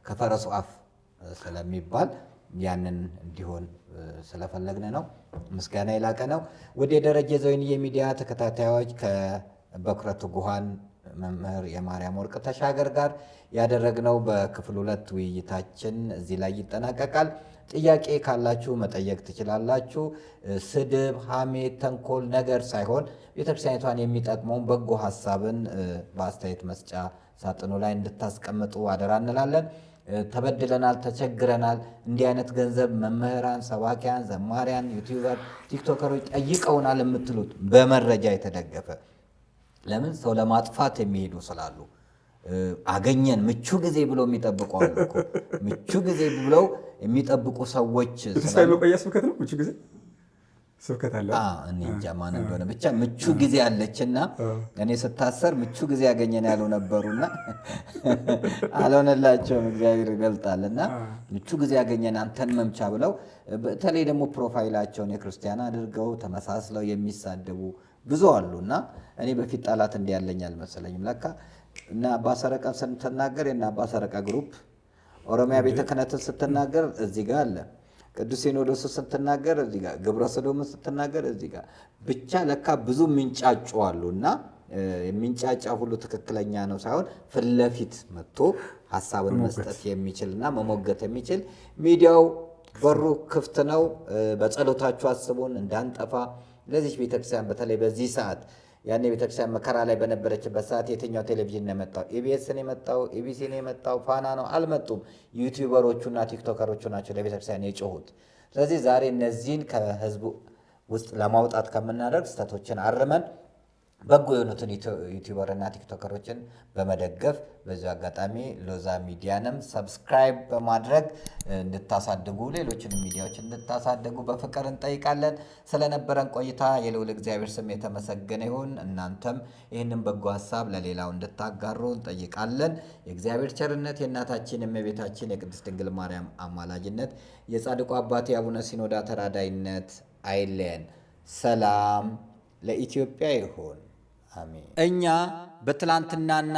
ከፈረሱ አፍ ስለሚባል ያንን እንዲሆን ስለፈለግን ነው። ምስጋና የላቀ ነው። ወደ ደረጀ ዘወይንዬ ሚዲያ ተከታታዮች ከበኩረ ትጉሃን መምህር የማርያም ወርቅ ተሻገር ጋር ያደረግነው በክፍል 2 ውይይታችን እዚህ ላይ ይጠናቀቃል። ጥያቄ ካላችሁ መጠየቅ ትችላላችሁ። ስድብ፣ ሐሜት፣ ተንኮል ነገር ሳይሆን ቤተክርስቲያኒቷን የሚጠቅመውን በጎ ሐሳብን በአስተያየት መስጫ ሳጥኑ ላይ እንድታስቀምጡ አደራ እንላለን። ተበድለናል፣ ተቸግረናል፣ እንዲህ አይነት ገንዘብ መምህራን፣ ሰባኪያን፣ ዘማሪያን፣ ዩቲዩበር፣ ቲክቶከሮች ጠይቀውናል የምትሉት በመረጃ የተደገፈ ለምን ሰው ለማጥፋት የሚሄዱ ስላሉ አገኘን ምቹ ጊዜ ብለው የሚጠብቁ አሉ እኮ። ምቹ ጊዜ ብለው የሚጠብቁ ሰዎች መቆያ ስብከት ነው። ምቹ ጊዜ ስብከት አለ። እኔ እንጃ ማን እንደሆነ ብቻ ምቹ ጊዜ አለችና እኔ ስታሰር ምቹ ጊዜ ያገኘን ያሉ ነበሩና አልሆነላቸውም። እግዚአብሔር ይገልጣልና ምቹ ጊዜ ያገኘን አንተን መምቻ ብለው በተለይ ደግሞ ፕሮፋይላቸውን የክርስቲያን አድርገው ተመሳስለው የሚሳደቡ ብዙ አሉና እኔ በፊት ጠላት እንዲያለኝ አልመሰለኝም ለካ። እና አባ ሰረቀን ስትናገር እና አባ ሰረቀ ግሩፕ ኦሮሚያ ቤተ ክህነትን ስትናገር እዚህ ጋር አለ። ቅዱስ ሲኖዶስ ስትናገር እዚህ ጋር፣ ግብረ ሰዶምን ስትናገር እዚህ ጋር። ብቻ ለካ ብዙ የሚንጫጩ አሉና የሚንጫጫ ሁሉ ትክክለኛ ነው ሳይሆን ፊት ለፊት መጥቶ ሐሳብን መስጠት የሚችልና መሞገት የሚችል ሚዲያው በሩ ክፍት ነው። በጸሎታችሁ አስቡን እንዳንጠፋ። ለዚህ ቤተክርስቲያን በተለይ በዚህ ሰዓት ያኔ ቤተክርስቲያን መከራ ላይ በነበረችበት ሰዓት የትኛው ቴሌቪዥን ነው የመጣው? ኢቢኤስ ነው የመጣው? ኢቢሲ ነው የመጣው? ፋና ነው? አልመጡም። ዩቲዩበሮቹና ቲክቶከሮቹ ናቸው ለቤተክርስቲያን የጮሁት። ስለዚህ ዛሬ እነዚህን ከህዝቡ ውስጥ ለማውጣት ከምናደርግ ስህተቶችን አርመን በጎ የሆኑትን ዩቲዩበርና ቲክቶከሮችን በመደገፍ በዚሁ አጋጣሚ ሎዛ ሚዲያንም ሰብስክራይብ በማድረግ እንድታሳድጉ ሌሎችንም ሚዲያዎች እንድታሳድጉ በፍቅር እንጠይቃለን። ስለነበረን ቆይታ የልዑል እግዚአብሔር ስም የተመሰገነ ይሁን። እናንተም ይህንን በጎ ሀሳብ ለሌላው እንድታጋሩ እንጠይቃለን። የእግዚአብሔር ቸርነት፣ የእናታችን የእመቤታችን የቅድስት ድንግል ማርያም አማላጅነት፣ የጻድቁ አባቴ አቡነ ሲኖዳ ተራዳይነት አይለየን። ሰላም ለኢትዮጵያ ይሁን። አሜን። እኛ በትላንትናና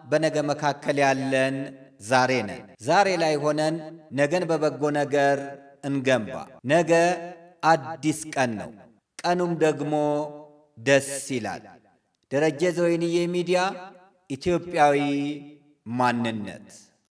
በነገ መካከል ያለን ዛሬ ነን። ዛሬ ላይ ሆነን ነገን በበጎ ነገር እንገንባ። ነገ አዲስ ቀን ነው፣ ቀኑም ደግሞ ደስ ይላል። ደረጀ ዘወይንዬ ሚዲያ ኢትዮጵያዊ ማንነት